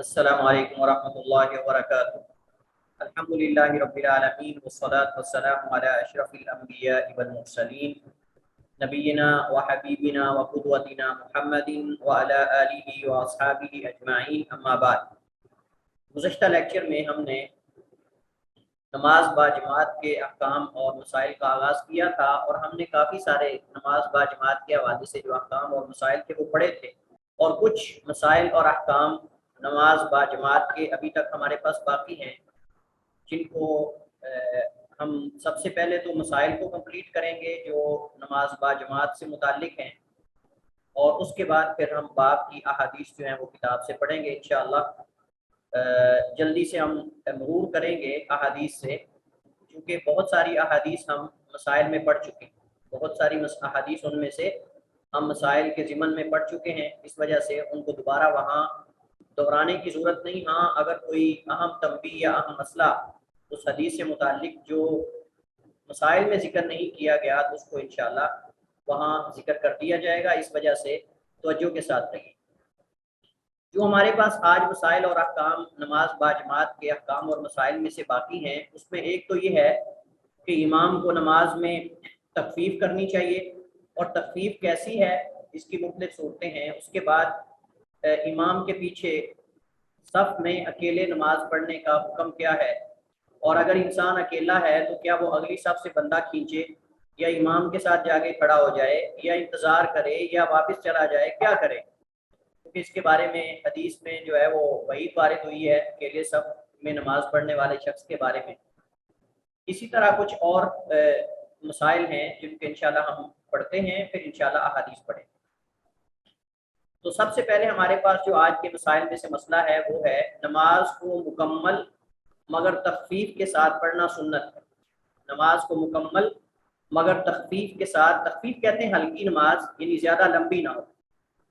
السلام علیکم ورحمۃ اللہ وبرکاتہ۔ الحمدللہ رب العالمین والصلاة والسلام علی اشرف الانبیاء والمرسلین نبینا وحبیبنا وقدوتنا محمد وعلی آلہ واصحابہ اجمعین، اما بعد۔ گزشتہ لیکچر میں ہم نے نماز با جماعت کے احکام اور مسائل کا آغاز کیا تھا، اور ہم نے کافی سارے نماز با جماعت کے حوالے سے جو احکام اور مسائل تھے وہ پڑھے تھے، اور کچھ مسائل اور احکام نماز با جماعت کے ابھی تک ہمارے پاس باقی ہیں، جن کو ہم سب سے پہلے تو مسائل کو کمپلیٹ کریں گے جو نماز با جماعت سے متعلق ہیں، اور اس کے بعد پھر ہم باب کی احادیث جو ہیں وہ کتاب سے پڑھیں گے انشاءاللہ۔ جلدی سے ہم مرور کریں گے احادیث سے، کیونکہ بہت ساری احادیث ہم مسائل میں پڑھ چکے ہیں، بہت ساری احادیث ان میں سے ہم مسائل کے ضمن میں پڑھ چکے ہیں، اس وجہ سے ان کو دوبارہ وہاں دہرانے کی ضرورت نہیں۔ ہاں، اگر کوئی اہم تنبیہ یا اہم مسئلہ اس حدیث سے متعلق جو مسائل میں ذکر نہیں کیا گیا تو اس کو انشاءاللہ وہاں ذکر کر دیا جائے گا، اس وجہ سے توجہ کے ساتھ رہیے۔ جو ہمارے پاس آج مسائل اور احکام نماز با جماعت کے احکام اور مسائل میں سے باقی ہیں، اس میں ایک تو یہ ہے کہ امام کو نماز میں تخفیف کرنی چاہیے، اور تخفیف کیسی ہے اس کی مختلف صورتیں ہیں۔ اس کے بعد امام کے پیچھے صف میں اکیلے نماز پڑھنے کا حکم کیا ہے، اور اگر انسان اکیلا ہے تو کیا وہ اگلی صف سے بندہ کھینچے، یا امام کے ساتھ جا کے کھڑا ہو جائے، یا انتظار کرے، یا واپس چلا جائے، کیا کرے؟ کیونکہ اس کے بارے میں حدیث میں جو ہے وہ وعید وارد ہوئی ہے اکیلے صف میں نماز پڑھنے والے شخص کے بارے میں۔ اسی طرح کچھ اور مسائل ہیں جن کے انشاءاللہ ہم پڑھتے ہیں، پھر انشاءاللہ احادیث پڑھیں۔ تو سب سے پہلے ہمارے پاس جو آج کے مسائل میں سے مسئلہ ہے وہ ہے نماز کو مکمل مگر تخفیف کے ساتھ پڑھنا سنت ہے۔ نماز کو مکمل مگر تخفیف کے ساتھ، تخفیف کہتے ہیں ہلکی نماز، یعنی زیادہ لمبی نہ ہو،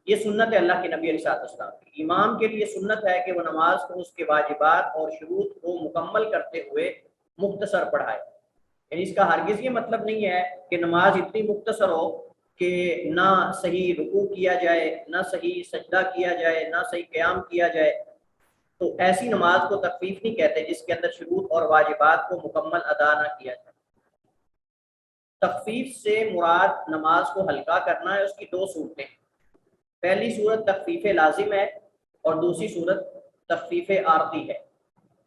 یہ سنت ہے اللہ کے نبی علیہ السلام کی۔ امام کے لیے سنت ہے کہ وہ نماز کو اس کے واجبات اور شروط کو مکمل کرتے ہوئے مختصر پڑھائے، یعنی اس کا ہرگز یہ مطلب نہیں ہے کہ نماز اتنی مختصر ہو کہ نہ صحیح رکوع کیا جائے، نہ صحیح سجدہ کیا جائے، نہ صحیح قیام کیا جائے، تو ایسی نماز کو تخفیف نہیں کہتے جس کے اندر شروط اور واجبات کو مکمل ادا نہ کیا جائے۔ تخفیف سے مراد نماز کو ہلکا کرنا ہے، اس کی دو صورتیں ہیں۔ پہلی صورت تخفیف لازم ہے، اور دوسری صورت تخفیف عارضی ہے،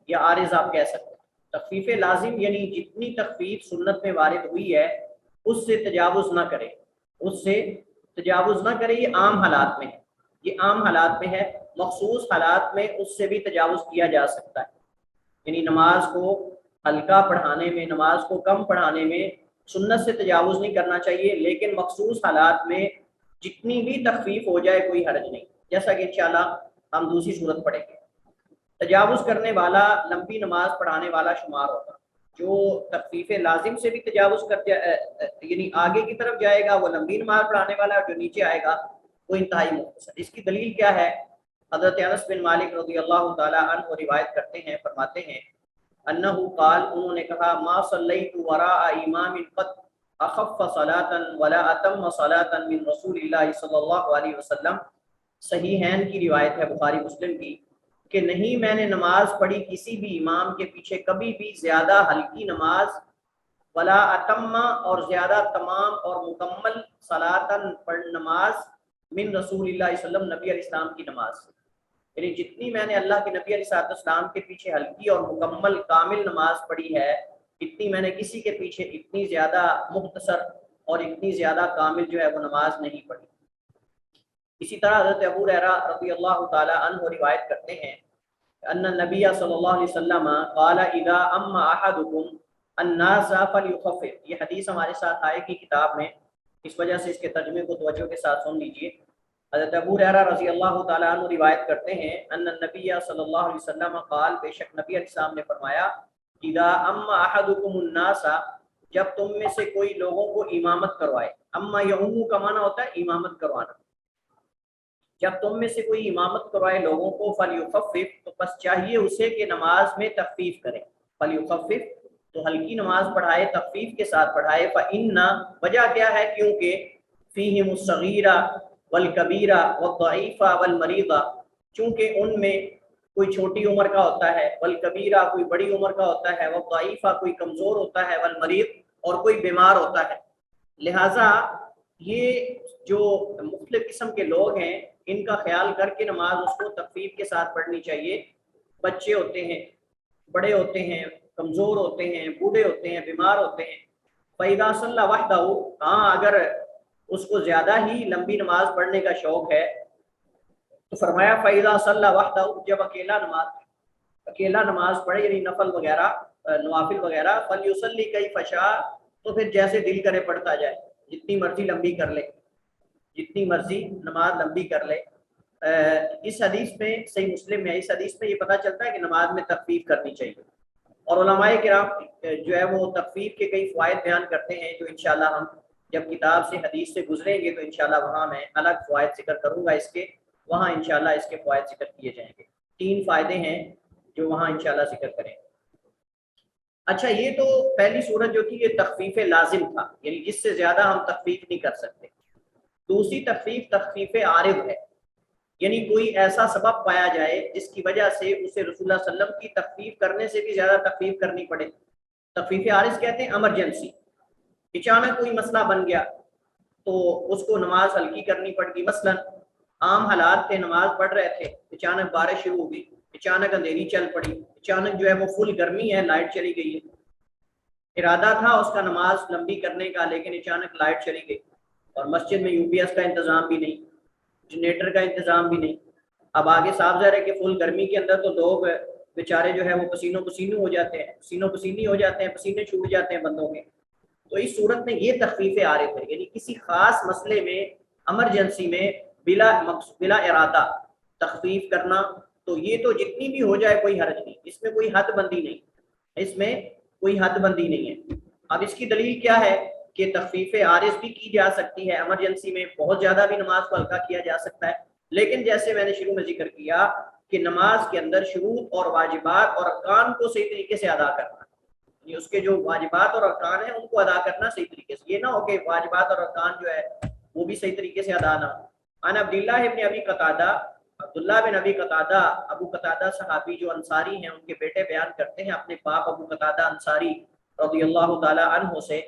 یا عارض آپ کہہ سکتے ہیں۔ تخفیف لازم یعنی جتنی تخفیف سنت میں وارد ہوئی ہے اس سے تجاوز نہ کرے، اس سے تجاوز نہ کرے، یہ عام حالات میں ہے، یہ عام حالات میں ہے۔ مخصوص حالات میں اس سے بھی تجاوز کیا جا سکتا ہے، یعنی نماز کو ہلکا پڑھانے میں، نماز کو کم پڑھانے میں سنت سے تجاوز نہیں کرنا چاہیے، لیکن مخصوص حالات میں جتنی بھی تخفیف ہو جائے کوئی حرج نہیں، جیسا کہ انشاءاللہ ہم دوسری صورت پڑھیں گے۔ تجاوز کرنے والا لمبی نماز پڑھانے والا شمار ہوگا، جو تخفیف لازم سے بھی تجاوز کر یعنی آگے کی طرف جائے گا وہ لمبی نماز پڑھانے والا، جو نیچے آئے گا وہ انتہائی مختصر۔ اس کی دلیل کیا ہے؟ حضرت انس بن مالک رضی اللہ تعالی عنہ روایت کرتے ہیں، فرماتے ہیں انہ قال، انہوں نے کہا ما صلیت وراء امام قط اخف صلاۃ ولا اتم صلاۃ من رسول اللہ صلی اللہ علیہ وسلم۔ صحیحین کی روایت ہے، بخاری مسلم کی، کہ نہیں میں نے نماز پڑھی کسی بھی امام کے پیچھے کبھی بھی زیادہ ہلکی نماز، ولا اتم اور زیادہ تمام اور مکمل، صلاۃ نماز، من رسول اللہ صلی اللہ علیہ وسلم نبی علیہ السلام کی نماز سے، یعنی جتنی میں نے اللہ کے نبی علیہ السلام کے پیچھے ہلکی اور مکمل کامل نماز پڑھی ہے، اتنی میں نے کسی کے پیچھے اتنی زیادہ مختصر اور اتنی زیادہ کامل جو ہے وہ نماز نہیں پڑھی۔ اسی طرح حضرت ابو ہریرہ رضی اللہ تعالی عنہ روایت کرتے ہیں ان النبی صلی اللہ علیہ وسلم قال اذا اما احدکم الناس فليخفف۔ یہ حدیث ہمارے ساتھ آئے کی کتاب میں، اس وجہ سے اس کے ترجمے کو توجہ کے ساتھ سن لیجئے۔ حضرت ابو ہریرہ رضی اللہ تعالیٰ عنہ روایت کرتے ہیں ان النبی صلی اللہ علیہ وسلم قال، بے شک نبی علیہ السلام نے فرمایا اذا اما احدکم الناس، جب تم میں سے کوئی لوگوں کو امامت کروائے، اما یؤم کا معنی ہوتا ہے امامت کروانا، جب تم میں سے کوئی امامت کروائے لوگوں کو، فلیخفف، تو بس چاہیے اسے کہ نماز میں تخفیف کرے، فلیخفف تو ہلکی نماز پڑھائے، تخفیف کے ساتھ پڑھائے، فإن، وجہ کیا ہے؟ کیونکہ فیہم الصغیرہ والکبیرہ والضعیفہ والمریضہ، چونکہ ان میں کوئی چھوٹی عمر کا ہوتا ہے، والکبیرہ کوئی بڑی عمر کا ہوتا ہے، والضعیفہ کوئی کمزور ہوتا ہے، والمریض اور کوئی بیمار ہوتا ہے۔ لہٰذا یہ جو مختلف قسم کے لوگ ہیں ان کا خیال کر کے نماز اس کو تخفیف کے ساتھ پڑھنی چاہیے۔ بچے ہوتے ہیں، بڑے ہوتے ہیں، کمزور ہوتے ہیں، بوڑھے ہوتے ہیں، بیمار ہوتے ہیں۔ فَإِذَا صَلَّى وَحْدَهُ، ہاں اگر اس کو زیادہ ہی لمبی نماز پڑھنے کا شوق ہے تو فرمایا فَإِذَا صَلَّى وَحْدَهُ، جب اکیلا نماز پڑھے یعنی نفل وغیرہ نوافل وغیرہ، فَلْيُصَلِّ كَيْفَ شَاءَ، تو پھر جیسے دل کرے پڑھتا جائے، جتنی مرضی لمبی کر لے، جتنی مرضی نماز لمبی کر لے۔ اس حدیث میں، صحیح مسلم میں اس حدیث میں یہ پتہ چلتا ہے کہ نماز میں تخفیف کرنی چاہیے، اور علماء کرام جو ہے وہ تخفیف کے کئی فوائد بیان کرتے ہیں جو انشاءاللہ ہم جب کتاب سے حدیث سے گزریں گے تو انشاءاللہ وہاں میں الگ فوائد ذکر کروں گا اس کے، وہاں انشاءاللہ اس کے فوائد ذکر کیے جائیں گے۔ 3 فائدے ہیں جو وہاں انشاءاللہ ذکر کریں گے۔ اچھا، یہ تو پہلی صورت جو تھی یہ تخفیف لازم تھا، یعنی جس سے زیادہ ہم تخفیف نہیں کر سکتے۔ دوسری تخفیف تخفیف عارض ہے، یعنی کوئی ایسا سبب پایا جائے جس کی وجہ سے اسے رسول اللہ صلی اللہ علیہ وسلم کی تخفیف کرنے سے بھی زیادہ تخفیف کرنی پڑے۔ تخفیف عارض کہتے ہیں ایمرجنسی، اچانک کوئی مسئلہ بن گیا تو اس کو نماز ہلکی کرنی پڑ گئی۔ مثلا عام حالات تھے، نماز پڑھ رہے تھے، اچانک بارش شروع ہو گئی، اچانک اندھیری چل پڑی، اچانک جو ہے وہ فل گرمی ہے، لائٹ چلی گئی ہے۔ ارادہ تھا اس کا نماز لمبی کرنے کا، لیکن اچانک لائٹ چلی گئی اور مسجد میں یو پی ایس کا انتظام بھی نہیں، جنریٹر کا انتظام بھی نہیں۔ اب آگے صاف ظاہر ہے کہ فل گرمی کے اندر تو لوگ بیچارے جو ہے وہ پسینوں پسینی ہو جاتے ہیں، پسینے چھوٹ جاتے ہیں بندوں کے۔ تو اس صورت میں یہ تخفیف عارض ہے، یعنی کسی خاص مسئلے میں، ایمرجنسی میں بلا ارادہ تخفیف کرنا، تو یہ تو جتنی بھی ہو جائے کوئی حرج نہیں، اس میں کوئی حد بندی نہیں، اس میں کوئی حد بندی نہیں ہے۔ اب اس کی دلیل کیا ہے کہ تخفیف عارض بھی کی جا سکتی ہے، ایمرجنسی میں بہت زیادہ بھی نماز کو ہلکا کیا جا سکتا ہے، لیکن جیسے میں نے شروع میں ذکر کیا کہ نماز کے اندر شروط اور واجبات اور ارکان کو صحیح طریقے سے ادا کرنا، یعنی اس کے جو واجبات اور ارکان ہیں ان کو ادا کرنا صحیح طریقے سے، یہ نہ ہو کہ واجبات اور ارکان جو ہے وہ بھی صحیح طریقے سے ادا نہ ہو۔ عن عبداللہ بن ابی قتادہ، عبداللہ بن ابی قتادہ، ابو قتادہ صحابی جو انصاری ہیں، ان کے بیٹے بیان کرتے ہیں اپنے باپ ابو قتادہ انصاری رضی اللہ تعالی عنہ سے،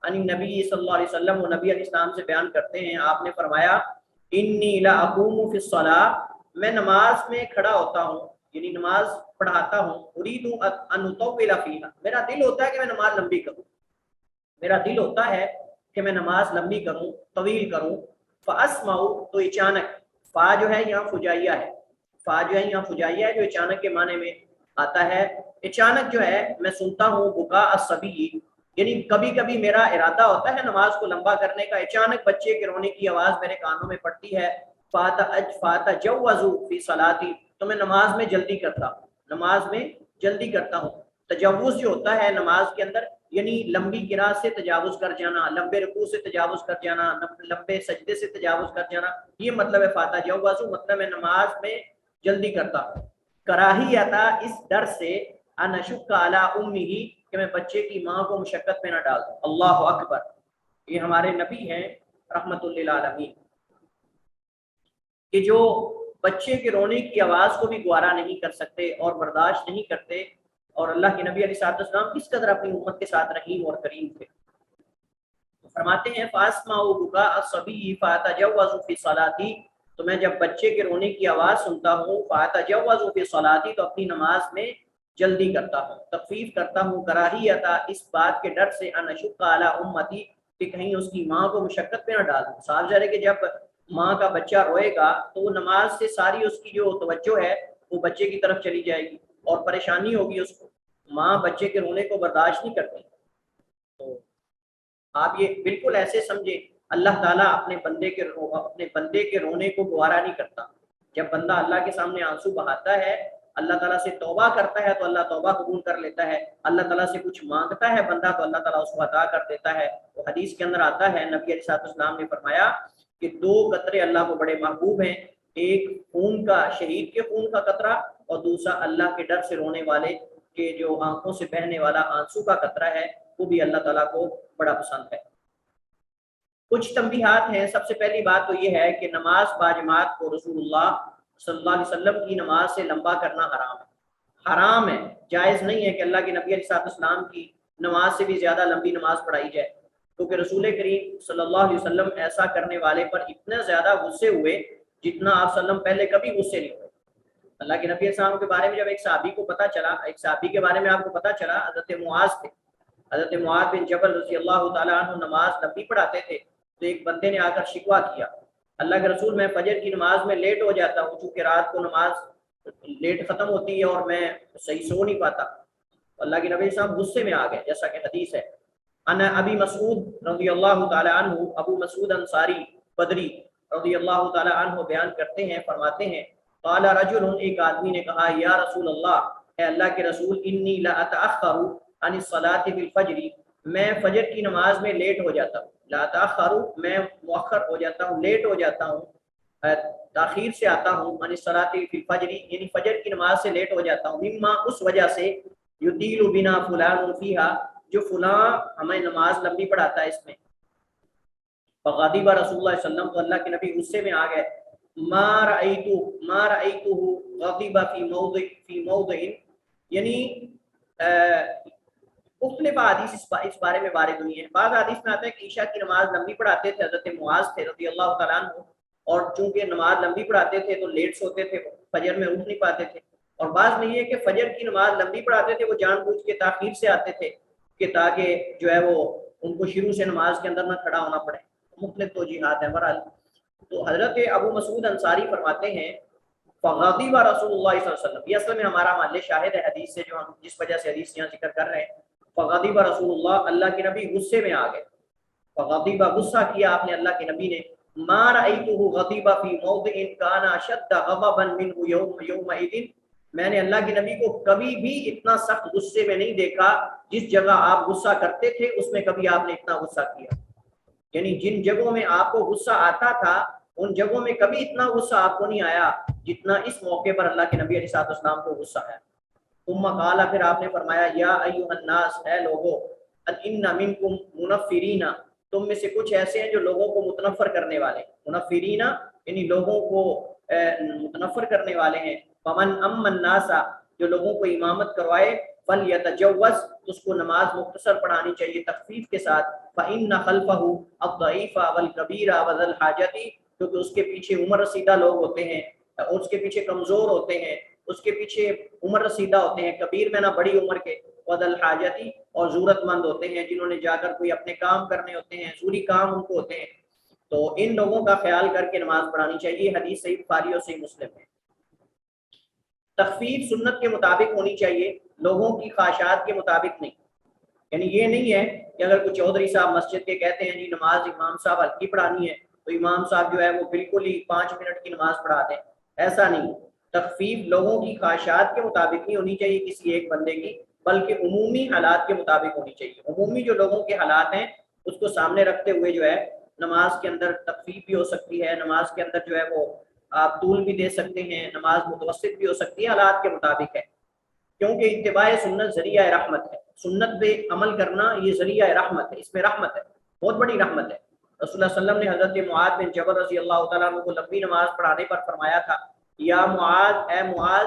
ان نبی صلی اللہ علیہ وسلم، وہ نبی علیہ السلام سے بیان کرتے ہیں، آپ نے فرمایا انی لاقوم فی الصلاۃ، میں نماز میں کھڑا ہوتا ہوں، یعنی نماز پڑھاتا ہوں، اريد ان اطول فیھا، میرا دل ہوتا ہے کہ میں نماز لمبی کروں، میرا دل ہوتا ہے کہ میں نماز لمبی کروں، طویل کروں۔ فاسمع، تو اچانک، فا جو ہے یہاں فجائیہ ہے، فا جو ہے یہاں فجائیہ ہے جو اچانک کے معنی میں آتا ہے۔ اچانک جو ہے میں سنتا ہوں بکا الصبی، یعنی کبھی کبھی میرا ارادہ ہوتا ہے نماز کو لمبا کرنے کا، اچانک بچے کے رونے کی آواز میرے کانوں میں پڑتی ہے، فاتجوز فی صلاتی، تو میں نماز میں جلدی کرتا ہوں، نماز میں جلدی کرتا ہوں۔ تجوز جو ہوتا ہے نماز کے اندر، یعنی لمبی قرات سے تجاوز کر جانا، لمبے رکوع سے تجاوز کر جانا، لمبے سجدے سے تجاوز کر جانا، یہ مطلب ہے فاتجوز، مطلب ہے نماز میں جلدی کرتا ہوں۔ کراہیتا، اس ڈر سے، ان اشق علی امہ، کہ میں بچے کی ماں کو مشقت میں نہ ڈال دوں۔ اللہ اکبر، یہ ہمارے نبی ہیں رحمت للعالمین، کہ جو بچے کے رونے کی آواز کو بھی گوارا نہیں کر سکتے اور برداشت نہیں کرتے، اور اللہ کے نبی علیہ الصلوۃ والسلام کس قدر اپنی امت کے ساتھ رحیم اور کریم تھے۔ فرماتے ہیں فاسمعوا بکاء الصبی فاتجوز فی صلاتی، تو میں جب بچے کے رونے کی آواز سنتا ہوں، فاتجوز فی صلاتی، تو اپنی نماز میں جلدی کرتا ہوں، تخفیف کرتا ہوں، کراہیتا، اس بات کے ڈر سے، ان اشق علی امتی، کہ کہیں اس کی ماں کو مشقت میں نہ ڈال دوں۔ صاف ظاہر ہے کہ جب ماں کا بچہ روئے گا تو وہ نماز سے ساری اس کی جو توجہ ہے وہ بچے کی طرف چلی جائے گی اور پریشانی ہوگی اس کو، ماں بچے کے رونے کو برداشت نہیں کرتی۔ تو آپ یہ بالکل ایسے سمجھیں، اللہ تعالیٰ اپنے بندے کے رونے کو گوارا نہیں کرتا۔ جب بندہ اللہ کے سامنے آنسو بہاتا ہے، اللہ تعالیٰ سے توبہ کرتا ہے تو اللہ توبہ قبول کر لیتا ہے، اللہ تعالیٰ سے کچھ مانگتا ہے بندہ تو اللہ تعالیٰ اس کو عطا کر دیتا ہے۔ تو حدیث کے اندر آتا ہے، نبی علیہ الصلوۃ والسلام نے فرمایا کہ 2 قطرے اللہ کو بڑے محبوب ہیں، ایک خون کا، شہید کے خون کا قطرہ، اور دوسرا اللہ کے ڈر سے رونے والے کے جو آنکھوں سے بہنے والا آنسو کا قطرہ ہے، وہ بھی اللہ تعالیٰ کو بڑا پسند ہے۔ کچھ تنبیہات ہیں۔ سب سے پہلی بات تو یہ ہے کہ نماز باجماعت کو رسول اللہ صلی اللہ علیہ وسلم کی نماز سے لمبا کرنا حرام ہے، حرام ہے، جائز نہیں ہے کہ اللہ کے نبی علیہ السلام کی نماز سے بھی زیادہ لمبی نماز پڑھائی جائے، کیونکہ رسول کریم صلی اللہ علیہ وسلم ایسا کرنے والے پر اتنے زیادہ غصے ہوئے جتنا آپ صلی اللہ علیہ وسلم پہلے کبھی غصے نہیں ہوئے۔ اللہ کے نبی علیہ السلام کے بارے میں جب ایک صحابی کو پتہ چلا، ایک صحابی کے بارے میں آپ کو پتہ چلا، حضرت معاذ تھے، حضرت معاذ بن جبل رضی اللہ تعالیٰ عنہ نماز لمبی پڑھاتے تھے، تو ایک بندے نے آ کر شکوہ کیا، اللہ کے رسول میں فجر کی نماز میں لیٹ ہو جاتا ہوں، چونکہ رات کو نماز لیٹ ختم ہوتی ہے اور میں صحیح سو نہیں پاتا۔ اللہ کے نبی صاحب غصے میں آ گئے، جیسا کہ حدیث ہے۔ انا ابی مسعود رضی اللہ تعالی عنہ، ابو مسعود انصاری بدری رضی اللہ تعالی عنہ بیان کرتے ہیں، فرماتے ہیں قال رجل، ایک آدمی نے کہا یا رسول اللہ، اے اللہ کے رسول، انی لا اتاخر عن الصلاۃ بالفجر، میں فجر کی نماز میں لیٹ ہو جاتا ہوں، لا اتاخر میں مؤخر ہو جاتا ہوں، لیٹ ہو جاتا ہوں، تاخیر سے آتا ہوں، عن الصلاۃ بالفجر یعنی فجر کی نماز سے لیٹ ہو جاتا ہوں، مما اس وجہ سے، یطیل بنا فلان فیہا، جو فلاں ہمیں نماز لمبی پڑھاتا ہے اس میں، فغضب رسول اللہ صلی اللہ علیہ وسلم، تو اللہ کے نبی غصے میں آ گئے، ما رأیتہ غضب فی موضع یعنی مختلف حدیث اس بارے میں وارد ہوئی ہیں۔ بعض حدیث میں آتا ہے کہ عشاء کی نماز لمبی پڑھاتے تھے حضرت معاذ تھے رضی اللہ تعالیٰ عنہ، اور چونکہ نماز لمبی پڑھاتے تھے تو لیٹ سوتے تھے، فجر میں اٹھ نہیں پاتے تھے، اور بعض میں یہ کہ فجر کی نماز لمبی پڑھاتے تھے، وہ جان بوجھ کے تاخیر سے آتے تھے کہ تاکہ جو ہے وہ ان کو شروع سے نماز کے اندر نہ کھڑا ہونا پڑے، مختلف توجیحات ہیں۔ بہرحال تو حضرت ابو مسعود انصاری فرماتے ہیں فغضب رسول اللہ صلی اللہ علیہ وسلم، یہ اصل میں ہمارا محل شاہد ہے حدیث سے، جو ہم جس وجہ سے حدیث یہاں ذکر کر رہے ہیں، فغضب رسول اللہ، اللہ کے نبی غصے میں آ گئے، فغضب غصہ کیا آپ نے اللہ کے نبی نے، ما رأیتہ غضب فی موضع کان اشد غضبا منہ یومئذ، میں نے اللہ کے نبی کو کبھی بھی اتنا سخت غصے میں نہیں دیکھا، جس جگہ آپ غصہ کرتے تھے اس میں کبھی آپ نے اتنا غصہ کیا، یعنی جن جگہوں میں آپ کو غصہ آتا تھا ان جگہوں میں کبھی اتنا غصہ آپ کو نہیں آیا جتنا اس موقع پر اللہ کے نبی علیہ السلام کو غصہ آیا۔ ثم قال، پھر آپ نے فرمایا یا ایھا الناس، اے لوگو، ان منکم منفرین، تم میں سے کچھ ایسے ہیں جو لوگوں کو متنفر کرنے والے، منفرین یعنی لوگوں کو متنفر کرنے والے ہیں، فمن امن الناس، جو لوگوں کو امامت کروائے، فلیتجوز، اس کو نماز مختصر پڑھانی چاہیے تخفیف کے ساتھ، فإن خلفہ الضعیف والکبیر وذی الحاجۃ، کیونکہ اس کے پیچھے عمر رسیدہ لوگ ہوتے ہیں، اس کے پیچھے کمزور ہوتے ہیں، اس کے پیچھے عمر رسیدہ ہوتے ہیں، کبیر میں نہ بڑی عمر کے، وذی الحاجۃ، اور ضرورت مند ہوتے ہیں، جنہوں نے جا کر کوئی اپنے کام کرنے ہوتے ہیں، ضروری کام ان کو ہوتے ہیں، تو ان لوگوں کا خیال کر کے نماز پڑھانی چاہیے۔ حدیث صحیح بخاری اور صحیح مسلم ہے۔ تخفیف سنت کے مطابق ہونی چاہیے، لوگوں کی خواہشات کے مطابق نہیں، یعنی یہ نہیں ہے کہ اگر کوئی چودھری صاحب مسجد کے کہتے ہیں جی نماز امام صاحب ہلکی پڑھانی ہے تو امام صاحب جو ہے وہ بالکل ہی 5 منٹ کی نماز پڑھا دیں، ایسا نہیں۔ تخفیف لوگوں کی خواہشات کے مطابق نہیں ہونی چاہیے کسی ایک بندے کی، بلکہ عمومی حالات کے مطابق ہونی چاہیے، عمومی جو لوگوں کے حالات ہیں اس کو سامنے رکھتے ہوئے جو ہے نماز کے اندر تخفیف بھی ہو سکتی ہے، نماز کے اندر جو ہے وہ آپ طول بھی دے سکتے ہیں، نماز متوسط بھی ہو سکتی ہے، حالات کے مطابق ہے، کیونکہ اتباع سنت ذریعہ رحمت ہے، سنت پہ عمل کرنا یہ ذریعہ رحمت ہے، اس میں رحمت ہے، بہت بڑی رحمت ہے۔ رسول اللہ صلی اللہ علیہ وسلم نے حضرت معاذ بن جبل رضی اللہ تعالیٰ عنہ کو لمبی نماز پڑھانے پر فرمایا تھا یا معاذ، اے معاذ،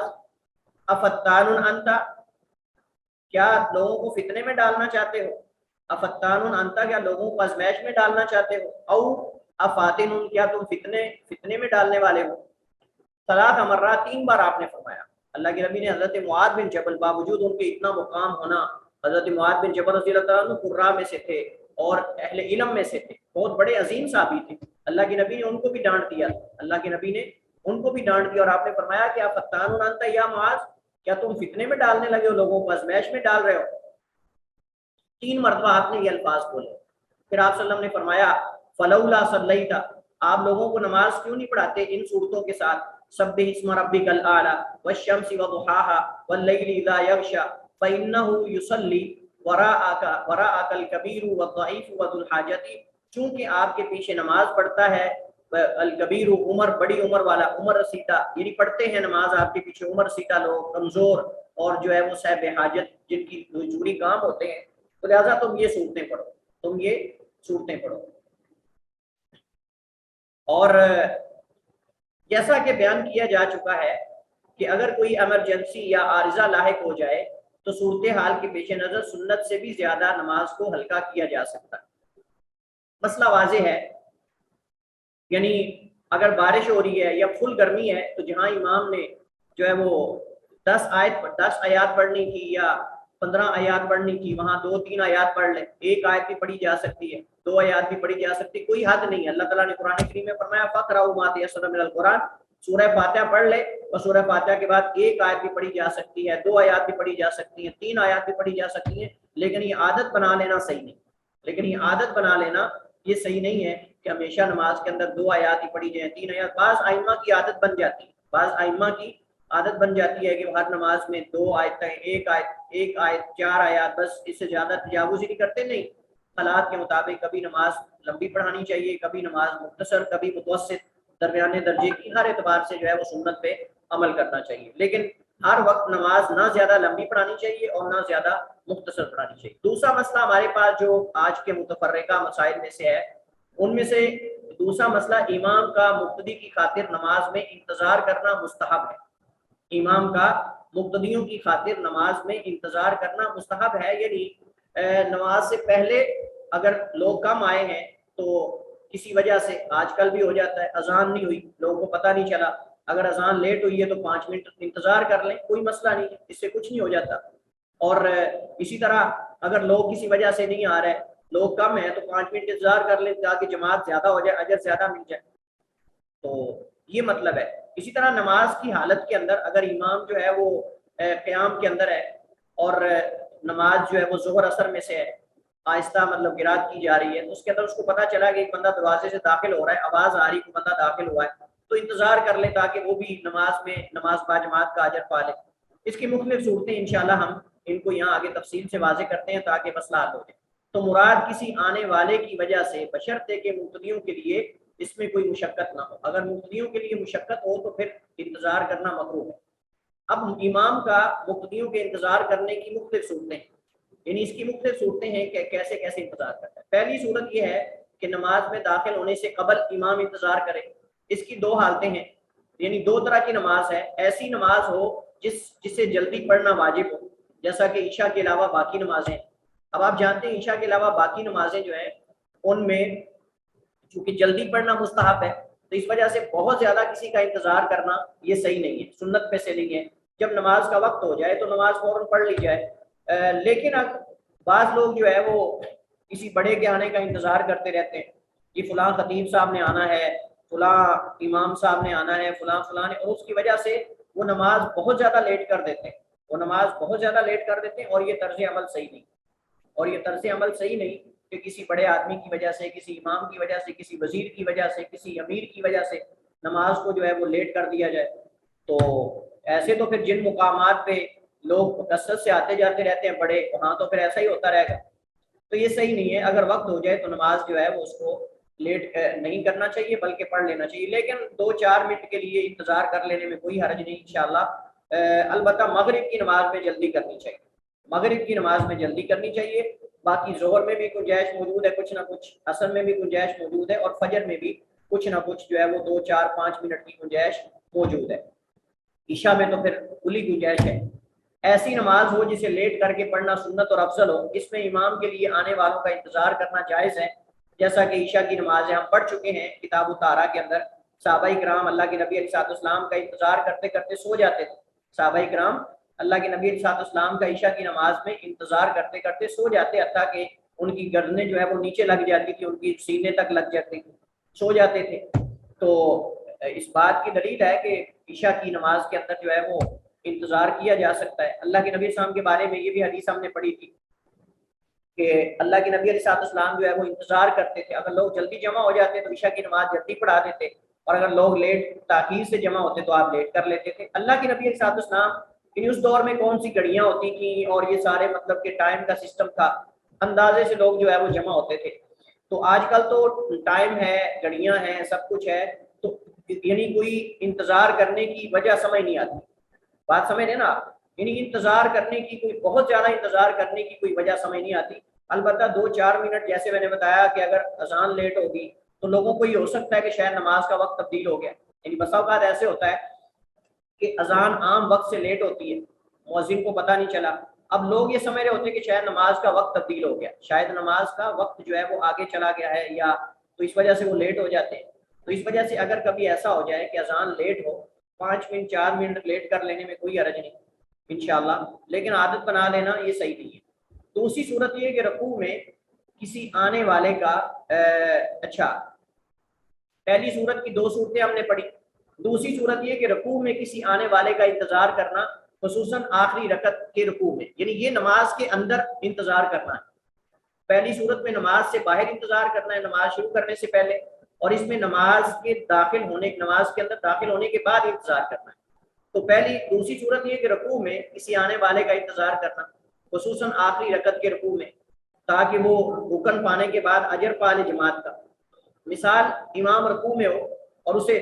افتان انت، کیا لوگوں کو فتنے میں ڈالنا چاہتے ہو، افتان انت، کیا لوگوں کو آزمائش میں ڈالنا چاہتے ہو، او افاتن، کیا تم فتنے میں ڈالنے والے ہو، 3 مرات، 3 بار آپ نے فرمایا۔ اللہ کے نبی نے حضرت معاذ بن جبل، باوجود ان کے اتنا مقام ہونا، حضرت معاذ بن جبل رضی اللہ عنہ قراء میں سے تھے اور اہل علم میں سے تھے، بہت بڑے عظیم صحابی تھے، اللہ کے نبی نے ان کو بھی ڈانٹ دیا، اللہ کے نبی نے ان کو بھی ڈانٹ دیا، اور آپ نے فرمایا کہ آپ فتان انت یا معاذ، کیا تم فتنے میں ڈالنے لگے ہو، لوگوں کو آزمائش میں ڈال رہے ہو۔ 3 مرتبہ آپ نے یہ الفاظ بولے۔ پھر آپ صلی اللہ علیہ وسلم نے فرمایا فلولا صلیت، آپ لوگوں کو نماز کیوں نہیں پڑھاتے ان صورتوں کے ساتھ، سبح اسم ربک الاعلی والشمس وضحاها واللیل اذا یغشی فانه یصلی وراءک الکبیر والضعیف وذو الحاجۃ، چونکہ آپ کے پیچھے نماز پڑھتا ہے الکبیر، عمر، بڑی عمر والا، عمر رسیدہ، یعنی پڑھتے ہیں نماز آپ کے پیچھے عمر رسیدہ لوگ، کمزور، اور جو ہے وہ صاحب حاجت، جن کی ضروری کام ہوتے ہیں، تو لہٰذا تم یہ صورتیں پڑھو، تم یہ صورتیں پڑھو۔ اور جیسا کہ بیان کیا جا چکا ہے کہ اگر کوئی ایمرجنسی یا عارضہ لاحق ہو جائے تو صورتحال کے پیش نظر سنت سے بھی زیادہ نماز کو ہلکا کیا جا سکتا ہے۔ مسئلہ واضح ہے، یعنی اگر بارش ہو رہی ہے یا فل گرمی ہے تو جہاں امام نے جو ہے وہ 10 آیات پڑھنی تھی یا 15 آیات پڑھنی تھی، وہاں 2-3 آیات پڑھ لیں، ایک آیت بھی پڑھی جا سکتی ہے، 2 آیات بھی پڑھی جا سکتی ہے، کوئی حد نہیں ہے۔ اللہ تعالیٰ نے قرآن کریم میں فرمایا فَقْرَؤْا مَا تَيَسَّرَ مِنَ الْقُرْآنِ، سورہ فاتحہ پڑھ لے اور سورہ فاتحہ کے بعد ایک آیت بھی پڑھی جا سکتی ہے، 2 آیات بھی پڑھی جا سکتی ہیں، 3 آیات بھی پڑھی جا سکتی ہیں، لیکن یہ عادت بنا لینا صحیح نہیں، لیکن یہ عادت بنا لینا یہ صحیح نہیں ہے کہ ہمیشہ نماز کے اندر 2 آیات ہی پڑھی جائیں، 3 آیات۔ بعض ائمہ کی عادت بن جاتی ہے، بعض ائمہ کی عادت بن جاتی ہے کہ ہر نماز میں 2 آیت تک، ایک آیت 4 آیات، بس اس سے زیادہ تجاوز ہی نہیں کرتے۔ نہیں، حالات کے مطابق کبھی نماز لمبی پڑھانی چاہیے، کبھی نماز مختصر، کبھی متوسط، درمیانے درجے کی، ہر اعتبار سے جو ہے وہ سنت پہ عمل کرنا چاہیے، لیکن ہر وقت نماز نہ زیادہ لمبی پڑھانی چاہیے اور نہ زیادہ مختصر پڑھانی چاہیے۔ دوسرا مسئلہ ہمارے پاس جو آج کے متفرقہ مسائل میں سے ہے، ان میں سے دوسرا مسئلہ امام کا مقتدی کی خاطر نماز میں انتظار کرنا مستحب ہے۔ امام کا مقتدیوں کی خاطر نماز میں انتظار کرنا مستحب ہے، یعنی نماز سے پہلے اگر لوگ کم آئے ہیں تو کسی وجہ سے، آج کل بھی ہو جاتا ہے، اذان نہیں ہوئی، لوگوں کو پتہ نہیں چلا، اگر اذان لیٹ ہوئی ہے تو 5 منٹ انتظار کر لیں، کوئی مسئلہ نہیں ہے، اس سے کچھ نہیں ہو جاتا۔ اور اسی طرح اگر لوگ کسی وجہ سے نہیں آ رہے، لوگ کم ہیں، تو 5 منٹ انتظار کر لیں تاکہ جماعت زیادہ ہو جائے، اجر زیادہ مل جائے، تو یہ مطلب ہے۔ اسی طرح نماز کی حالت کے اندر اگر امام جو ہے وہ قیام کے اندر ہے اور نماز جو ہے وہ ظہر اثر میں سے ہے، آہستہ مطلب قرات کی جا رہی ہے، تو اس کے اندر اس کو پتہ چلا کہ ایک بندہ دروازے سے داخل ہو رہا ہے، آواز آ رہی کہ بندہ داخل ہوا ہے، تو انتظار کر لیں تاکہ وہ بھی نماز با جماعت کا اجر پا لے۔ اس کی مختلف صورتیں انشاءاللہ ہم ان کو یہاں آگے تفصیل سے واضح کرتے ہیں تاکہ مسئلہ حل ہو جائے۔ تو مراد کسی آنے والے کی وجہ سے، بشرطے کہ مقتدیوں کے لیے اس میں کوئی مشقت نہ ہو، اگر مقتدیوں کے لیے مشقت ہو تو پھر انتظار کرنا مکروہ ہے۔ اب امام کا مقتدیوں کے انتظار کرنے کی مختلف صورتیں ہیں، یعنی اس کی مختلف صورتیں ہیں کہ کیسے کیسے انتظار کرتا ہے۔ پہلی صورت یہ ہے کہ نماز میں داخل ہونے سے قبل امام انتظار کرے۔ اس کی 2 حالتیں ہیں، یعنی 2 طرح کی نماز ہے۔ ایسی نماز ہو جسے جلدی پڑھنا واجب ہو، جیسا کہ عشاء کے علاوہ باقی نمازیں۔ اب آپ جانتے ہیں عشاء کے علاوہ باقی نمازیں جو ہیں ان میں چونکہ جلدی پڑھنا مستحب ہے، تو اس وجہ سے بہت زیادہ کسی کا انتظار کرنا یہ صحیح نہیں ہے، سنت میں سے نہیں ہے۔ جب نماز کا وقت ہو جائے تو نماز فوراً پڑھ لی جائے، لیکن اب بعض لوگ جو ہے وہ کسی بڑے کے آنے کا انتظار کرتے رہتے ہیں کہ فلاں خطیب صاحب نے آنا ہے، فلاں امام صاحب نے آنا ہے، فلاں نے، اور اس کی وجہ سے وہ نماز بہت زیادہ لیٹ کر دیتے ہیں، اور یہ طرز عمل صحیح نہیں، کہ کسی بڑے آدمی کی وجہ سے، کسی امام کی وجہ سے، کسی وزیر کی وجہ سے، کسی امیر کی وجہ سے نماز کو جو ہے وہ لیٹ کر دیا جائے۔ تو ایسے تو پھر جن مقامات پہ لوگ کثرت سے آتے جاتے رہتے ہیں بڑے، وہاں تو پھر ایسا ہی ہوتا رہے گا، تو یہ صحیح نہیں ہے۔ اگر وقت ہو جائے تو نماز جو ہے وہ اس کو لیٹ نہیں کرنا چاہیے بلکہ پڑھ لینا چاہیے، لیکن 2-4 منٹ کے لیے انتظار کر لینے میں کوئی حرج نہیں انشاءاللہ۔ البتہ مغرب کی نماز میں جلدی کرنی چاہیے، مغرب کی نماز میں جلدی کرنی چاہیے، باقی ظہر میں بھی گنجائش موجود ہے کچھ نہ کچھ، عصر میں بھی گنجائش موجود ہے، اور فجر میں بھی کچھ نہ کچھ جو ہے وہ 2-4-5 منٹ کی گنجائش موجود ہے۔ عشاء میں تو پھر کھلی گنجائش ہے۔ ایسی نماز ہو جسے لیٹ کر کے پڑھنا سنت اور افضل ہو، اس میں امام کے لیے آنے والوں کا انتظار کرنا جائز ہے، جیسا کہ عشاء کی نمازیں ہم پڑھ چکے ہیں کتاب الطہارہ کے اندر۔ صحابہ کرام اللہ کے نبی علیہ الصلوۃ والسلام کا انتظار کرتے کرتے سو جاتے تھے، صحابہ کرام اللہ کے نبی علیہ الصلوۃ والسلام کا عشاء کی نماز میں انتظار کرتے کرتے سو جاتے، حتیٰ کہ ان کی گردنیں جو ہے وہ نیچے لگ جاتی تھی، ان کی سینے تک لگ جاتی تھی، سو جاتے تھے۔ تو اس بات کی دلیل ہے کہ عشاء کی نماز کے اندر جو ہے وہ انتظار کیا جا سکتا ہے۔ اللہ کے نبی علیہ السلام کے بارے میں یہ بھی حدیث ہم نے پڑھی تھی کہ اللہ کے نبی علیہ الصلوۃ والسلام جو ہے وہ انتظار کرتے تھے، اگر لوگ جلدی جمع ہو جاتے تو عشاء کی نماز جلدی پڑھا دیتے، اور اگر لوگ لیٹ تاخیر سے جمع ہوتے تو آپ لیٹ کر لیتے تھے۔ اللہ کے نبی علیہ الصلوۃ والسلام اس دور میں کون سی گھڑیاں ہوتی تھیں اور یہ سارے مطلب کہ ٹائم کا سسٹم تھا، اندازے سے لوگ جو ہے وہ جمع ہوتے تھے۔ تو آج کل تو ٹائم ہے، گھڑیاں ہیں، سب کچھ ہے، تو یعنی کوئی انتظار کرنے کی وجہ سمجھ نہیں آتی، بات سمجھ رہے نا آپ، یعنی انتظار کرنے کی کوئی بہت زیادہ انتظار کرنے کی کوئی وجہ سمجھ نہیں آتی۔ البتہ 2-4 منٹ جیسے میں نے بتایا کہ اگر اذان لیٹ ہوگی تو لوگوں کو یہ ہو سکتا ہے کہ شاید نماز کا وقت تبدیل ہو گیا، یعنی بسا اوقات ایسے ہوتا ہے کہ اذان عام وقت سے لیٹ ہوتی ہے، مؤذن کو پتہ نہیں چلا، اب لوگ یہ سمجھ رہے ہوتے ہیں کہ شاید نماز کا وقت تبدیل ہو گیا، شاید نماز کا وقت جو ہے وہ آگے چلا گیا ہے، یا تو اس وجہ سے وہ لیٹ ہو جاتے ہیں۔ تو اس وجہ سے اگر کبھی ایسا ہو جائے کہ اذان لیٹ ہو، 5 منٹ 4 منٹ لیٹ کر لینے میں کوئی حرج نہیں انشاءاللہ، لیکن عادت بنا لینا یہ صحیح نہیں ہے۔ دوسری صورت یہ ہے کہ رکوع میں کسی آنے والے کا اچھا، پہلی صورت کی 2 صورتیں ہم نے پڑھی، دوسری صورت یہ کہ رکوع میں کسی آنے والے کا انتظار کرنا، خصوصاً آخری رکعت کے رکوع میں، یعنی یہ نماز کے اندر انتظار کرنا ہے۔ پہلی صورت میں نماز سے باہر انتظار کرنا ہے نماز شروع کرنے سے پہلے، اور اس میں نماز کے نماز کے اندر داخل ہونے کے بعد انتظار کرنا ہے۔ تو دوسری صورت یہ کہ رکوع میں کسی آنے والے کا انتظار کرنا، خصوصاً آخری رکعت کے رکوع میں، تاکہ وہ رکن پانے کے بعد اجر پا لے جماعت کا۔ مثال امام رکوع میں ہو اور اسے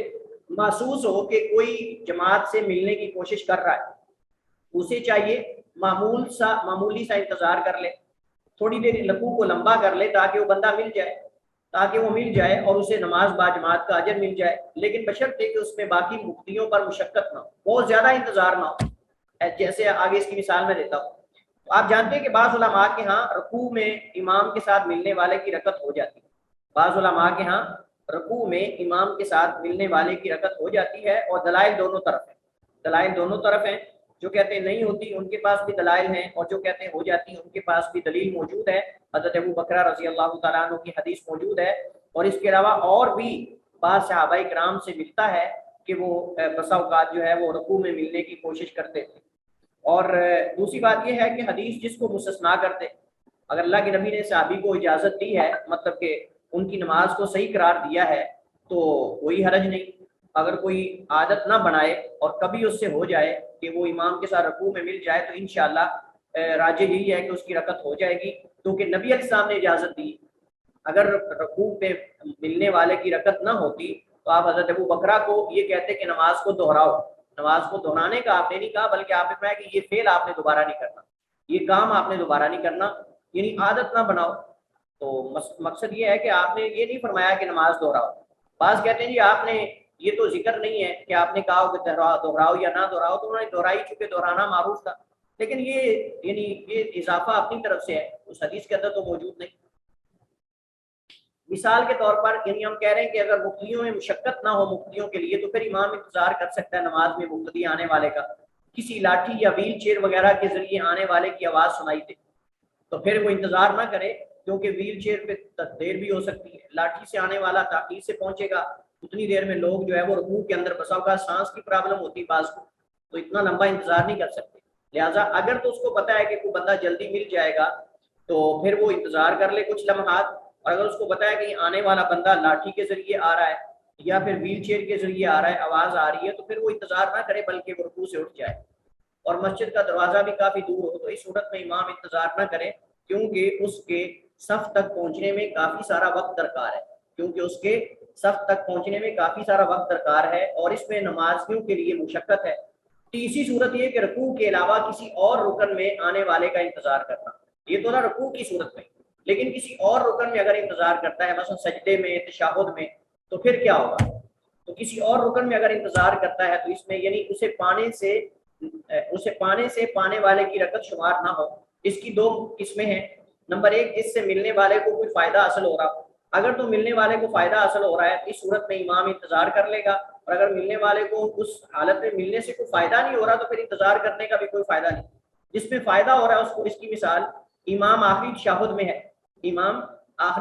محسوس ہو کہ کوئی جماعت سے ملنے کی کوشش کر رہا ہے، اسے چاہیے معمولی سا انتظار کر لے، تھوڑی دیر رکوع کو لمبا کر لے تاکہ وہ بندہ مل جائے اور اسے نماز با جماعت کا اجر مل جائے، لیکن بشرطے کہ اس میں باقی مفتیوں پر مشقت نہ ہو، بہت زیادہ انتظار نہ ہو، جیسے آگے اس کی مثال میں دیتا ہوں۔ تو آپ جانتے ہیں کہ بعض علماء کے ہاں رکوع میں امام کے ساتھ ملنے والے کی رکعت ہو جاتی ہے، بعض علماء کے ہاں رکوع میں امام کے ساتھ ملنے والے کی رکعت ہو جاتی ہے، اور دلائل دونوں طرف ہیں، جو کہتے ہیں نہیں ہوتی ان کے پاس بھی دلائل ہیں، اور جو کہتے ہیں ہو جاتی ہیں ان کے پاس بھی دلیل موجود ہے۔ حضرت ابو بکر رضی اللہ تعالیٰ عنہ کی حدیث موجود ہے، اور اس کے علاوہ اور بھی بعض صحابہ کرام سے ملتا ہے کہ وہ بسا اوقات جو ہے وہ رکوع میں ملنے کی کوشش کرتے تھے۔ اور دوسری بات یہ ہے کہ حدیث جس کو مستثنا کرتے، اگر اللہ کے نبی نے صحابی کو اجازت دی ہے، مطلب کہ ان کی نماز کو صحیح قرار دیا ہے، تو کوئی حرج نہیں۔ اگر کوئی عادت نہ بنائے اور کبھی اس سے ہو جائے کہ وہ امام کے ساتھ رکوع میں مل جائے، تو انشاءاللہ راجح یہی ہے کہ اس کی رکعت ہو جائے گی، کیونکہ نبی علیہ السلام نے اجازت دی۔ اگر رکوع پہ ملنے والے کی رکعت نہ ہوتی تو آپ حضرت ابو بکرہ کو یہ کہتے کہ نماز کو دہراؤ، نماز کو دہرانے کا آپ نے نہیں کہا، بلکہ آپ نے کہا کہ یہ فعل آپ نے دوبارہ نہیں کرنا، یہ کام آپ نے دوبارہ نہیں کرنا، یعنی عادت نہ بناؤ۔ تو مقصد یہ ہے کہ آپ نے یہ نہیں فرمایا کہ نماز دہراؤ۔ بعض کہتے ہیں جی آپ نے یہ تو ذکر نہیں ہے کہ آپ نے کہا کہ دہراؤ یا نہ دہراؤ، تو انہوں نے دہرائی، چونکہ دہرانا معروف تھا، لیکن یہ اضافہ اپنی طرف سے ہے، اس حدیث کے اندر تو موجود نہیں۔ مثال کے طور پر یعنی ہم کہہ رہے ہیں کہ اگر مقتدیوں میں مشقت نہ ہو مقتدیوں کے لیے، تو پھر امام انتظار کر سکتا ہے نماز میں مقتدی آنے والے کا، کسی لاٹھی یا ویل چیئر وغیرہ کے ذریعے آنے والے کی آواز سنائی دے تو پھر وہ انتظار نہ کرے، کیونکہ ویل چیئر پہ دیر بھی ہو سکتی ہے، لاٹھی سے آنے والا تاخیر سے پہنچے گا، اتنی دیر میں لوگ جو ہے وہ رکوع کے اندر، بسا اوقات سانس کی پرابلم ہوتی ہے بعض کو، تو اتنا لمبا انتظار نہیں کر سکتے، لہٰذا اگر تو اس کو پتا ہے کہ کوئی بندہ جلدی مل جائے گا تو پھر وہ انتظار کر لے کچھ لمحات، اور اگر اس کو پتا ہے کہ آنے والا بندہ لاٹھی کے ذریعے آ رہا ہے یا پھر ویل چیئر کے ذریعے آ رہا ہے، آواز آ رہی ہے، تو پھر وہ انتظار نہ کرے بلکہ وہ رکوع سے اٹھ جائے، اور مسجد کا دروازہ بھی کافی دور ہو تو اس صورت میں امام انتظار نہ کرے، کیونکہ اس کے صف تک پہنچنے میں کافی سارا وقت درکار ہے، اور اس میں نمازیوں کے لیے مشقت ہے۔ تیسری صورت یہ کہ رکوع کے علاوہ کسی اور رکن میں آنے والے کا انتظار کرنا، یہ تو نہ رکوع کی صورت میں، لیکن کسی اور رکن میں اگر انتظار کرتا ہے، مثلا سجدے میں، تشہد میں، تو پھر کیا ہوگا؟ تو کسی اور رکن میں اگر انتظار کرتا ہے تو اس میں یعنی اسے پانے سے پانے والے کی رکعت شمار نہ ہو۔ اس کی 2 قسمیں ہیں، نمبر 1 اس سے ملنے والے کو کوئی فائدہ حاصل ہو رہا، اگر تو ملنے والے کو فائدہ حاصل ہو رہا ہے تو اس صورت میں امام انتظار کر لے گا، اور اگر ملنے والے کو اس حالت میں ملنے سے کوئی فائدہ نہیں ہو رہا تو پھر انتظار کرنے کا بھی کوئی فائدہ نہیں۔ جس میں فائدہ ہو رہا ہے اس کی مثال امام آخری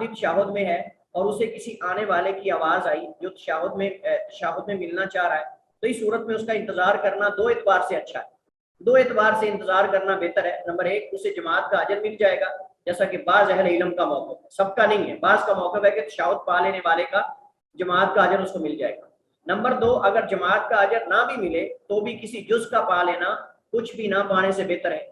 تشہد میں ہے اور اسے کسی آنے والے کی آواز آئی جو تشہد میں ملنا چاہ رہا ہے، تو اس صورت میں اس کا انتظار کرنا 2 اعتبار سے اچھا ہے، 2 اعتبار سے انتظار کرنا بہتر ہے۔ نمبر 1 اسے جماعت کا اجر مل جائے گا، جیسا کہ بعض اہل علم کا موقف ہے، سب کا نہیں ہے، بعض کا موقف ہے کہ تشہد پا لینے والے کا جماعت کا اجر اس کو مل جائے گا۔ نمبر 2 اگر جماعت کا اجر نہ بھی ملے تو بھی کسی جز کا پا لینا کچھ بھی نہ پانے سے بہتر ہے۔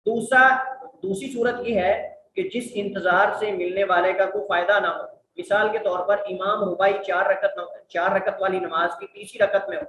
دوسری صورت یہ ہے کہ جس انتظار سے ملنے والے کا کوئی فائدہ نہ ہو، مثال کے طور پر امام رباعی 4 رکعت والی نماز کی تیسری رکعت میں ہو،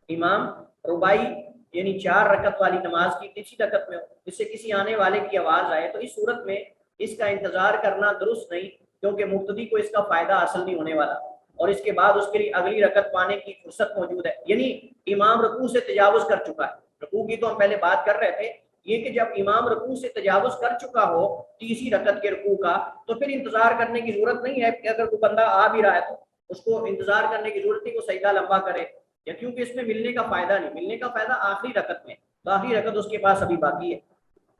امام رباعی یعنی 4 رکعت والی نماز کی تیسری رکعت میں ہو، جس سے کسی آنے والے کی آواز آئے، تو اس صورت میں اس کا انتظار کرنا درست نہیں، کیونکہ مقتدی کو اس کا فائدہ حاصل نہیں ہونے والا۔ اور اس کے بعد اس کے لیے اگلی رکعت پانے کی فرصت موجود ہے، یعنی امام رکوع سے تجاوز کر چکا ہے۔ رکوع کی تو ہم پہلے بات کر رہے تھے، یہ کہ جب امام رکوع سے تجاوز کر چکا ہو تیسری رکعت کے رکوع کا، تو پھر انتظار کرنے کی ضرورت نہیں ہے کہ اگر کوئی بندہ آ بھی رہا ہے تو اس کو انتظار کرنے کی ضرورت نہیں، وہ سجدہ لمبا کرے، یا کیونکہ اس میں ملنے کا فائدہ نہیں، ملنے کا فائدہ آخری رکعت میں، تو آخری رکعت اس کے پاس ابھی باقی ہے،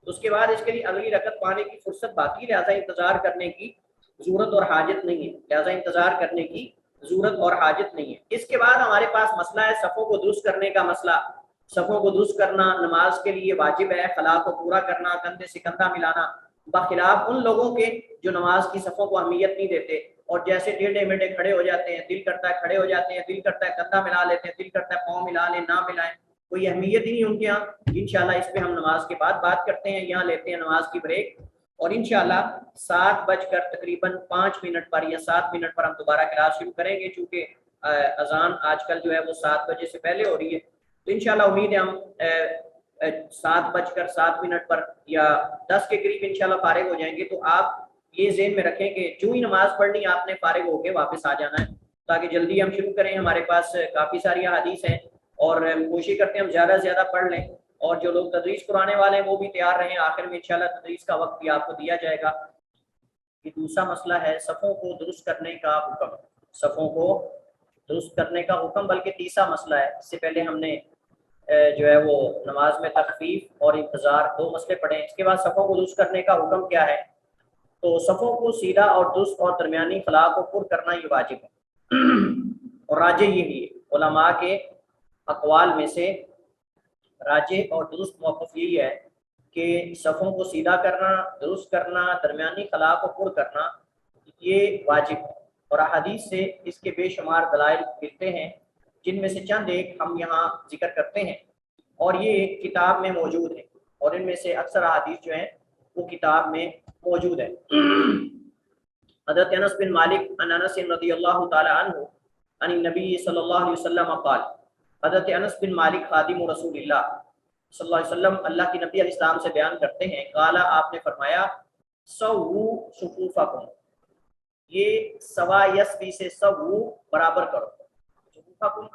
اس کے بعد اس کے لیے اگلی رکعت پانے کی فرصت باقی، لہٰذا انتظار کرنے کی ضرورت اور حاجت نہیں ہے، لہٰذا انتظار کرنے کی ضرورت اور حاجت نہیں ہے۔ اس کے بعد ہمارے پاس مسئلہ ہے صفوں کو درست کرنے کا مسئلہ۔ صفوں کو درست کرنا نماز کے لیے واجب ہے، خلا کو پورا کرنا، کندھے سے کندھا ملانا، بخلاف ان لوگوں کے جو نماز کی صفوں کو اہمیت نہیں دیتے اور جیسے ٹیڑھے میڑھے کھڑے ہو جاتے ہیں، دل کرتا ہے کھڑے ہو جاتے ہیں، دل کرتا ہے کندھا ملا لیتے ہیں، دل کرتا ہے پاؤں ملا لیں نہ ملائیں، کوئی اہمیت ہی نہیں ان کے یہاں۔ انشاءاللہ اس پہ ہم نماز کے بعد بات کرتے ہیں، یہاں لیتے ہیں نماز کی بریک، اور انشاءاللہ 7 بج کر تقریباً 5 منٹ پر یا 7 منٹ پر ہم دوبارہ کلاس شروع کریں گے، چونکہ اذان آج کل جو ہے وہ 7 بجے سے پہلے ہو رہی ہے، تو انشاءاللہ امید ہے ہم 7 بج کر 7 منٹ پر یا 10 کے قریب انشاءاللہ فارغ ہو جائیں گے۔ تو آپ یہ ذہن میں رکھیں کہ جو ہی نماز پڑھنی آپ نے فارغ ہو کے واپس آ جانا ہے، تاکہ جلدی ہم شروع کریں۔ ہمارے پاس کافی ساری حدیث ہیں اور کوشش کرتے ہیں ہم زیادہ سے زیادہ پڑھ لیں، اور جو لوگ تدریس کرانے والے ہیں وہ بھی تیار رہیں، آخر میں انشاءاللہ تدریس کا وقت بھی آپ کو دیا جائے گا۔ یہ دوسرا مسئلہ ہے صفوں کو درست کرنے کا حکم، صفوں کو درست کرنے کا حکم، بلکہ تیسرا مسئلہ ہے۔ اس سے پہلے ہم نے جو ہے وہ نماز میں تخفیف اور انتظار 2 مسئلے پڑھے ہیں۔ اس کے بعد صفوں کو درست کرنے کا حکم کیا ہے؟ تو صفوں کو سیدھا اور درست اور درمیانی خلا کو پر کرنا یہ واجب ہے، اور راجح یہی ہے، علماء کے اقوال میں سے راجح اور درست موقف یہی ہے کہ صفوں کو سیدھا کرنا، درست کرنا، درمیانی خلا کو پر کرنا یہ واجب ہے، اور احادیث سے اس کے بے شمار دلائل ملتے ہیں، جن میں سے چند ایک ہم یہاں ذکر کرتے ہیں، اور یہ کتاب میں موجود ہے، اور ان میں سے اکثر احادیث جو ہیں وہ کتاب میں موجود ہے۔ حضرت انس بن مالک عن انس رضی اللہ تعالی عنہ عن النبی صلی اللہ علیہ وسلم قال، حضرت انس بن مالک خادم رسول اللہ صلی اللہ علیہ وسلم اللہ کی نبی علیہ السلام سے بیان کرتے ہیں، قالا آپ نے فرمایا، سووا صفوفکم، یہ سوا یسوی سے سووا برابر کرو، صفوفکم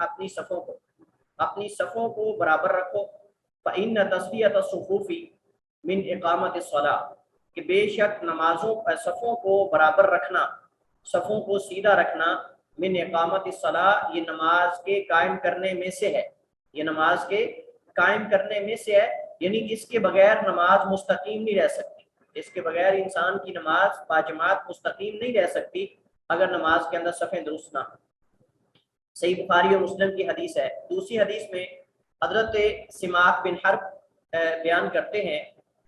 اپنی صفوں کو برابر رکھو، فإن تسویۃ الصفوف من اقامت الصلاۃ، کہ بے شک نمازوں صفوں کو برابر رکھنا، صفوں کو سیدھا رکھنا، من اقامت الصلاۃ یہ نماز کے قائم کرنے میں سے ہے، یہ نماز کے قائم کرنے میں سے ہے، یعنی اس کے بغیر نماز مستقیم نہیں رہ سکتی، اس کے بغیر انسان کی نماز باجماعت مستقیم نہیں رہ سکتی اگر نماز کے اندر صفیں درست نہ ہوں۔ صحیح بخاری اور مسلم کی حدیث ہے۔ دوسری حدیث میں حضرت سماک بن حرب بیان کرتے ہیں،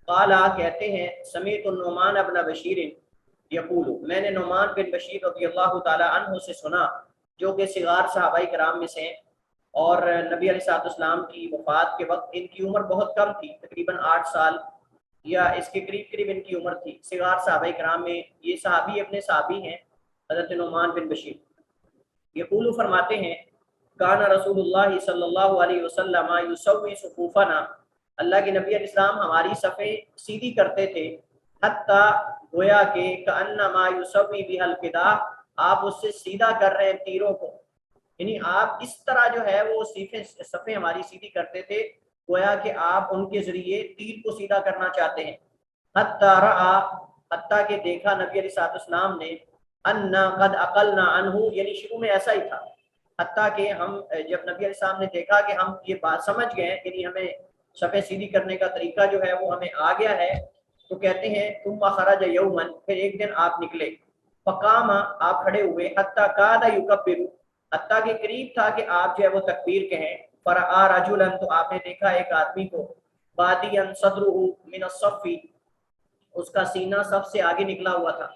قالا کہتے ہیں، سمیعت النعمان بن بشیر یقول، میں نے نعمان بن بشیر رضی اللہ تعالی عنہ سے سنا، جو کہ صغار صحابہ کرام میں سے ہیں، اور نبی علیہ السلام کی وفات کے وقت ان کی عمر بہت کم تھی، تقریباً 8 سال یا اس کے قریب ان کی عمر تھی۔ صغار صحابہ کرام میں یہ صحابی اپنے صحابی ہیں، حضرت نعمان بن بشیر یقول فرماتے ہیں، کان رسول اللہ صلی اللہ علیہ وسلم یسوی صفوفنا، اللہ کے نبی علیہ السلام ہماری صفیں سیدھی کرتے تھے، حتیٰ گویا کہ کانما یسوی بها القداء، آپ اس سے سیدھا کر رہے ہیں تیروں کو، یعنی آپ اس طرح جو ہے وہ صفیں ہماری سیدھی کرتے تھے گویا کہ آپ ان کے ذریعے تیر کو سیدھا کرنا چاہتے ہیں۔ حتیٰ کہ دیکھا نبی علیہ السلام نے، انا قد عقلنا عنہ، یعنی شروع میں ایسا ہی تھا، حتیٰ کہ ہم جب نبی علیہ السلام نے دیکھا کہ ہم یہ بات سمجھ گئے ہیں، یعنی ہمیں صفیں سیدھی کرنے کا طریقہ جو ہے وہ ہمیں آ گیا ہے، تو کہتے ہیں ثم خرج یوما، پھر ایک دن آپ نکلے، فقام آپ کھڑے ہوئے، حتیٰ کاد یکبر، حتیٰ کہ قریب تھا کہ آپ جو ہے وہ تکبیر کہیں، فرآ رجلا، تو آپ نے دیکھا ایک آدمی کو، بادیا صدرہ من الصف، اس کا سینہ سب سے آگے نکلا ہوا تھا،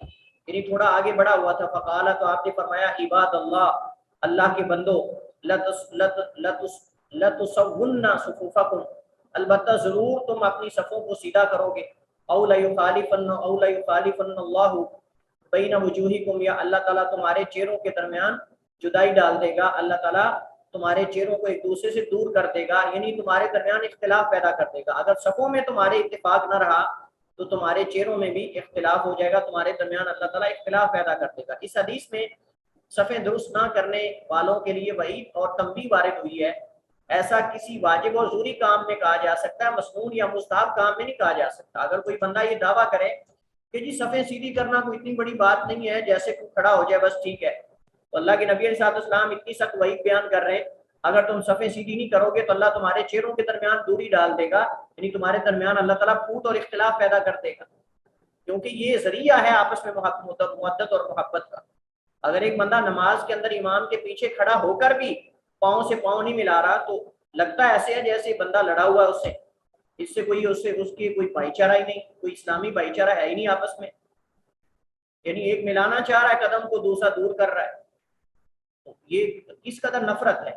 یعنی تھوڑا آگے بڑھا ہوا تھا، فقال، تو آپ نے فرمایا، عباد اللہ، اللہ کے بندو، لتسون صفوفکم، البتہ ضرور تم اپنی صفوں کو سیدھا کرو گے، او لیخالفن اللہ بین وجوہکم، یا اللہ تعالیٰ تمہارے چہروں کے درمیان جدائی ڈال دے گا، اللہ تعالیٰ تمہارے چہروں کو ایک دوسرے سے دور کر دے گا، یعنی تمہارے درمیان اختلاف پیدا کر دے گا، اگر صفوں میں تمہارے اتفاق نہ رہا تو تمہارے چہروں میں بھی اختلاف ہو جائے گا، تمہارے درمیان اللہ تعالیٰ اختلاف پیدا کر دے گا۔ اس حدیث میں صفیں درست نہ کرنے والوں کے لیے وعید اور تنبیہ وارد ہوئی ہے۔ ایسا کسی واجب اور ضروری کام میں کہا جا سکتا ہے، مسنون یا مستحب کام میں نہیں کہا جا سکتا۔ اگر کوئی بندہ یہ دعویٰ کرے کہ جی صفیں سیدھی کرنا کوئی اتنی بڑی بات نہیں ہے، جیسے کوئی کھڑا ہو جائے بس ٹھیک ہے، تو اللہ کے نبی علیہ السلام اتنی سخت وعید بیان کر رہے ہیں، اگر تم صفیں سیدھی نہیں کرو گے تو اللہ تمہارے چہروں کے درمیان دوری ڈال دے گا، یعنی تمہارے درمیان اللہ تعالیٰ پھوٹ اور اختلاف پیدا کر دے گا، کیونکہ یہ ذریعہ ہے آپس میں محبت اور محبت کا۔ اگر ایک بندہ نماز کے اندر امام کے پیچھے کھڑا ہو کر بھی پاؤں سے پاؤں نہیں ملا رہا تو لگتا ایسے ہے جیسے بندہ لڑا ہوا ہے اس سے اس کی کوئی بھائی چارہ ہی نہیں، کوئی اسلامی بھائی چارہ ہے ہی نہیں آپس میں، یعنی ایک ملانا چاہ رہا ہے قدم کو، دوسرا دور کر رہا ہے۔ تو یہ کس قدر نفرت ہے،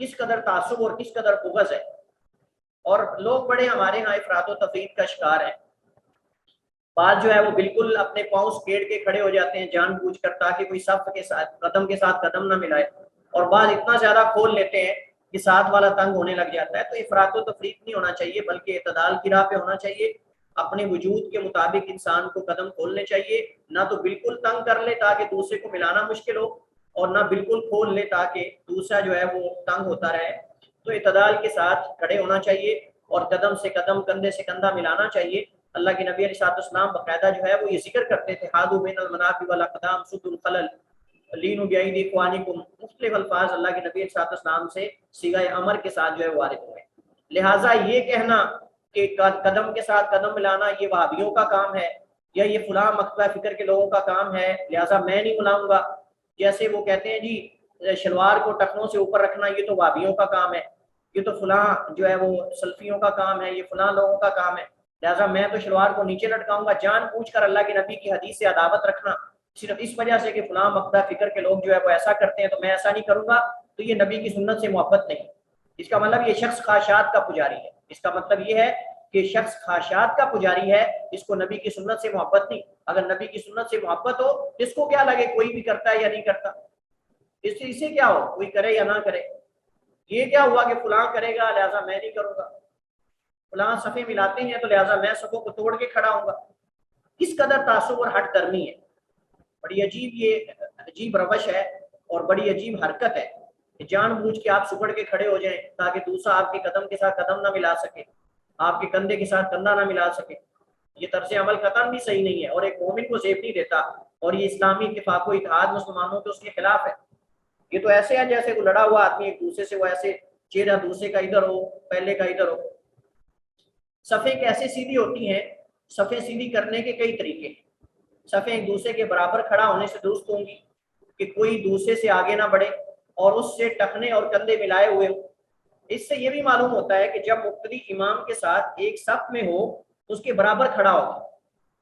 کس قدر تعصب اور کس قدر بغض ہے۔ اور لوگ بڑے ہمارے ہاں افراط و تفریط کا شکار ہیں، بعض جو ہے وہ بالکل اپنے پاؤں سکیڑ کے کھڑے ہو جاتے ہیں جان بوجھ کر، تاکہ کوئی صف کے ساتھ قدم نہ ملائے، اور بعض اتنا زیادہ کھول لیتے ہیں کہ ساتھ والا تنگ ہونے لگ جاتا ہے۔ تو افراط و تفریط نہیں ہونا چاہیے، بلکہ اعتدال کی راہ پہ ہونا چاہیے۔ اپنے وجود کے مطابق انسان کو قدم کھولنے چاہیے، نہ تو بالکل تنگ کر لے تاکہ دوسرے کو ملانا مشکل ہو، اور نہ بالکل کھول لے تاکہ دوسرا جو ہے وہ تنگ ہوتا رہے۔ تو اعتدال کے ساتھ کھڑے ہونا چاہیے اور قدم سے قدم، کندھے سے کندھا ملانا چاہیے۔ اللہ کے نبی علیہ السلام باقاعدہ جو ہے وہ یہ ذکر کرتے تھے، حاذو بین المناکب والاقدام سد الخلل لینو بعید اخوانکم، مختلف الفاظ اللہ کے نبی علیہ السلام سے صیغہ امر کے ساتھ جو ہے وارد ہوئے۔ لہٰذا یہ کہنا کہ قدم کے ساتھ قدم ملانا یہ وہابیوں کا کام ہے، یا یہ فلاں مکتبہ فکر کے لوگوں کا کام ہے لہٰذا میں نہیں ملاؤں گا، جیسے وہ کہتے ہیں جی شلوار کو ٹخنوں سے اوپر رکھنا یہ تو وہابیوں کا کام ہے، یہ تو فلاں جو ہے وہ سلفیوں کا کام ہے، یہ فلاں لوگوں کا کام ہے، لہٰذا میں تو شلوار کو نیچے لٹکاؤں گا۔ جان پوچھ کر اللہ کے نبی کی حدیث سے عداوت رکھنا صرف اس وجہ سے کہ فلاں مقتدہ فکر کے لوگ جو ہے وہ ایسا کرتے ہیں تو میں ایسا نہیں کروں گا، تو یہ نبی کی سنت سے محبت نہیں۔ اس کا مطلب یہ شخص خواہشات کا پجاری ہے، اس کا مطلب یہ ہے کہ شخص خواہشات کا پجاری ہے، اس کو نبی کی سنت سے محبت نہیں۔ اگر نبی کی سنت سے محبت ہو، اس کو کیا لگے کوئی بھی کرتا ہے یا نہیں کرتا، اسے کیا ہو کوئی کرے یا نہ کرے، یہ کیا ہوا کہ فلاں کرے گا لہٰذا میں نہیں کروں گا، فلاں صفیں ملاتے ہیں تو لہٰذا میں صفوں کو توڑ کے کھڑا ہوں گا۔ کس قدر تعصب اور ہٹ درمی ہے، بڑی عجیب یہ عجیب روش ہے اور بڑی عجیب حرکت ہے کہ جان بوجھ کے آپ سکڑ کے کھڑے ہو جائیں تاکہ دوسرا آپ کے قدم کے ساتھ قدم نہ ملا سکے، آپ کے کندھے کے ساتھ کندھا نہ ملا سکے۔ یہ طرز عمل قطعاً بھی صحیح نہیں ہے اور ایک مومن کو زیب نہیں دیتا، اور یہ اسلامی اتفاق و اتحاد مسلمانوں کے اس کے خلاف ہے۔ یہ تو ایسے ہے جیسے وہ لڑا ہوا آدمی ایک دوسرے سے، وہ ایسے چہرہ دوسرے کا ادھر ہو پہلے کا ادھر ہو۔ صفیں کیسے سیدھی ہوتی ہیں؟ صفیں سیدھی کرنے کے کئی طریقے ہیں۔ صفیں ایک دوسرے کے برابر کھڑا ہونے سے درست ہوں گی کہ کوئی دوسرے سے آگے نہ بڑھے اور اس سے ٹخنے اور کندھے ملائے ہوئے ہوں۔ اس سے یہ بھی معلوم ہوتا ہے کہ جب مقتدی امام کے ساتھ ایک صف میں ہو تو اس کے برابر کھڑا ہوگا۔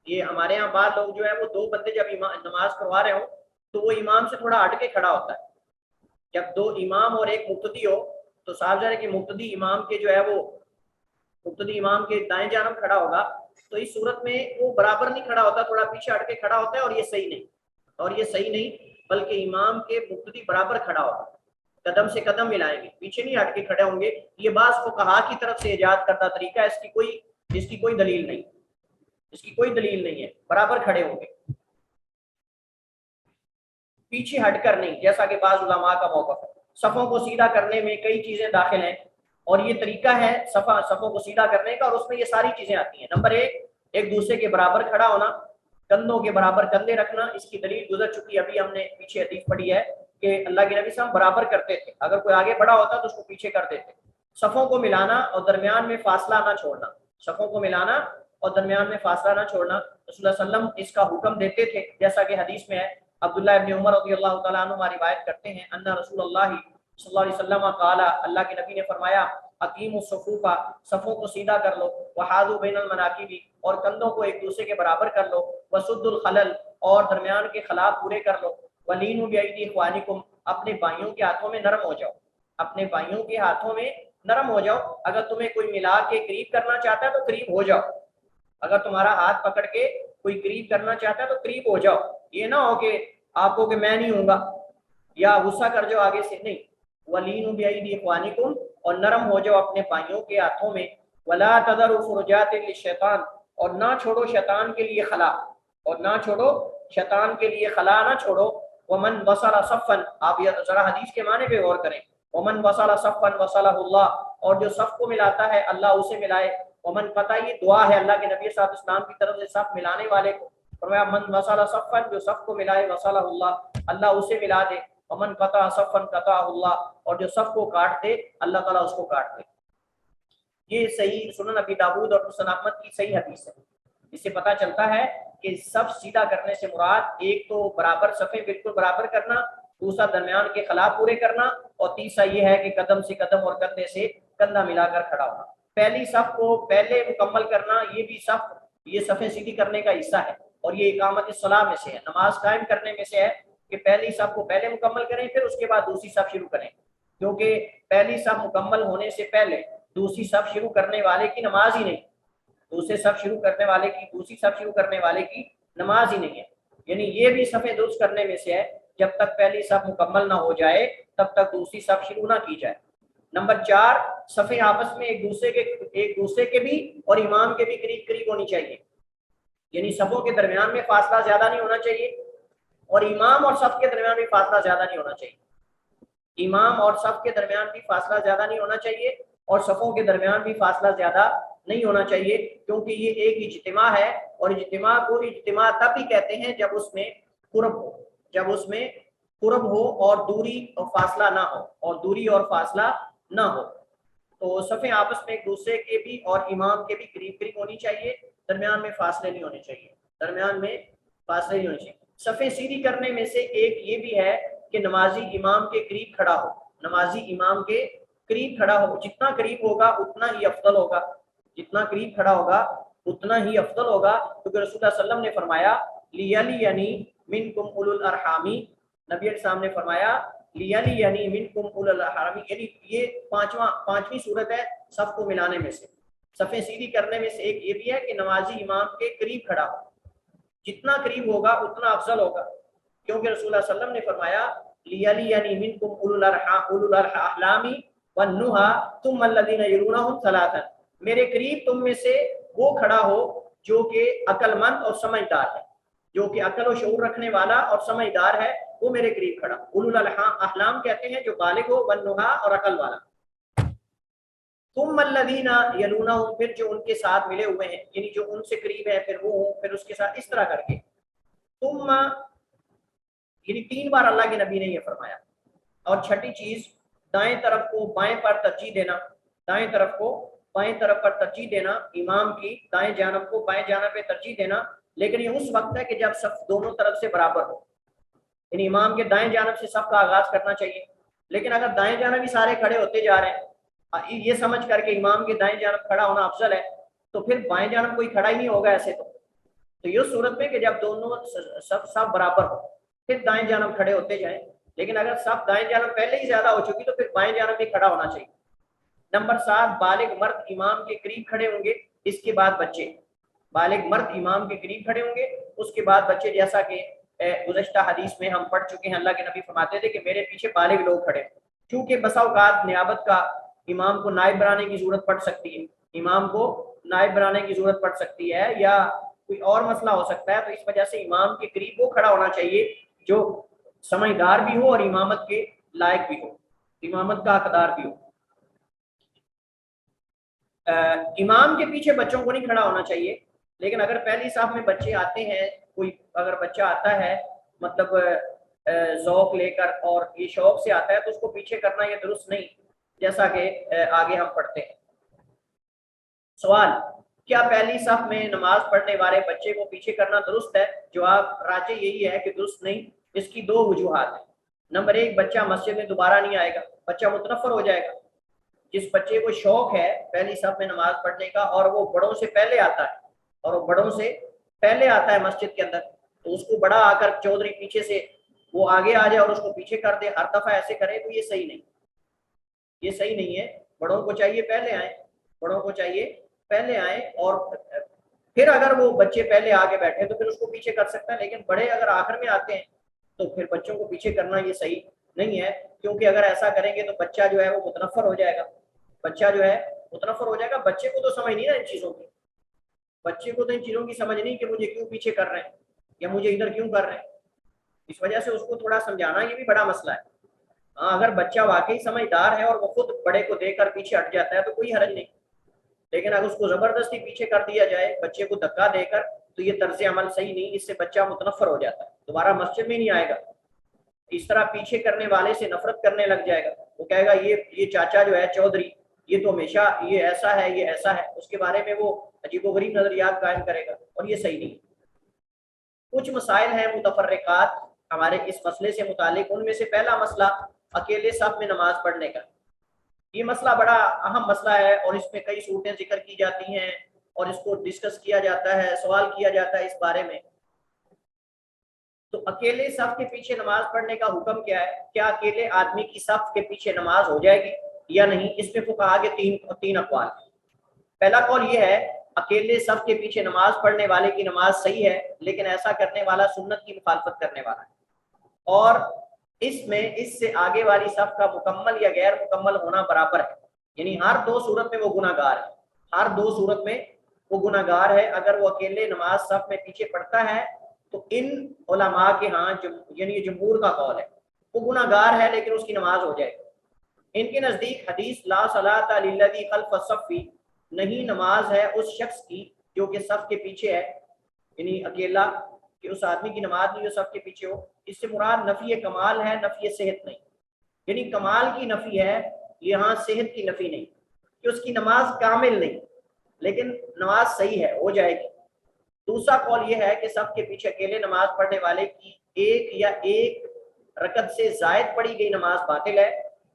یہ ہمارے ہاں بعض لوگ جو ہے وہ دو بندے جب نماز کروا رہے ہوں تو وہ امام سے تھوڑا ہٹ کے کھڑا ہوتا ہے۔ جب دو امام اور ایک مقتدی ہو تو صاحب ظاہر ہے کہ مقتدی امام کے جو ہے وہ مقتدی امام کے دائیں جانب کھڑا ہوگا، تو اس صورت میں وہ برابر نہیں کھڑا ہوتا، تھوڑا پیچھے ہٹ کے کھڑا ہوتا ہے، اور یہ صحیح نہیں بلکہ امام کے مقتدی برابر کھڑا ہوگا، قدم سے قدم ملائیں گے، پیچھے نہیں ہٹ کے کھڑے ہوں گے۔ یہ بعض فقہا کی طرف سے ایجاد کردہ طریقہ ہے، اس کی کوئی دلیل نہیں ہے، برابر کھڑے ہوں گے، پیچھے ہٹ کر نہیں، جیسا کہ بعض علماء کا موقف ہے۔ صفوں کو سیدھا کرنے میں کئی چیزیں داخل ہیں اور یہ طریقہ ہے صفوں کو سیدھا کرنے کا، اور اس میں یہ ساری چیزیں آتی ہیں۔ نمبر ایک دوسرے کے برابر کھڑا ہونا، کندھوں کے برابر کندھے رکھنا، اس کی دلیل گزر چکی، ابھی ہم نے پیچھے حدیث پڑھی ہے کہ اللہ کے نبی صلی اللہ علیہ وسلم برابر کرتے تھے، اگر کوئی آگے بڑا ہوتا تو اس کو پیچھے کر دیتے۔ صفوں کو ملانا اور درمیان میں فاصلہ نہ چھوڑنا، صفوں کو ملانا اور درمیان میں فاصلہ نہ چھوڑنا، رسول اللہ صلی اللہ علیہ وسلم اس کا حکم دیتے تھے، جیسا کہ حدیث میں ہے۔ عبداللہ ابن عمر رضی اللہ تعالیٰ عنہ روایت کرتے ہیں، ان رسول اللہ صلی اللہ علیہ وسلم قال، اللہ کے نبی نے فرمایا، اقیم الصفوف، صفوں کو سیدھا کر لو، وحاذو بین المناکب، اور کندھوں کو ایک دوسرے کے برابر کر لو، وسد الخلل، اور درمیان کے خلا پورے کر لو، ولینوا بایدی اخوانکم، اپنے بھائیوں کے ہاتھوں میں نرم ہو جاؤ، اپنے بھائیوں کے ہاتھوں میں نرم ہو جاؤ۔ اگر تمہیں کوئی ملا کے قریب کرنا چاہتا ہے تو قریب ہو جاؤ، اگر تمہارا ہاتھ پکڑ کے کوئی قریب کرنا چاہتا ہے تو قریب ہو جاؤ، یہ نہ ہو کہ آپ کو کہ میں نہیں ہوں گا یا غصہ کر جاؤ آگے سے، نہیں۔ وَلِینُوا بِأَیْدِی إِخْوَانِکُم، اور نرم ہو جاؤ اپنے بھائیوں کے ہاتھوں میں۔ وَلَا تَذَرُوا فُرُجَاتٍ لِلشَّیطَان، اور نہ چھوڑو شیطان کے لیے خلا، نہ چھوڑو ومن وصل صفا، آپ یہ ذرا حدیث کے معنی پہ غور کریں، ومن وصل صفا وصلہ اللہ، اور جو صف کو ملاتا ہے اللہ اسے ملائے، ومن قطع، یہ دعا ہے اللہ کے نبی صلی اللہ علیہ وسلم کی طرف سے صف ملانے والے کو، فرمایا من وصل صفا، جو صف کو ملائے، وصلہ اللہ، اللہ اسے ملا دے، ومن قطع صفا قطعہ اللہ، اور جو صف کو کاٹ دے اللہ تعالیٰ اس کو کاٹ دے۔ یہ صحیح سنن ابی داؤد اور مسند احمد کی صحیح حدیث ہے۔ اس سے پتہ چلتا ہے کہ صف سیدھا کرنے سے مراد ایک تو برابر صفیں بالکل برابر کرنا، دوسرا درمیان کے خلا پورے کرنا، اور تیسرا یہ ہے کہ قدم سے قدم اور کندھے سے کندھا ملا کر کھڑا ہونا۔ پہلی صف کو پہلے مکمل کرنا، یہ بھی صف، یہ صفیں سیدھی کرنے کا حصہ ہے، اور یہ اقامت الصلاۃ میں سے ہے، نماز قائم کرنے میں سے ہے کہ پہلی صف کو پہلے مکمل کریں، پھر اس کے بعد دوسری صف شروع کریں، کیونکہ پہلی صف مکمل ہونے سے پہلے دوسری صف شروع کرنے والے کی نماز ہی نہیں، دوسرے صف شروع کرنے والے کی، دوسری صف شروع کرنے والے کی نماز ہی نہیں ہے۔ یعنی یہ بھی صفیں درست کرنے میں سے ہے، جب تک پہلی صف مکمل نہ ہو جائے تب تک دوسری صف شروع نہ کی جائے۔ نمبر 4، صفیں آپس میں ایک دوسرے کے بھی اور امام کے بھی قریب قریب ہونی چاہیے، یعنی صفوں کے درمیان میں فاصلہ زیادہ نہیں ہونا چاہیے، اور امام اور صف کے درمیان بھی فاصلہ زیادہ نہیں ہونا چاہیے، امام اور صف کے درمیان بھی فاصلہ زیادہ نہیں ہونا چاہیے، اور صفوں کے درمیان بھی فاصلہ زیادہ نہیں ہونا چاہیے، کیونکہ یہ ایک اجتماع ہے، اور اجتماع کو اجتماع تب ہی کہتے ہیں جب اس میں قرب ہو اور دوری اور فاصلہ نہ ہو، اور دوری اور فاصلہ نہ ہو۔ تو صفیں آپس میں ایک دوسرے کے بھی اور امام کے بھی قریب قریب ہونی چاہیے، درمیان میں فاصلے نہیں ہونے چاہیے، درمیان میں فاصلے نہیں ہونے چاہیے۔ صفیں سیدھی کرنے میں سے ایک یہ بھی ہے کہ نمازی امام کے قریب کھڑا ہو، نمازی امام کے قریب کھڑا ہو، جتنا قریب ہوگا اتنا ہی افضل ہوگا، جتنا قریب کھڑا ہوگا اتنا ہی افضل ہوگا، کیونکہ رسول اللہ صلی اللہ علیہ وسلم نے فرمایا لیلینی منکم اولو الارحام، نبی علیہ السلام نے فرمایا لیلینی منکم اولو الارحام، یعنی یہ پانچویں صورت ہے صف کو ملانے میں سے، صفیں سیدھی کرنے میں سے ایک یہ بھی ہے کہ نمازی امام کے قریب کھڑا ہو، جتنا قریب ہوگا اتنا افضل ہوگا، کیونکہ رسول اللہ صلی اللہ علیہ وسلم نے فرمایا لیلینی منکم اولو الاحلام والنہا ثم الذین یلونہم ثلاثا، میرے قریب تم میں سے وہ کھڑا ہو جو کہ عقل مند اور سمجھدار ہے، جو کہ عقل و شعور رکھنے والا اور سمجھدار ہے، وہ میرے قریب کھڑا۔ اولو الاحلام کہتے ہیں جو بالغ ہو، والنہا اور عقل والا، ثم الذین یلونہم، پھر جو ان کے ساتھ ملے ہوئے ہیں، یعنی جو ان سے قریب ہے پھر وہ ہوں، پھر اس کے ساتھ اس طرح کر کے، ثم، یعنی 3 بار اللہ کے نبی نے یہ فرمایا۔ اور چھٹی چیز، دائیں طرف کو بائیں پر ترجیح دینا، دائیں طرف کو بائیں طرف پر ترجیح دینا، امام کی دائیں جانب کو بائیں جانب پہ ترجیح دینا، لیکن یہ اس وقت ہے کہ جب صف دونوں طرف سے برابر ہو، یعنی امام کے دائیں جانب سے صف کا آغاز کرنا چاہیے، لیکن اگر دائیں جانب ہی سارے کھڑے ہوتے جا رہے ہیں یہ سمجھ کر کے امام کے دائیں جانب کھڑا ہونا افضل ہے، تو پھر بائیں جانب کوئی کھڑا ہی نہیں ہوگا ایسے تو یہ صورت میں کہ جب دونوں صف برابر ہو پھر دائیں جانب کھڑے ہوتے جائیں، لیکن اگر صف دائیں جانب پہلے ہی زیادہ ہو چکی تو پھر بائیں جانب بھی کھڑا ہونا چاہیے۔ نمبر 7، بالغ مرد امام کے قریب کھڑے ہوں گے، اس کے بعد بچے، بالغ مرد امام کے قریب کھڑے ہوں گے، اس کے بعد بچے، جیسا کہ گزشتہ حدیث میں ہم پڑھ چکے ہیں، اللہ کے نبی فرماتے تھے کہ میرے پیچھے بالغ لوگ کھڑے، کیونکہ بسا اوقات نیابت کا امام کو نائب بنانے کی ضرورت پڑ سکتی ہے، امام کو نائب بنانے کی ضرورت پڑ سکتی ہے، یا کوئی اور مسئلہ ہو سکتا ہے، تو اس وجہ سے امام کے قریب وہ کھڑا ہونا چاہیے جو سمجھدار بھی ہو اور امامت کے لائق بھی ہو، امامت کا حقدار بھی ہو۔ امام کے پیچھے بچوں کو نہیں کھڑا ہونا چاہیے، لیکن اگر پہلی صف میں بچے آتے ہیں، کوئی اگر بچہ آتا ہے مطلب ذوق لے کر اور یہ شوق سے آتا ہے تو اس کو پیچھے کرنا یہ درست نہیں، جیسا کہ آگے ہم پڑھتے ہیں۔ سوال، کیا پہلی صف میں نماز پڑھنے والے بچے کو پیچھے کرنا درست ہے؟ جواب راجح یہی ہے کہ درست نہیں، اس کی 2 وجوہات ہیں۔ نمبر 1، بچہ مسجد میں دوبارہ نہیں آئے گا، بچہ متنفر ہو جائے گا۔ جس بچے کو شوق ہے پہلی صف میں نماز پڑھنے کا اور وہ بڑوں سے پہلے آتا ہے، اور وہ بڑوں سے پہلے آتا ہے مسجد کے اندر، تو اس کو بڑا آ کر چودھری پیچھے سے وہ آگے آ جائے اور اس کو پیچھے کر دے، ہر دفعہ ایسے کرے، تو یہ صحیح نہیں، یہ صحیح نہیں ہے۔ بڑوں کو چاہیے پہلے آئیں، بڑوں کو چاہیے پہلے آئیں، اور پھر اگر وہ بچے پہلے آگے بیٹھے تو پھر اس کو پیچھے کر سکتا ہے، لیکن بڑے اگر آخر میں آتے ہیں تو پھر بچوں کو پیچھے کرنا یہ صحیح نہیں ہے، کیونکہ اگر ایسا کریں گے تو بچہ جو ہے وہ متنفر ہو جائے گا، بچہ جو ہے متنفر ہو جائے گا۔ بچے کو تو سمجھ نہیں نا ان چیزوں کی، بچے کو تو ان چیزوں کی سمجھ نہیں کہ مجھے کیوں پیچھے کر رہے ہیں یا مجھے ادھر کیوں کر رہے ہیں، اس وجہ سے اس کو تھوڑا سمجھانا یہ بھی بڑا مسئلہ ہے. ہاں اگر بچہ واقعی سمجھدار ہے اور وہ خود بڑے کو دیکھ کر پیچھے ہٹ جاتا ہے تو کوئی حرج نہیں, لیکن اگر اس کو زبردستی پیچھے کر دیا جائے بچے کو دھکا دے کر تو یہ طرز عمل صحیح نہیں, اس سے بچہ متنفر ہو جاتا ہے, دوبارہ مسجد میں نہیں آئے گا. اس طرح پیچھے کرنے والے سے نفرت کرنے لگ جائے گا, وہ کہے گا یہ چاچا جو ہے چودھری یہ تو ہمیشہ یہ ایسا ہے یہ ایسا ہے, اس کے بارے میں وہ عجیب و غریب نظریات قائم کرے گا, اور یہ صحیح نہیں. کچھ مسائل ہیں متفرقات ہمارے اس مسئلے سے متعلق, ان میں سے پہلا مسئلہ اکیلے صف میں نماز پڑھنے کا. یہ مسئلہ بڑا اہم مسئلہ ہے اور اس میں کئی صورتیں ذکر کی جاتی ہیں اور اس کو ڈسکس کیا جاتا ہے, سوال کیا جاتا ہے اس بارے میں. تو اکیلے صف کے پیچھے نماز پڑھنے کا حکم کیا ہے؟ کیا اکیلے آدمی کی صف کے پیچھے نماز ہو جائے گی یا نہیں؟ اس میں فقہا کے تین اقوال. پہلا قول یہ ہے اکیلے صف کے پیچھے نماز پڑھنے والے کی نماز صحیح ہے, لیکن ایسا کرنے والا سنت کی مخالفت کرنے والا ہے, اور اس میں اس سے آگے والی صف کا مکمل یا غیر مکمل ہونا برابر ہے, یعنی ہر دو صورت میں وہ گناہ گار ہے, ہر دو صورت میں وہ گناہ گار ہے. اگر وہ اکیلے نماز صف میں پیچھے پڑھتا ہے تو ان علماء کے ہاں یعنی جمہور کا قول ہے وہ گناہ گار ہے لیکن اس کی نماز ہو جائے گی. ان کے نزدیک حدیث لا صلاۃ للذی خلف الصف, نہیں نماز ہے اس شخص کی جو کہ صف کے پیچھے ہے, یعنی اکیلا کہ اس آدمی کی نماز نہیں جو صف کے پیچھے ہو. اس سے مراد نفی کمال ہے, نفی صحت نہیں, یعنی کمال کی نفی ہے یہاں, صحت کی نفی نہیں, کہ اس کی نماز کامل نہیں لیکن نماز صحیح ہے, ہو جائے گی. دوسرا قول یہ ہے کہ صف کے پیچھے اکیلے نماز پڑھنے والے کی ایک یا ایک رکعت سے زائد پڑھی گئی نماز باطل ہے.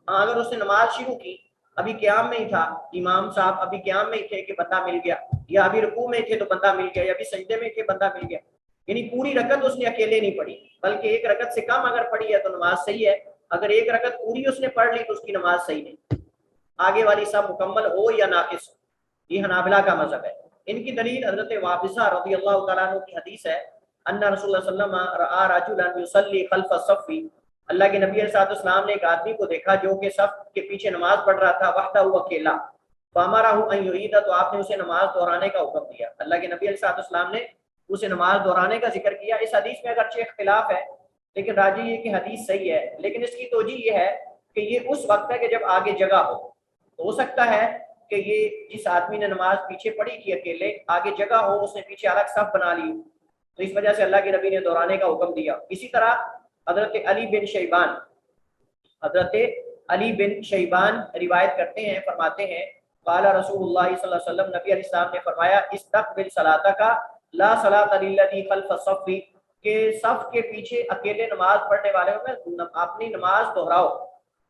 ہاں اگر اس نے نماز شروع کی, ابھی قیام میں ہی تھا, امام صاحب ابھی قیام میں ہی تھے کہ بندہ مل گیا, یا ابھی رکوع میں تھے تو بندہ مل گیا, یا ابھی سجدے میں تھے بندہ مل گیا, یعنی پوری رکعت اس نے اکیلے نہیں پڑھی بلکہ ایک رکعت سے کم اگر پڑھی ہے تو نماز صحیح ہے, اگر ایک رکعت پوری اس نے پڑھ لی تو اس کی نماز صحیح نہیں. آگے والی صف مکمل ہو یا ناقص ہو, یہ حنابلہ کا مذہب ہے. ان کی دلیل حضرت وابصہ رضی اللہ تعالیٰ عنہ کی حدیث ہے, ان رسول اللہ صلی اللہ علیہ وسلم رأى رجلا يصلي خلف الصف, اللہ کے نبی علیہ السلام نے ایک آدمی کو دیکھا جو کہ صف کے پیچھے نماز پڑھ رہا تھا, وحدہ اکیلا, فامرہ ان یعید, تو آپ نے اسے نماز دہرانے کا حکم دیا. اللہ کے نبی علیہ السلام نے اسے نماز دہرانے کا ذکر کیا. اس حدیث میں اگرچہ اختلاف ہے لیکن راجح یہ کہ حدیث صحیح ہے, لیکن اس کی توجیہ یہ ہے کہ یہ اس وقت ہے کہ جب آگے جگہ ہو سکتا ہے کہ یہ جس آدمی نے نماز پیچھے پڑھی تھی اکیلے, آگے جگہ ہو, اس نے پیچھے الگ صف بنا لی, تو اس وجہ سے اللہ کے نبی نے دہرانے کا حکم دیا. اسی طرح حضرت علی بن شیبان روایت کرتے ہیں, فرماتے ہیں قال رسول اللہ صلی اللہ علیہ وسلم, نبی علیہ السلام نے فرمایا استقبل صلاتک لا صلاۃ للذی خلف الصف, کہ صف کے پیچھے اکیلے نماز پڑھنے والے میں اپنی نماز دہراؤ.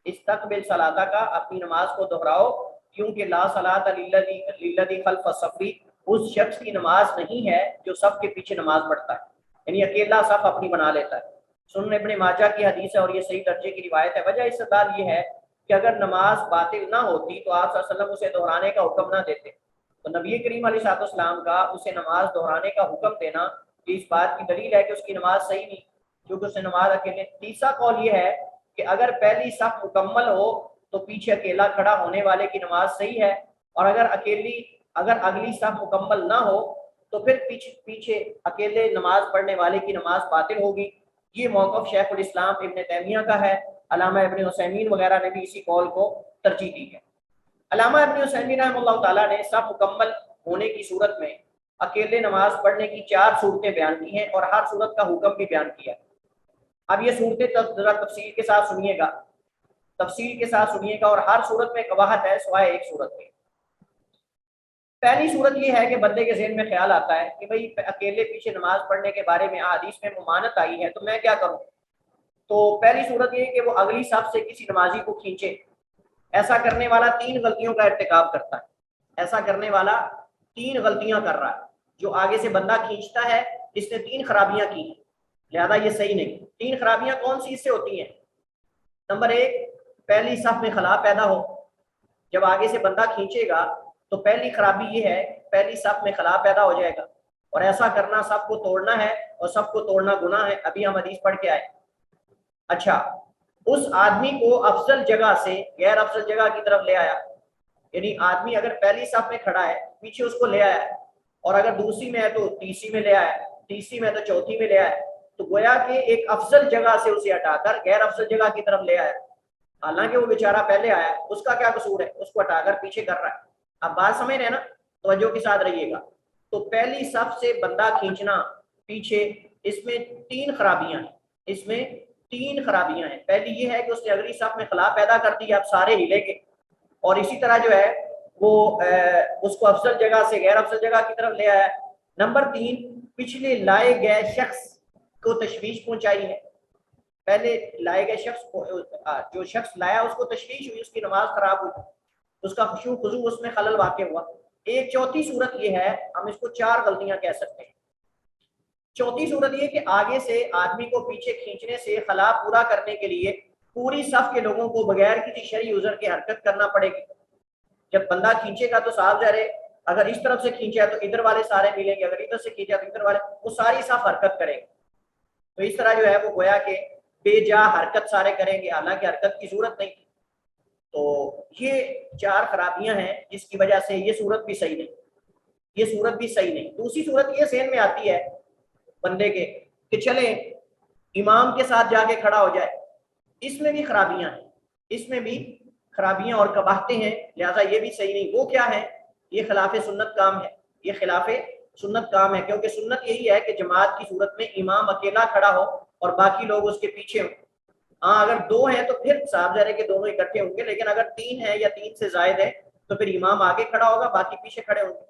استقبل صلاتک, اپنی نماز کو دہراؤ, کیونکہ لا صلاۃ للذی خلف الصف, اس شخص کی نماز نہیں ہے جو صف کے پیچھے نماز پڑھتا ہے, یعنی اکیلا صف اپنی بنا لیتا ہے. سنن ابن ماجہ کی حدیث ہے اور یہ صحیح درجے کی روایت ہے. وجہ استدلال یہ ہے کہ اگر نماز باطل نہ ہوتی تو آپ صلی اللہ علیہ وسلم اسے دہرانے کا حکم نہ دیتے, تو نبی کریم علیہ السلام کا اسے نماز دہرانے کا حکم دینا یہ اس بات کی دلیل ہے کہ اس کی نماز صحیح نہیں, کیونکہ اسے نماز اکیلے. تیسرا قول یہ ہے کہ اگر پہلی صف مکمل ہو تو پیچھے اکیلا کھڑا ہونے والے کی نماز صحیح ہے, اور اگر اگلی صف مکمل نہ ہو تو پھر پیچھے اکیلے نماز پڑھنے والے کی نماز باطل ہوگی. یہ موقف شیخ الاسلام ابن تیمیہ کا ہے, علامہ ابن عثیمین وغیرہ نے بھی اسی قول کو ترجیح دی ہے. علامہ ابن عثیمین رحمہ اللہ تعالیٰ نے صف مکمل ہونے کی صورت میں اکیلے نماز پڑھنے کی 4 صورتیں بیان کی ہیں اور ہر صورت کا حکم بھی بیان کیا. اب یہ صورتیں ذرا تفصیل کے ساتھ سنیے گا, اور ہر صورت میں قباحت ہے سوائے ایک صورت میں. پہلی صورت یہ ہے کہ بندے کے ذہن میں خیال آتا ہے کہ بھئی اکیلے پیچھے نماز پڑھنے کے بارے میں حدیث میں ممانعت آئی ہے تو میں کیا کروں. تو پہلی صورت یہ ہے کہ وہ اگلی صف سے کسی نمازی کو کھینچے. ایسا کرنے والا 3 غلطیوں کا ارتکاب کرتا ہے, ایسا کرنے والا 3 غلطیاں کر رہا ہے. جو آگے سے بندہ کھینچتا ہے اس نے 3 خرابیاں کی, لہذا یہ صحیح نہیں. 3 خرابیاں کون سی اس سے ہوتی ہیں؟ نمبر 1, پہلی صف میں خلا پیدا ہو. جب آگے سے بندہ کھینچے گا تو پہلی خرابی یہ ہے پہلی صف میں خلا پیدا ہو جائے گا, اور ایسا کرنا صف کو توڑنا ہے, اور صف کو توڑنا گناہ ہے. ابھی ہم حدیث پڑھ کے آئے. اچھا, اس آدمی کو افضل جگہ سے غیر افضل جگہ کی طرف لے آیا, یعنی آدمی اگر پہلی صف میں کھڑا ہے پیچھے اس کو لے آیا, اور اگر دوسری میں ہے تو تیسری میں لے آیا, تیسری میں تو چوتھی میں لے آیا. تو گویا کہ ایک افضل جگہ سے اسے ہٹا کر غیر افضل جگہ کی طرف لے آیا، حالانکہ وہ بیچارہ پہلے آیا، اس کا کیا قصور ہے، اس کو ہٹا کر پیچھے کر رہا ہے۔ اب بات سمجھ رہے ہیں نا، توجہ کے ساتھ رہیے گا۔ تو پہلی صف سے بندہ کھینچنا پیچھے، اس میں تین خرابیاں ہیں، اس میں تین خرابیاں ہیں۔ پہلی یہ ہے کہ اس نے اگلی صف میں خلا پیدا کر دی، اب سارے ہلے گے، اور اسی طرح جو ہے وہ اس کو افضل جگہ سے غیر افضل جگہ کی طرف لے آیا۔ نمبر تین، پچھلے لائے گئے شخص کو تشویش پہنچائی ہے۔ پہلے لائے گئے شخص کو، جو شخص لایا اس کو تشویش ہوئی، اس کی نماز خراب ہوئی، اس کا خشوع خضوع اس میں خلل واقع ہوا۔ ایک چوتھی صورت یہ ہے، ہم اس کو چار غلطیاں کہہ سکتے ہیں۔ چوتھی صورت یہ کہ آگے سے آدمی کو پیچھے کھینچنے سے خلا پورا کرنے کے لیے پوری صف کے لوگوں کو بغیر کسی شرعی عذر کے حرکت کرنا پڑے گی۔ جب بندہ کھینچے گا تو صاحب ظاہر ہے، اگر اس طرف سے کھینچا ہے تو ادھر والے سارے ملیں گے، اگر ادھر سے کھینچا تو ادھر والے، وہ ساری صف حرکت کریں گے۔ تو اس طرح جو ہے وہ گویا کہ بے جا حرکت سارے کریں گے، حالانکہ حرکت کی ضرورت نہیں تھی۔ تو یہ چار خرابیاں ہیں جس کی وجہ سے یہ صورت بھی صحیح نہیں، یہ صورت بھی صحیح نہیں۔ دوسری صورت یہ ذہن میں آتی ہے بندے کے کہ چلیں امام کے ساتھ جا کے کھڑا ہو جائے، اس میں بھی خرابیاں ہیں، اس میں بھی خرابیاں اور قباحتیں ہیں، لہٰذا یہ بھی صحیح نہیں۔ وہ کیا ہے؟ یہ خلاف سنت کام ہے، یہ خلاف سنت کام ہے، کیونکہ سنت یہی ہے کہ جماعت کی صورت میں امام اکیلا کھڑا ہو اور باقی لوگ اس کے پیچھے ہوں۔ ہاں اگر دو ہیں تو پھر صاحب ظاہر ہے کہ دونوں اکٹھے ہوں گے، لیکن اگر تین ہیں یا تین سے زائد ہے تو پھر امام آگے کھڑا ہوگا، باقی پیچھے کھڑے ہوں گے۔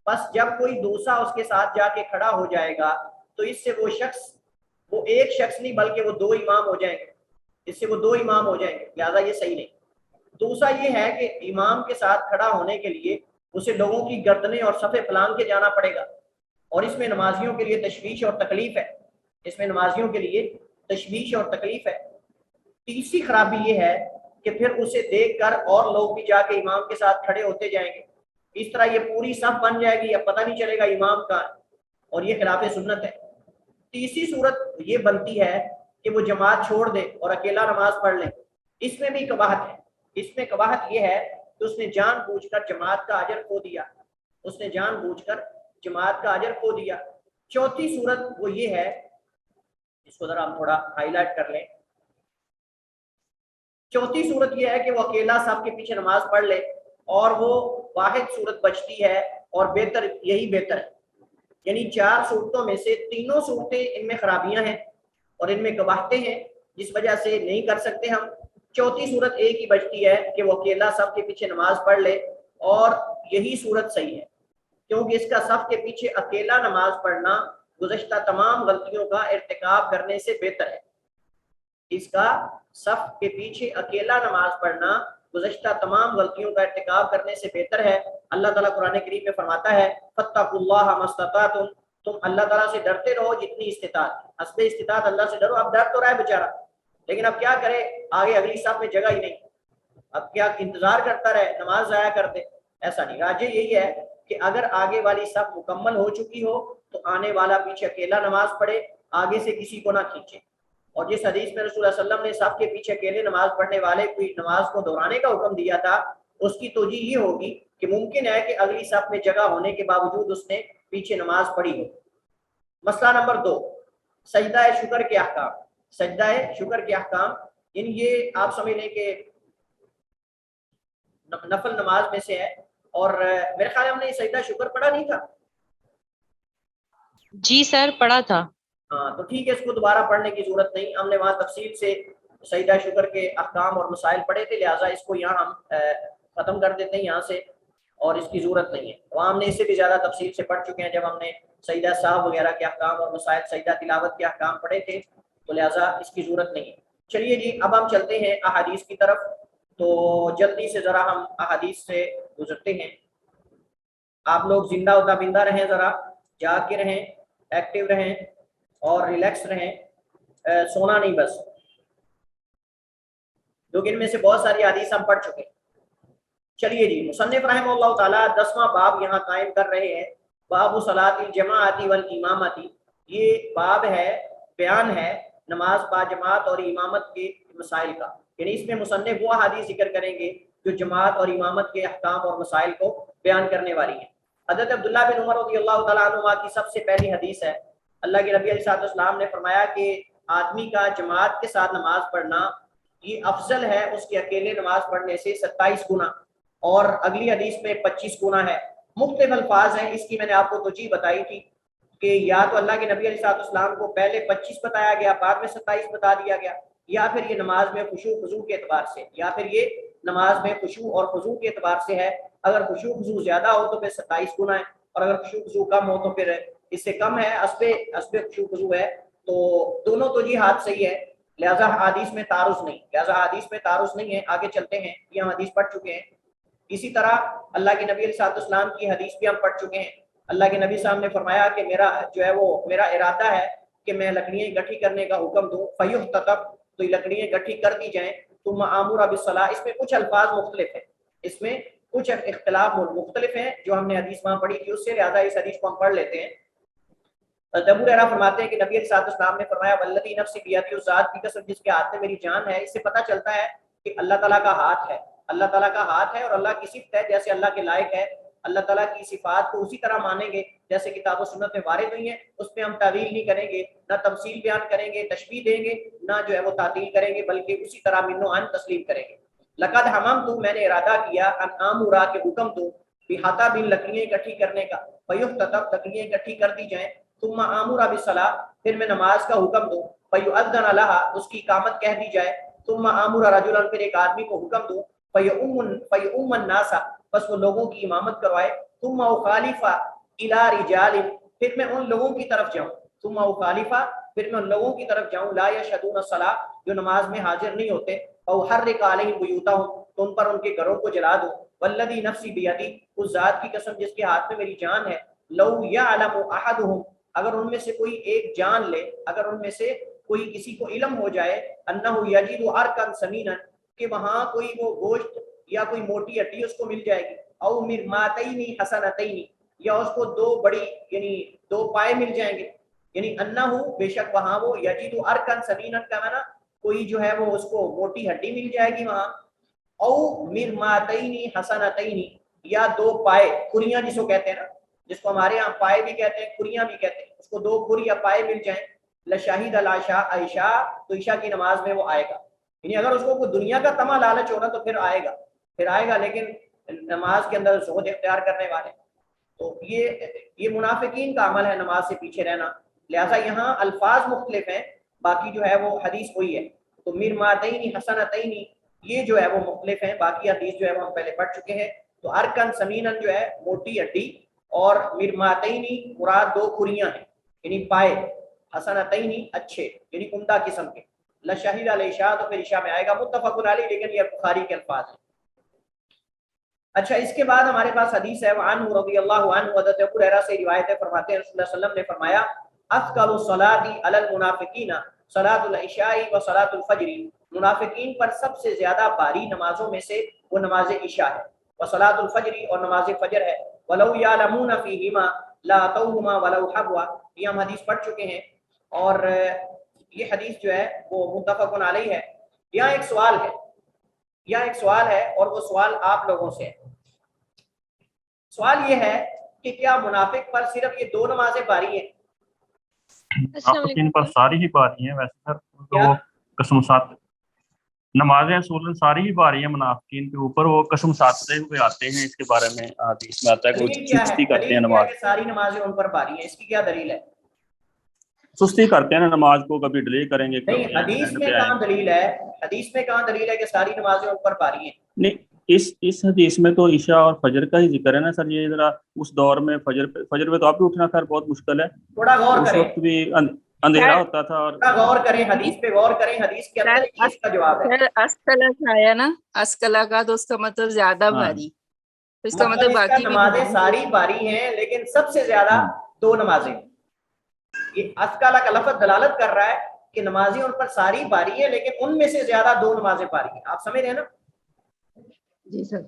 بس جب کوئی دوسرا اس کے ساتھ جا کے کھڑا ہو جائے گا تو اس سے وہ شخص، وہ ایک شخص نہیں بلکہ وہ دو امام ہو جائیں گے، اس سے وہ دو امام ہو جائیں گے، لہٰذا یہ صحیح نہیں۔ دوسرا یہ ہے کہ امام کے ساتھ کھڑا ہونے کے لیے اسے لوگوں کی گردنیں اور صفیں پلان کے جانا پڑے گا، اور اس میں نمازیوں کے لیے تشویش اور تکلیف ہے، اس میں نمازیوں کے لیے تشویش اور تکلیف ہے۔ تیسری خرابی یہ ہے کہ پھر اسے دیکھ کر اور لوگ بھی جا کے امام کے ساتھ کھڑے ہوتے جائیں گے، اس طرح یہ پوری صف بن جائے گی، اب پتہ نہیں چلے گا امام کا، اور یہ خلاف سنت ہے۔ تیسری صورت یہ بنتی ہے کہ وہ جماعت چھوڑ دے اور اکیلا نماز پڑھ لے، اس میں بھی قباحت ہے۔ اس میں قباحت یہ ہے کہ اس نے جان بوجھ کر جماعت کا اجر کھو دیا، اس نے جان بوجھ کر جماعت کا اجر کھو دیا۔ چوتھی صورت وہ یہ ہے، اس کو ذرا ہم تھوڑا ہائی لائٹ کر لیں۔ چوتھی صورت یہ ہے کہ وہ اکیلا صف کے پیچھے نماز پڑھ لے، اور وہ واحد صورت بچتی ہے، اور بہتر یہی بہتر ہے، یعنی چار صورتوں میں سے تینوں صورتیں ان میں خرابیاں ہیں اور ان میں قباحتیں ہیں، جس وجہ سے نہیں کر سکتے ہم۔ چوتھی صورت ایک ہی بچتی ہے کہ وہ اکیلا صف کے پیچھے نماز پڑھ لے، اور یہی صورت صحیح ہے، کیونکہ اس کا صف کے پیچھے اکیلا نماز پڑھنا گزشتہ تمام غلطیوں کا ارتکاب کرنے سے بہتر ہے۔ اس کا صف کے پیچھے اکیلا نماز پڑھنا گزشتہ تمام غلطیوں کا ارتکاب کرنے سے بہتر ہے۔ اللہ تعالیٰ قرآن کریم میں فرماتا ہے فَاتَّقُوا اللَّهَ مَا اسْتَطَعْتُمْ، تم اللہ تعالیٰ سے ڈرتے رہو جتنی استطاعت، حسب استطاعت اللہ سے ڈرو۔ اب ڈر تو رہا ہے بیچارہ، لیکن اب کیا کرے، آگے اگلی صف میں جگہ ہی نہیں، اب کیا انتظار کرتا رہے، نماز ضائع کر دے؟ ایسا نہیں، راجے یہی ہے کہ اگر آگے والی صف مکمل ہو چکی ہو تو آنے والا پیچھے اکیلا نماز پڑھے، آگے سے کسی کو نہ کھینچے۔ اور جس حدیث میں رسول اللہ صلی اللہ علیہ وسلم نے صف کے پیچھے اکیلے نماز پڑھنے والے کوئی نماز کو دہرانے کا حکم دیا تھا، اس کی توجیہ یہ ہوگی کہ ممکن ہے کہ اگلی صف میں جگہ ہونے کے باوجود اس نے پیچھے نماز پڑھی ہو۔ مسئلہ نمبر 2، سجدہ شکر کے احکام۔ سجدہ شکر کے احکام، یعنی یہ آپ سمجھ لیں کہ نفل نماز میں سے ہے، اور میرے خیال میں ہم نے سجدہ شکر پڑھا نہیں تھا؟ جی سر پڑھا تھا۔ ہاں تو ٹھیک ہے، اس کو دوبارہ پڑھنے کی ضرورت نہیں، ہم نے وہاں تفصیل سے سجدہ شکر کے احکام اور مسائل پڑھے تھے، لہٰذا اس کو یہاں ہم ختم کر دیتے ہیں یہاں سے، اور اس کی ضرورت نہیں ہے۔ وہاں ہم نے اس سے بھی زیادہ تفصیل سے پڑھ چکے ہیں جب ہم نے سجدہ سہو وغیرہ کے احکام اور مسائل، سجدہ تلاوت کے احکام پڑھے تھے، تو لہٰذا اس کی ضرورت نہیں ہے۔ چلیے جی، اب ہم چلتے ہیں احادیث کی طرف، تو جلدی سے ذرا ہم احادیث سے گزرتے ہیں۔ آپ لوگ زندہ و دابندہ رہیں، ذرا جاگ کے رہیں، ایکٹیو رہیں اور ریلیکس رہیں، سونا نہیں بس، کیونکہ ان میں سے بہت ساری حدیث ہم پڑھ چکے۔ چلیے جی، مصنف رحمہ اللہ تعالیٰ 10واں باب یہاں قائم کر رہے ہیں، باب صلاۃ الجماعۃ والامامۃ۔ یہ باب ہے، بیان ہے نماز با جماعت اور امامت کے مسائل کا، یعنی اس میں مصنف وہ حدیث ذکر کریں گے جو جماعت اور امامت کے احکام اور مسائل کو بیان کرنے والی ہیں۔ حضرت عبداللہ بن عمر رضی اللہ تعالیٰ عنہما کی سب سے پہلی حدیث ہے، اللہ کے نبی علیہ السلام نے فرمایا کہ آدمی کا جماعت کے ساتھ نماز پڑھنا یہ افضل ہے اس کے اکیلے نماز پڑھنے سے 27 گنا، اور اگلی حدیث میں 25 گنا ہے۔ مختلف الفاظ ہیں، اس کی میں نے آپ کو توجیہ بتائی تھی کہ یا تو اللہ کے نبی علیہ السلام کو پہلے 25 بتایا گیا، بعد میں 27 بتا دیا گیا، یا پھر یہ نماز میں خشوع خضوع کے اعتبار سے، یا پھر یہ نماز میں خشوع اور خضوع کے اعتبار سے ہے۔ اگر خشوع خضوع زیادہ ہو تو پھر 27 گنا ہے، اور اگر خشوع خضوع کم ہو تو پھر اس سے کم ہے، اسبِ خشوع خضوع ہے۔ تو دونوں توجیہات صحیح ہے، لہذا حدیث میں تعارض نہیں ہے۔ آگے چلتے ہیں، یہ ہم حدیث پڑھ چکے ہیں۔ اسی طرح اللہ کے نبی علیہ السلام کی حدیث بھی ہم پڑھ چکے ہیں۔ اللہ کے نبی صاحب نے فرمایا کہ میرا ارادہ ہے کہ میں لکڑیاں اکٹھی کرنے کا حکم دوں، فیحتطب، تو یہ لکڑیاں اکٹھی کر دی جائیں، ثم آمر بالصلاۃ۔ اس میں کچھ الفاظ مختلف ہیں، اس میں کچھ اختلاف مختلف ہیں جو ہم نے حدیث وہاں پڑھی تھی، اس سے لہٰذا اس حدیث کو ہم پڑھ لیتے ہیں۔ ابو ہریرہ فرماتے ہیں کہ نبی علیہ السلام نے فرمایا والذی نفسی بیدہ، اس ذات کی قسم جس کے ہاتھ میں میری جان ہے۔ اس سے پتہ چلتا ہے کہ اللہ تعالیٰ کا ہاتھ ہے، اللہ تعالیٰ کا ہاتھ ہے، اور اللہ کی صفت ہے جیسے اللہ کے لائق ہے۔ اللہ تعالیٰ کی صفات کو اسی طرح مانیں گے جیسے کتاب و سنت میں وارد ہوئی ہیں، اس پہ ہم تعویل نہیں کریں گے، نہ تمثیل بیان کریں گے، تشبیہ دیں گے، نہ جو ہے وہ تعطیل کریں گے، بلکہ اسی طرح من و عن تسلیم کریں گے۔ لقد حممت، میں نے ارادہ کیا، ان آمرا کے حکم دوں، بحاطہ بن لکڑیاں اکٹھی کرنے کا، فیحتطب، لکڑیاں اکٹھی کر دی جائیں، ثم آمر بالصلاۃ، پھر میں نماز کا حکم دوں، فیؤذن لہا، اس کی اقامت کہہ دی جائے، ثم آمر رجلا، پھر ایک آدمی کو حکم دوں، فیؤم الناس، بس وہ لوگوں کی امامت کروائے، ثم اخالف الی رجال، پھر میں ان لوگوں کی طرف جاؤں، ثم اخالف، پھر میں ان لوگوں کی طرف جاؤں، لا یشهدون الصلاۃ، جو نماز میں حاضر نہیں ہوتے، فاحرق علیہم بیوتہم، تو ان پر ان کے گھروں کو جلا دو، والذی نفسی بیدی، اس ذات کی قسم جس کے ہاتھ میں میری جان ہے، لو یعلم احدہم، اگر ان میں سے کوئی ایک جان لے، اگر ان میں سے کوئی کسی کو علم ہو جائے، انہ یجد ارکا سمینا، کہ وہاں کوئی وہ گوشت یا کوئی موٹی ہڈی اس کو مل جائے گی، او مرماتین حسنتین، یا اس کو دو بڑی یعنی دو پائے مل جائیں گے، یعنی انہ بے شک وہاں وہ یجد ارکا سمینا کا معنی کوئی جو ہے وہ اس کو موٹی ہڈی مل جائے گی وہاں، او مرماتین حسنتین، یا دو پائے، کھریاں جس کو کہتے ہیں نا، جس کو ہمارے ہاں پائے بھی کہتے ہیں، کھریاں بھی کہتے ہیں، اس کو دو کھری یا پائے مل جائیں، لشاہد العشاء، عشاء، تو عشاء کی نماز میں وہ آئے گا۔ یعنی اگر اس کو کوئی دنیا کا تمع لالچ ہونا تو پھر آئے گا، لیکن نماز کے اندر زہد اختیار کرنے والے، تو یہ منافقین کا عمل ہے نماز سے پیچھے رہنا، لہٰذا یہاں الفاظ مختلف ہیں، باقی جو ہے وہ حدیث وہی ہے۔ تو مرماتین حسنتین یہ جو ہے وہ مختلف ہیں، باقی حدیث جو ہے وہ ہم پہلے پڑھ چکے ہیں۔ تو ارکن سمینن جو ہے موٹی ہڈی، اور مرماتین مراد دو کھریاں ہیں یعنی پائے، حسنتین اچھے یعنی عمدہ قسم کے، لشاہد العشاء، تو پھر عشاء میں آئے گا، متفق علیہ، لیکن یہ بخاری کے الفاظ ہیں۔ اچھا، اس کے بعد ہمارے پاس حدیث ہے وعنہ رضی اللہ عنہ، حضرت ابو ہریرہ سے روایت ہے، فرماتے ہیں رسول اللہ صلی اللہ علیہ وسلم نے فرمایا اثقل الصلاۃ علی المنافقین صلاۃ العشاء و صلاۃ الفجر، منافقین پر سب سے زیادہ بھاری نمازوں میں سے وہ نماز عشاء ہے، و صلاۃ الفجر، اور نماز فجر ہے، ولو یعلمون فیہما لاتوہما ولو حبوا، یہ ہم حدیث پڑھ چکے ہیں، اور یہ حدیث جو ہے وہ متفق علیہ ہے۔ یہاں ایک سوال ہے اور وہ سوال آپ لوگوں سے ہے۔ سوال یہ ہے کہ کیا منافق پر صرف یہ دو نمازیں باری ہیں؟ منافقین پر ساری ہی باری ہیں، ویسے سر وہ قسم سات نمازیں اصولاً ساری ہی باری ہیں منافقین کے اوپر، وہ قسم ساتتے ہوئے آتے ہیں، اس کے بارے میں حدیث میں آتا ہے کہ سستی کرتے ہیں نماز، ساری نمازیں ان پر باری ہیں، اس کی کیا دلیل ہے؟ سستی کرتے ہیں نماز کو، کبھی ڈیلے کریں گے، نہیں، حدیث میں کہاں دلیل ہے؟ حدیث میں کہاں دلیل ہے کہ ساری نمازیں ان پر باری ہیں؟ نہیں، اس حدیث میں تو عشاء اور فجر کا ہی ذکر ہے نا سر، یہ ذرا اس دور میں فجر پہ تو آپ بھی اٹھنا خیر بہت مشکل ہے، تھوڑا غور اس کریں، وقت بھی اندھیرا ہوتا تھا، اور تھوڑا غور کریں، حدیث پہ غور کریں، حدیث کے اندر ہی اس کا جواب ہے۔ اسکلا کھایا نا، اسکلا کا تو اس کا مطلب زیادہ بھاری، اس کا مطلب باقی نمازیں ساری باری ہیں لیکن سب سے زیادہ دو نمازیں، یہ اسکلا کا لفظ دلالت کر رہا ہے کہ نمازیں ان پر ساری باری ہیں لیکن ان میں سے زیادہ دو نمازیں باری ہیں، آپ سمجھ رہے ہیں نا؟ جی سر۔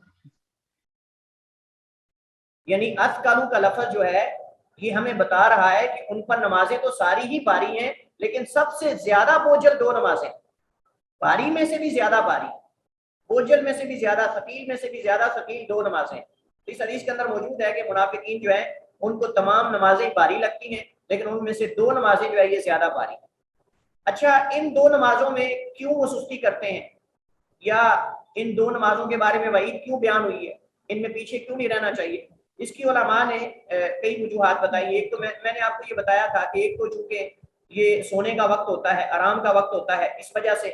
یعنی اسکالو کا لفظ جو ہے یہ ہمیں بتا رہا ہے کہ ان پر نمازیں تو ساری ہی باری ہیں لیکن سب سے زیادہ بوجھل دو نمازیں، باری میں سے بھی زیادہ باری، بوجھل میں سے بھی زیادہ ثقیل، میں سے بھی زیادہ ثقیل دو نمازیں۔ اس حدیث کے اندر موجود ہے کہ منافقین جو ہیں ان کو تمام نمازیں باری لگتی ہیں لیکن ان میں سے 2 نمازیں جو ہے یہ زیادہ باری ہیں۔ اچھا ان 2 نمازوں میں کیوں وہ سستی کرتے ہیں، یا ان 2 نمازوں کے بارے میں وعید کیوں بیان ہوئی ہے، ان میں پیچھے کیوں نہیں رہنا چاہیے؟ اس کی علماء نے کئی وجوہات بتائی۔ ایک تو میں نے آپ کو یہ بتایا تھا کہ ایک تو چونکہ یہ سونے کا وقت ہوتا ہے، آرام کا وقت ہوتا ہے اس وجہ سے،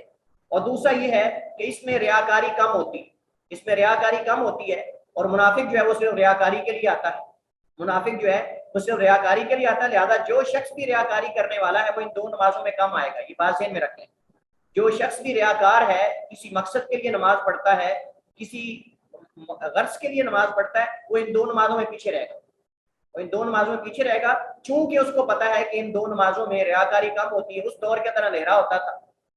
اور دوسرا یہ ہے کہ اس میں ریاکاری کم ہوتی ہے، اس میں ریاکاری کم ہوتی ہے، اور منافق جو ہے وہ صرف ریاکاری کے لیے آتا ہے، منافق جو ہے وہ صرف ریاکاری کے لیے آتا ہے، لہذا جو شخص بھی ریاکاری کرنے والا ہے وہ ان 2 نمازوں میں کم آئے گا، یہ بات ذہن میں رکھیں۔ جو شخص بھی ریاکار ہے، کسی مقصد کے لیے نماز پڑھتا ہے، کسی غرض کے لیے نماز پڑھتا ہے، وہ ان 2 نمازوں میں پیچھے رہے گا، وہ ان 2 نمازوں میں پیچھے رہے گا، چونکہ اس کو پتا ہے کہ ان 2 نمازوں میں ریاکاری کم ہوتی ہے۔ اس دور کے اندر اندھیرا ہوتا تھا،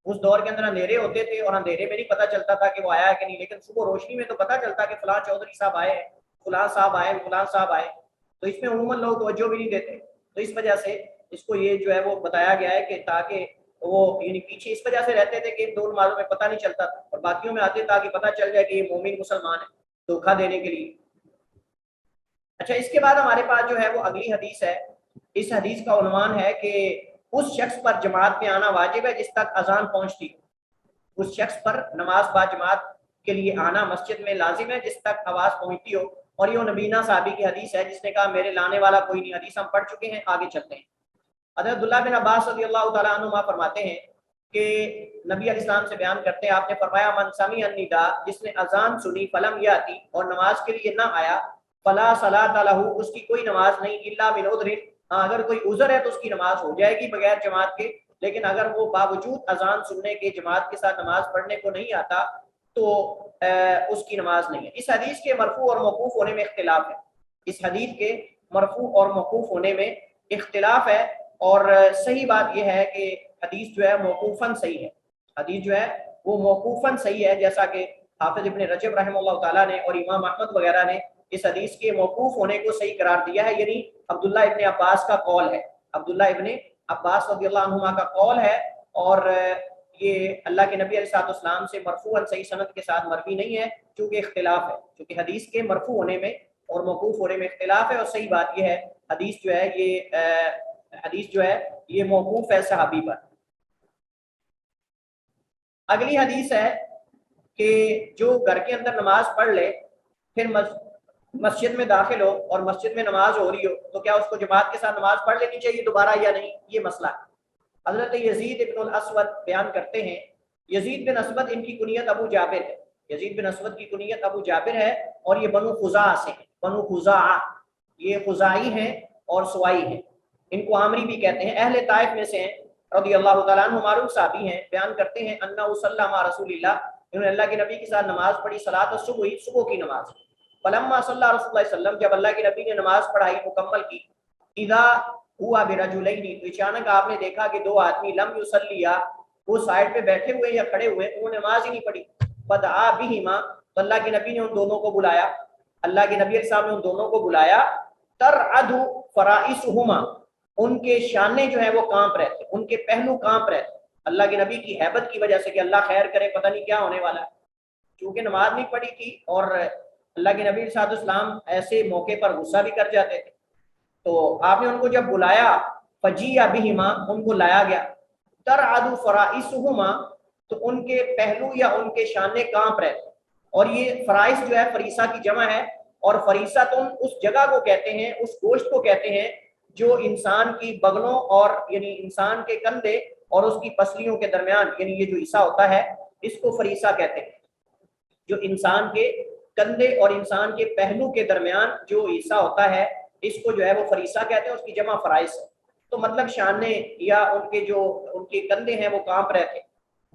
اس دور کے اندر اندھیرے ہوتے تھے، اور اندھیرے میں نہیں پتا چلتا تھا کہ وہ آیا ہے کہ نہیں، لیکن صبح روشنی میں تو پتا چلتا کہ فلاں چودھری صاحب آئے ہیں، فلاں صاحب آئے، فلاں صاحب آئے، تو اس میں عموماً لوگ توجہ بھی نہیں دیتے، تو اس وجہ سے اس کو یہ جو ہے وہ بتایا گیا ہے کہ تاکہ وہ یعنی پیچھے اس وجہ سے رہتے تھے کہ ان 2 نمازوں میں پتہ نہیں چلتا تھا، اور باقیوں میں آتے تاکہ پتہ چل جائے کہ یہ مومن مسلمان ہے، دھوکہ دینے کے لیے۔ اچھا اس کے بعد ہمارے پاس جو ہے وہ اگلی حدیث ہے، اس حدیث کا عنوان ہے کہ اس شخص پر جماعت میں آنا واجب ہے جس تک اذان پہنچتی ہو، اس شخص پر نماز با جماعت کے لیے آنا مسجد میں لازم ہے جس تک آواز پہنچتی ہو، اور یہ نبینا صحابی کی حدیث ہے جس نے کہا میرے لانے والا کوئی نہیں۔ حدیث ہم پڑھ چکے ہیں، آگے چلتے ہیں۔ حضرت عبداللہ بن عباس رضی اللہ تعالیٰ عنہما فرماتے ہیں کہ نبی علیہ السلام سے بیان کرتے ہیں، آپ نے فرمایا من سمع النداء، جس نے اذان سنی فلم یاتی، اور نماز کے لیے نہ آیا، فلا صلاۃ لہ، اس کی کوئی نماز نہیں، الا من عذر، اگر کوئی عذر ہے تو اس کی نماز ہو جائے گی بغیر جماعت کے، لیکن اگر وہ باوجود اذان سننے کے جماعت کے ساتھ نماز پڑھنے کو نہیں آتا تو اس کی نماز نہیں ہے۔ اس حدیث کے مرفوع اور موقوف ہونے میں اختلاف ہے، اس حدیث کے مرفوع اور موقوف ہونے میں اختلاف ہے، اور صحیح بات یہ ہے کہ حدیث جو ہے موقوفاً صحیح ہے، حدیث جو ہے وہ موقوفاً صحیح ہے، جیسا کہ حافظ ابن رجب رحمہ اللہ تعالیٰ نے اور امام احمد وغیرہ نے اس حدیث کے موقوف ہونے کو صحیح قرار دیا ہے، یعنی عبداللہ ابن عباس کا قول ہے، عبداللہ ابن عباس رضی اللہ عنہما کا قول ہے، اور یہ اللہ کے نبی علیہ السلام سے مرفوعاً صحیح سند کے ساتھ مروی نہیں ہے، چونکہ اختلاف ہے، چونکہ حدیث کے مرفوع ہونے میں اور موقوف ہونے میں اختلاف ہے، اور صحیح بات یہ ہے حدیث جو ہے یہ موقوف ہے صحابی پر۔ اگلی حدیث ہے کہ جو گھر کے اندر نماز پڑھ لے پھر مسجد میں داخل ہو اور مسجد میں نماز ہو رہی ہو تو کیا اس کو جماعت کے ساتھ نماز پڑھ لینی چاہیے دوبارہ یا نہیں، یہ مسئلہ ہے۔ حضرت یزید ابن الاسود بیان کرتے ہیں، یزید بن اسود ان کی کنیت ابو جابر ہے، یزید بن اسود کی کنیت ابو جابر ہے، اور یہ بنو خزاعہ سے ہیں، بنو خزاعہ، یہ خزاعی ہیں اور سوائی ہیں، ان کو عامری بھی کہتے ہیں، اہل طائف میں سے ہیں رضی اللہ تعالیٰ عنہ، معروف صحابی ہیں، بیان کرتے ہیں انہ صلی مع رسول اللہ، انہوں نے اللہ کے نبی کے ساتھ نماز پڑھی، صلاۃ الصبح، صبح کی نماز، فلما صلی رسول اللہ صلی اللہ علیہ وسلم، جب اللہ کے نبی نے نماز پڑھائی مکمل کی، اذا ہوا برجلین، تو اچانک آپ نے دیکھا کہ 2 آدمی لم یصلیا، وہ سائڈ پہ بیٹھے ہوئے یا کھڑے ہوئے، انہوں نے نماز ہی نہیں پڑھی، فدعا بہما، تو اللہ کے نبی نے ان دونوں کو بلایا، اللہ کے نبی علیہ السلام نے ان دونوں کو بلایا، ترعد فرائسہما، ان کے شانے جو ہیں وہ کانپ رہے تھے، ان کے پہلو کانپ رہے تھے، اللہ کے نبی کی ہیبت کی وجہ سے کہ اللہ خیر کرے پتہ نہیں کیا ہونے والا ہے، کیونکہ نماز نہیں پڑھی تھی، اور اللہ کے نبی صلی اللہ علیہ وسلم ایسے موقع پر غصہ بھی کر جاتے تھے، تو آپ نے ان کو جب بلایا فجیع بہما، ان کو لایا گیا، ترعد فرائسہما، تو ان کے پہلو یا ان کے شانے کانپ رہے تھے، اور یہ فرائس جو ہے فریسہ کی جمع ہے، اور فریسہ تم اس جگہ کو کہتے ہیں، اس گوشت کو کہتے ہیں جو انسان کی بغلوں اور یعنی انسان کے کندھے اور اس کی پسلیوں کے درمیان، یعنی یہ جو حصہ ہوتا ہے اس کو فریسہ کہتے ہیں، جو انسان کے کندھے اور انسان کے پہلو کے درمیان جو حصہ ہوتا ہے اس کو جو ہے وہ فریسہ کہتے ہیں، اس کی جمع فرائس ہے، تو مطلب شانے یا ان کے کندھے ہیں وہ کانپ رہے تھے،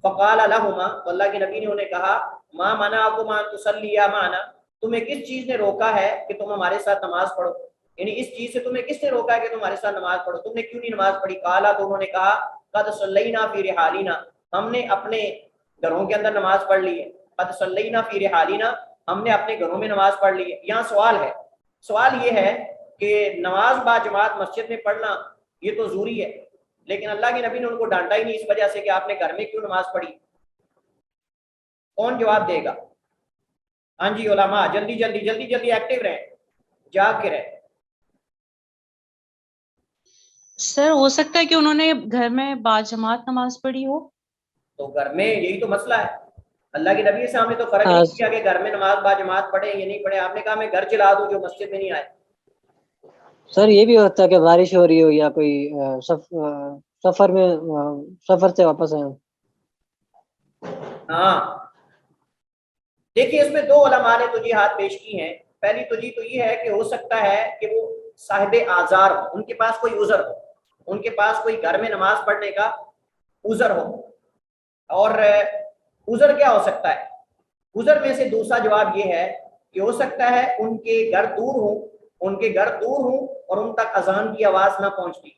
فقال لهما، تو اللہ کے نبی نے انہیں کہا، ما منعكما ان تصليا معنا، تمہیں کس چیز نے روکا ہے کہ تم ہمارے ساتھ نماز پڑھو، یعنی اس چیز سے تمہیں کس نے روکا ہے کہ تم ہمارے ساتھ نماز پڑھو، تم نے کیوں نہیں نماز پڑھی، قالا، تو انہوں نے کہا، قد صلینا فی رحالنا، ہم نے اپنے گھروں کے اندر نماز پڑھ لی ہے، قد صلینا فی رحالنا، ہم نے اپنے گھروں میں نماز پڑھ لی ہے۔ یہاں سوال ہے، سوال یہ ہے کہ نماز با جماعت مسجد میں پڑھنا یہ تو ضروری ہے، لیکن اللہ کے نبی نے ان کو ڈانٹا ہی نہیں اس وجہ سے کہ آپ نے گھر میں کیوں نماز پڑھی، کون جواب دے گا؟ ہاں جی علماء، جلدی جلدی جلدی جلدی ایکٹیو رہیں، جاگ کے رہیں۔ سر ہو سکتا ہے کہ انہوں نے گھر میں باجماعت نماز پڑھی ہو. تو گھر میں یہی تو مسئلہ ہے. اللہ کے نبی سے ہم نے تو فرق نہیں کیا کہ گھر میں نماز باجماعت پڑھے یا نہیں پڑھے. آپ نے کہا میں گھر چلا دوں جو مسجد میں نہیں آئے. سر یہ بھی ہوتا ہے کہ بارش ہو رہی ہو یا کوئی سفر میں سفر سے واپس آئے. ہاں دیکھیے اس میں دو علماء نے توجیحات پیش کی ہیں. پہلی توجیح تو یہ ہے کہ ہو سکتا ہے کہ وہ صاحب آزار ہو, ان کے پاس کوئی عذر ہو, ان کے پاس کوئی گھر میں نماز پڑھنے کا عذر ہو. اور عذر کیا ہو سکتا ہے؟ عذر میں سے دوسرا جواب یہ ہے کہ ہو سکتا ہے ان کے گھر دور ہوں, ان کے گھر دور ہوں اور ان تک اذان کی آواز نہ پہنچتی,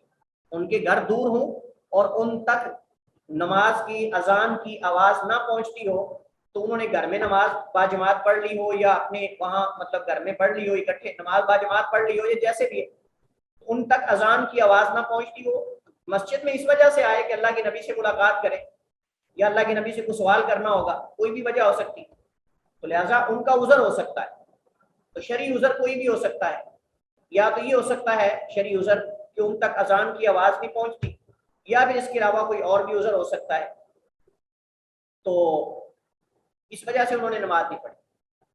ان کے گھر دور ہوں اور ان تک نماز کی اذان کی آواز نہ پہنچتی ہو, تو انہوں نے گھر میں نماز باجماعت پڑھ لی ہو یا اپنے وہاں مطلب گھر میں پڑھ لی ہو, اکٹھے نماز باجماعت پڑھ لی ہو, یا جیسے بھی ہے ان تک اذان کی آواز نہ پہنچتی ہو. مسجد میں اس وجہ سے آئے کہ اللہ کے نبی سے ملاقات کرے یا اللہ کے نبی سے کوئی سوال کرنا ہوگا, کوئی بھی وجہ ہو سکتی, تو لہٰذا ان کا عذر ہو سکتا ہے. تو شرعی عذر کوئی بھی ہو سکتا ہے, یا تو یہ ہو سکتا ہے شرعی عذر کہ ان تک اذان کی آواز نہیں پہنچتی, یا پھر اس کے علاوہ کوئی اور بھی عذر ہو سکتا ہے. تو اس وجہ سے انہوں نے نماز نہیں پڑھی.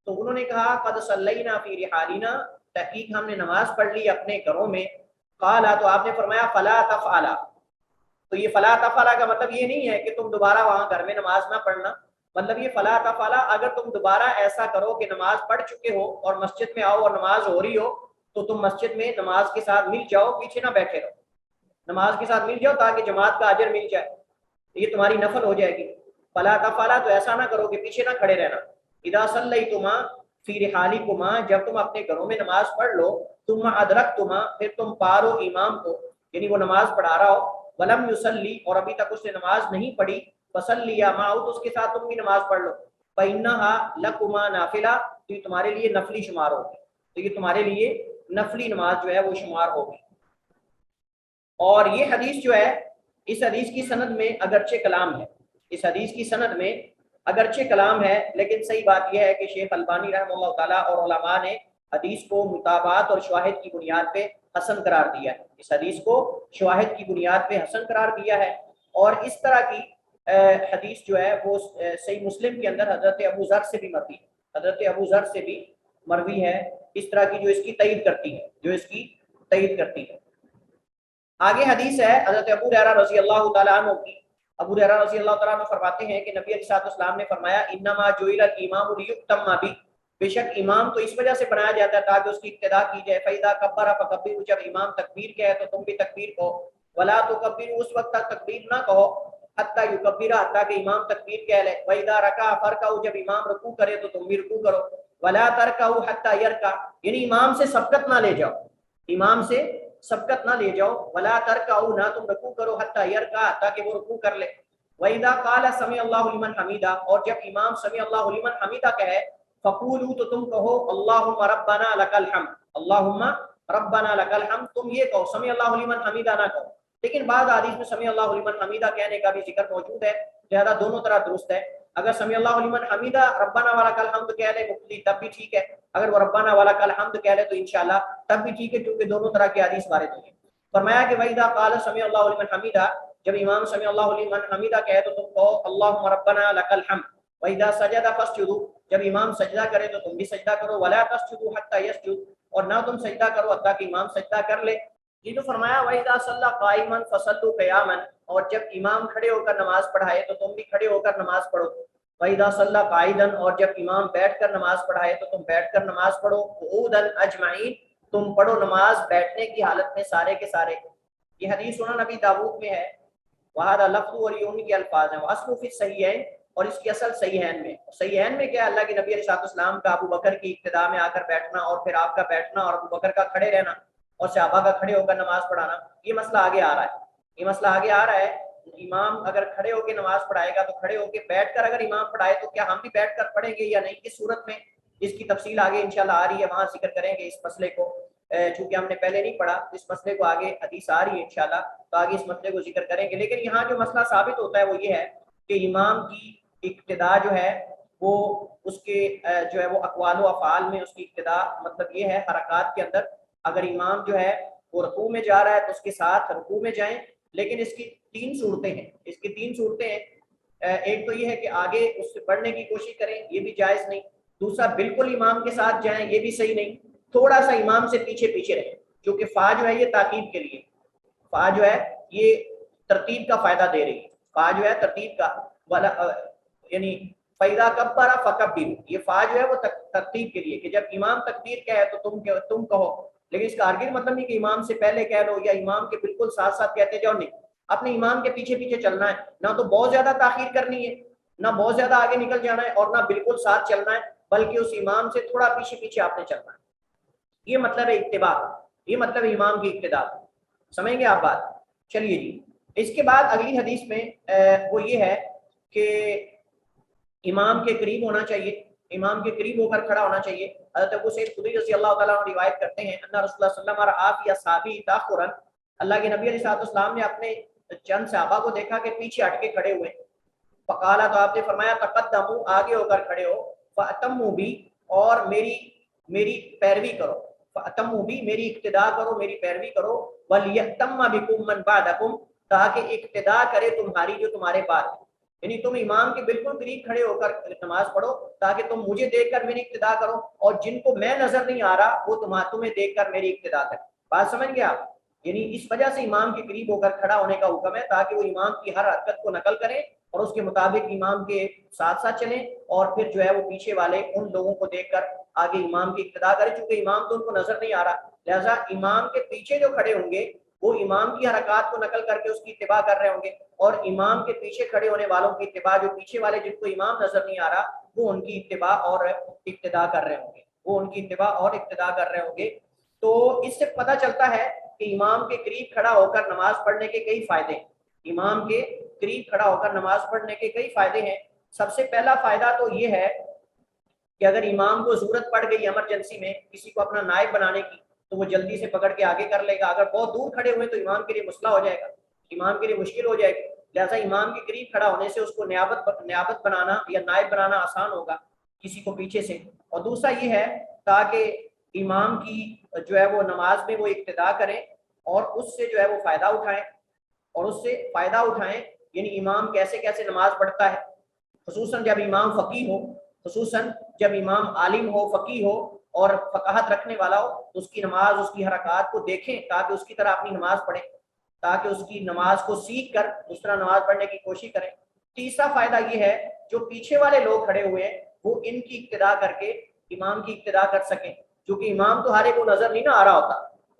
تو انہوں نے کہا قد صلینا فی رحالنا, تحقیق ہم نے نماز پڑھ لی اپنے گھروں میں. قالا, تو آپ نے فرمایا فلا تفعلا. تو یہ فلا تفعلا کا مطلب یہ نہیں ہے کہ تم دوبارہ وہاں گھر میں نماز نہ پڑھنا. مطلب یہ فلا تفعلا, اگر تم دوبارہ ایسا کرو کہ نماز پڑھ چکے ہو اور مسجد میں آؤ اور نماز ہو رہی ہو, تو تم مسجد میں نماز کے ساتھ مل جاؤ, پیچھے نہ بیٹھے رہو, نماز کے ساتھ مل جاؤ تاکہ جماعت کا اجر مل جائے, یہ تمہاری نفل ہو جائے گی. فلا تفعلا, تو ایسا نہ کرو کہ پیچھے نہ کھڑے رہنا. اذا صلیتما فی رحالکما, جب تم اپنے گھروں میں نماز پڑھ لو, ثم ادرکتما, پھر تم پارو امام کو, یعنی وہ نماز پڑھا رہا ہو, ولم یصلی, اور ابھی تک اس نے نماز نہیں پڑھی, فصلیا معہ, تو اس کے ساتھ تم بھی نماز پڑھ لو. فإنہا لکما نافلہ, تو یہ تمہارے لیے نفلی شمار ہوگی, تو یہ تمہارے لیے نفلی نماز جو ہے وہ شمار ہوگی. اور یہ حدیث جو ہے, اس حدیث کی سند میں اگرچہ کلام ہے, اس حدیث کی سند میں اگرچہ کلام ہے, لیکن صحیح بات یہ ہے کہ شیخ البانی رحمہ اللہ تعالیٰ اور علماء نے حدیث کو مطابعت اور شواہد کی بنیاد پہ حسن قرار دیا ہے. اس حدیث کو شواہد کی بنیاد پہ حسن قرار دیا ہے. اور اس طرح کی حدیث جو ہے وہ صحیح مسلم کے اندر حضرت ابو ذر سے بھی مروی ہے, حضرت ابو ذر سے بھی مروی ہے اس طرح کی, جو اس کی تائید کرتی ہے, جو اس کی تائید کرتی ہے. آگے حدیث ہے حضرت ابو ہریرہ رضی اللہ تعالیٰ عنہ کی. ابو ہریرہ رضی اللہ تعالیٰ عنہ فرماتے ہیں کہ نبی علیہ الصلوۃ والسلام نے فرمایا انما جعل الامام لیؤتم بہ, بے شک امام تو اس وجہ سے بنایا جاتا ہے تاکہ اس کی اقتداء کی جائے. فاذا کبر فکبروا, جب امام تکبیر کہے تو تم بھی تکبیر کہو. ولا تکبروا, اس وقت تک تکبیر نہ کہو حتی یکبر, حتی کہ امام تکبیر کہہ لے. واذا رکع فرکعوا, جب امام رکوع کرے تو تم بھی رکوع کرو. ولا ترکعوا حتی یرکع, یعنی امام سے سبقت نہ لے جاؤ, امام سے سبقت نہ لے جاؤ. ولا ترکعوا, نہ تم رکوع کرو حتی یرکع, تاکہ وہ رکوع کر لے. وَإِذَا قَالَ سَمِعَ اللَّهُ لِمَنْ حَمِدَهُ, اور جب امام سمع اللہ لمن حمیدہ کہے, فَقُولُوا, تو تم کہو اللہم ربنا لک الحمد, اللہم ربنا لک الحمد, تم یہ کہو, سمع اللہ لمن حمیدہ نہ کہو. لیکن بعض حدیث میں سمع اللہ لمن حمیدہ کہنے کا بھی ذکر موجود ہے, لہذا دونوں طرح درست ہے. اگر سمع اللہ لمن حمیدہ ربنا ولک الحمد کہہ لے مفتی تب بھی ٹھیک ہے, اگر وہ ربنا ولک الحمد کہہ لے تو انشاءاللہ تب بھی ٹھیک ہے, کیونکہ دونوں طرح کی حدیث وارد ہوئی. فرمایا کہ وَإِذَا قَالَ سَمِعَ اللَّهُ لِمَنْ حَمِدَهُ, جب امام سمع اللہ لمن حمیدہ کہے تو تم کہو اللہم ربنا لک الحمد. وَإِذَا سَجَدَ فَاسْجُدُوا, جب امام سجدہ کرے تو تم بھی سجدہ کرو. وَلَا تَسْجُدُوا حَتَّى يَسْجُدْ, اور نہ تم سجدہ کرو حتیٰ کہ امام سجدہ کر لے. یہ تو فرمایا وَإِذَا صَلَّى قَائِمًا فَصَلُّوا قِيَامًا, اور جب امام کھڑے ہو کر نماز پڑھائے تو تم بھی کھڑے ہو کر نماز پڑھو. وَإِذَا صَلَّى قَاعِدًا, اور جب امام بیٹھ کر نماز پڑھائے تو تم بیٹھ کر نماز پڑھو. قعودًا اجمعین, تم پڑھو نماز بیٹھنے کی حالت میں سارے کے سارے. یہ حدیث سنن نبی داؤد میں ہے. وہذا لفظ, اور یہ ان کے الفاظ ہیں. واصل فی الصحیحین, اور اس کی اصل صحیحین میں. صحیحین میں کیا, اللہ کے نبی علیہ السلام کا ابو بکر کی ابتدا میں آ کر بیٹھنا, اور پھر آپ کا بیٹھنا, اور ابو بکر کا کھڑے رہنا, اور صحابہ کا کھڑے ہو کر نماز پڑھانا. یہ مسئلہ آگے آ رہا ہے, یہ مسئلہ آگے آ رہا ہے. امام اگر کھڑے ہو کے نماز پڑھائے گا تو کھڑے ہو کے, بیٹھ کر اگر امام پڑھائے تو کیا ہم بھی بیٹھ کر پڑھیں گے یا نہیں, کس صورت میں, اس کی تفصیل آگے انشاءاللہ آ رہی ہے, وہاں ذکر کریں گے اس مسئلے کو. چونکہ ہم نے پہلے نہیں پڑھا, اس مسئلے کو آگے حدیث آ رہی ہے انشاءاللہ, تو آگے اس مسئلے کو ذکر کریں گے. لیکن یہاں جو مسئلہ ثابت ہوتا ہے وہ یہ ہے کہ امام کی ابتدا جو ہے وہ اس کے جو ہے وہ اقوال و افعال میں اس کی ابتدا, مطلب یہ ہے حرکات کے اندر, اگر امام جو ہے وہ رکوع میں جا رہا ہے تو اس کے ساتھ رکوع میں جائیں، لیکن اس کی 3 صورتیں ہیں، اس کی 3 صورتیں ہیں. ایک تو یہ ہے کہ آگے اس سے پڑھنے کی کوشش کریں، یہ بھی جائز نہیں. دوسرا بالکل امام کے ساتھ جائیں، یہ بھی صحیح نہیں. تھوڑا سا امام سے پیچھے پیچھے رہیں، کیونکہ فا جو ہے یہ تاکید کے لیے، فا جو ہے یہ ترتیب کا فائدہ دے رہی ہے. فا جو ہے ترتیب کا یعنی فیدا کبر فکبر، یہ فا جو ہے وہ ترتیب کے لیے کہ جب امام تکبیر کہے تو تم کہو. لیکن اس کا ہرگز مطلب نہیں کہ امام سے پہلے کہہ لو یا امام کے بالکل ساتھ ساتھ کہتے جاؤ، نہیں. اپنے امام کے پیچھے پیچھے چلنا ہے، نہ تو بہت زیادہ تاخیر کرنی ہے، نہ بہت زیادہ آگے نکل جانا ہے، اور نہ بالکل ساتھ چلنا ہے، بلکہ اس امام سے تھوڑا پیچھے پیچھے آپ نے چلنا ہے. یہ مطلب ہے اتباع، یہ مطلب ہے امام کی اقتداء. سمجھیں گے آپ بات؟ چلیے جی. اس کے بعد اگلی حدیث میں وہ یہ ہے کہ امام کے قریب ہونا چاہیے، امام کے قریب ہو کر کھڑا ہونا چاہیے. حضرت ابو سعید خدری رضی اللہ تعالیٰ عنہ روایت کرتے ہیں ان رسول اللہ صلی اللہ علیہ وسلم یا صحابی تاخرا، اللہ کے نبی علیہ السلام نے اپنے چند صحابہ کو دیکھا کہ پیچھے ہٹ کے کھڑے ہوئے. فقالا، تو آپ نے فرمایا تقدموا، آگے ہو کر کھڑے ہو. فاتموا بی، اور میری پیروی کرو. فاتموا بی، میری اقتداء کرو، میری پیروی کرو. ولیتم بکم من بعدکم، تاکہ اقتداء کرے تمہاری جو تمہارے بعد ہے. یعنی تم امام کے بالکل قریب کھڑے ہو کر نماز پڑھو تاکہ تم مجھے دیکھ کر میری اقتداء کرو، اور جن کو میں نظر نہیں آ رہا وہ تمہیں دیکھ کر میری اقتداء کرے. بات سمجھ گئے آپ؟ یعنی اس وجہ سے امام کے قریب ہو کر کھڑا ہونے کا حکم ہے، تاکہ وہ امام کی ہر حرکت کو نقل کریں اور اس کے مطابق امام کے ساتھ ساتھ چلیں، اور پھر جو ہے وہ پیچھے والے ان لوگوں کو دیکھ کر آگے امام کی اقتداء کریں. چونکہ امام تو ان کو نظر نہیں آ رہا، لہذا امام کے پیچھے جو کھڑے ہوں گے وہ امام کی حرکات کو نقل کر کے اس کی اتباع کر رہے ہوں گے، اور امام کے پیچھے کھڑے ہونے والوں کی اتباع، جو پیچھے والے جن کو امام نظر نہیں آ رہا، وہ ان کی اتباع اور اقتداء کر رہے ہوں گے، وہ ان کی اتباع اور اقتداء کر رہے ہوں گے. تو اس سے پتہ چلتا ہے کہ امام کے قریب کھڑا ہو کر نماز پڑھنے کے کئی فائدے ہیں. امام کے قریب کھڑا ہو کر نماز پڑھنے کے کئی فائدے ہیں. سب سے پہلا فائدہ تو یہ ہے کہ اگر امام کو ضرورت پڑ گئی ایمرجنسی میں کسی کو اپنا نائب بنانے کی، تو وہ جلدی سے پکڑ کے آگے کر لے گا. اگر بہت دور کھڑے ہوئے تو امام کے لیے مسئلہ ہو جائے گا، امام کے لیے مشکل ہو جائے گی. لہٰذا امام کے قریب کھڑا ہونے سے اس کو نیابت بنانا یا نائب بنانا آسان ہوگا کسی کو پیچھے سے. اور دوسرا یہ ہے تاکہ امام کی جو ہے وہ نماز میں وہ اقتداء کریں اور اس سے جو ہے وہ فائدہ اٹھائیں، یعنی امام کیسے کیسے نماز پڑھتا ہے، خصوصاً جب امام فقیہ ہو، خصوصاً جب امام عالم ہو، فقیہ ہو اور فقاہت رکھنے والا ہو، تو اس کی نماز، اس کی حرکات کو دیکھیں تاکہ اس کی طرح اپنی نماز پڑھیں، تاکہ اس کی نماز کو سیکھ کر اس طرح نماز پڑھنے کی کوشش کریں. تیسرا فائدہ یہ ہے جو پیچھے والے لوگ کھڑے ہوئے ہیں وہ ان کی اقتداء کر کے امام کی اقتداء کر سکیں، کیونکہ امام تو ہر ایک کو نظر نہیں نہ آ رہا ہوتا.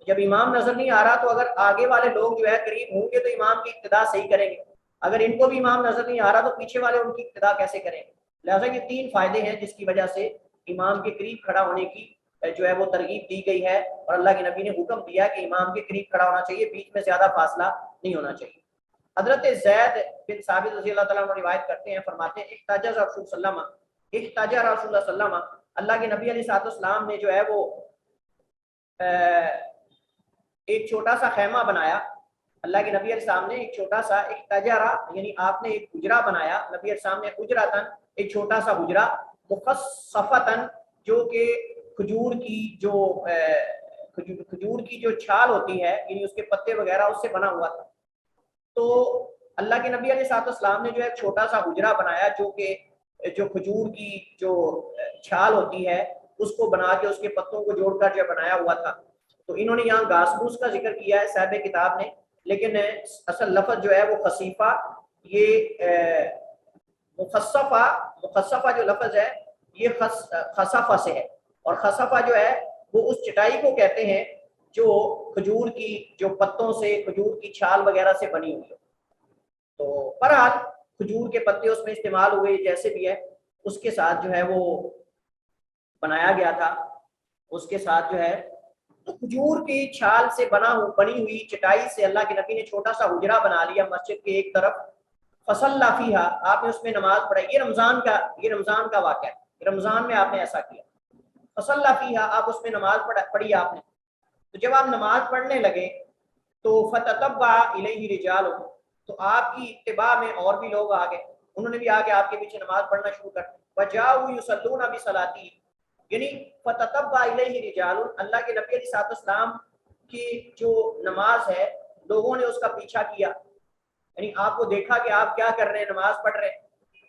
جب امام نظر نہیں آ رہا تو اگر آگے والے لوگ جو ہے قریب ہوں گے تو امام کی اقتداء صحیح کریں گے، اگر ان کو بھی امام نظر نہیں آ رہا تو پیچھے والے ان کی اقتداء کیسے کریں گے. لہٰذا یہ 3 فائدے ہیں جس کی وجہ سے امام کے قریب کھڑا ہونے کی جو ہے وہ ترغیب دی گئی ہے، اور اللہ کے نبی نے حکم دیا کہ امام کے قریب کھڑا ہونا چاہیے، بیچ میں زیادہ فاصلہ نہیں ہونا چاہیے. حضرت زید بن ثابت رضی اللہ تعالیٰ عنہ روایت کرتے ہیں، فرماتے ہیں احتجر رسول صلی اللہ علیہ وسلم، اللہ کے نبی علیہ السلام نے جو ہے وہ ایک چھوٹا سا خیمہ بنایا. اللہ کے نبی علیہ السلام نے ایک چھوٹا سا احتجرا یعنی آپ نے ایک حجرہ بنایا. نبی علیہ السلام نے حجراتن، ایک چھوٹا سا حجرہ، مخصفتن، جو کہ کھجور کی جو چھال ہوتی ہے یعنی اس کے پتے وغیرہ اس سے بنا ہوا تھا. تو اللہ کے نبی علیہ السلام نے جو ایک چھوٹا سا حجرہ بنایا جو کھجور کی جو چھال ہوتی ہے اس کو بنا کے اس کے پتوں کو جوڑ کر جو بنایا ہوا تھا. تو انہوں نے یہاں گھاس پھوس کا ذکر کیا ہے صاحب کتاب نے، لیکن اصل لفظ جو ہے وہ خصیفہ، یہ مخصفہ جو لفظ ہے یہ خصفہ سے ہے، اور خصفہ جو ہے وہ اس چٹائی کو کہتے ہیں جو کھجور کی جو پتوں سے، کھجور کی چھال وغیرہ سے بنی ہوئی ہے. تو بہرحال کھجور کے پتے اس میں استعمال ہوئے، جیسے بھی ہے اس کے ساتھ جو ہے وہ بنایا گیا تھا. اس کے ساتھ جو ہے تو کھجور کی چھال سے بنی ہوئی چٹائی سے اللہ کے نبی نے چھوٹا سا حجرہ بنا لیا مسجد کے ایک طرف. فصلی فیہا، آپ نے اس میں نماز پڑھائی. یہ رمضان کا واقعہ ہے، رمضان میں آپ نے ایسا کیا. فصلی فیہا، آپ اس میں نماز پڑھی آپ نے. تو جب آپ نماز پڑھنے لگے تو فتتبع الیہ رجال، تو آپ کی اتباع میں اور بھی لوگ آ گئے، انہوں نے بھی آ کے آپ کے پیچھے نماز پڑھنا شروع کر دی. وجاؤ یصلون بصلاتی، یعنی فتتبع الیہ رجال، اللہ کے نبی علیہ السلام کہ جو نماز ہے لوگوں نے اس کا پیچھا کیا، یعنی آپ کو دیکھا کہ آپ کیا کر رہے ہیں، نماز پڑھ رہے ہیں،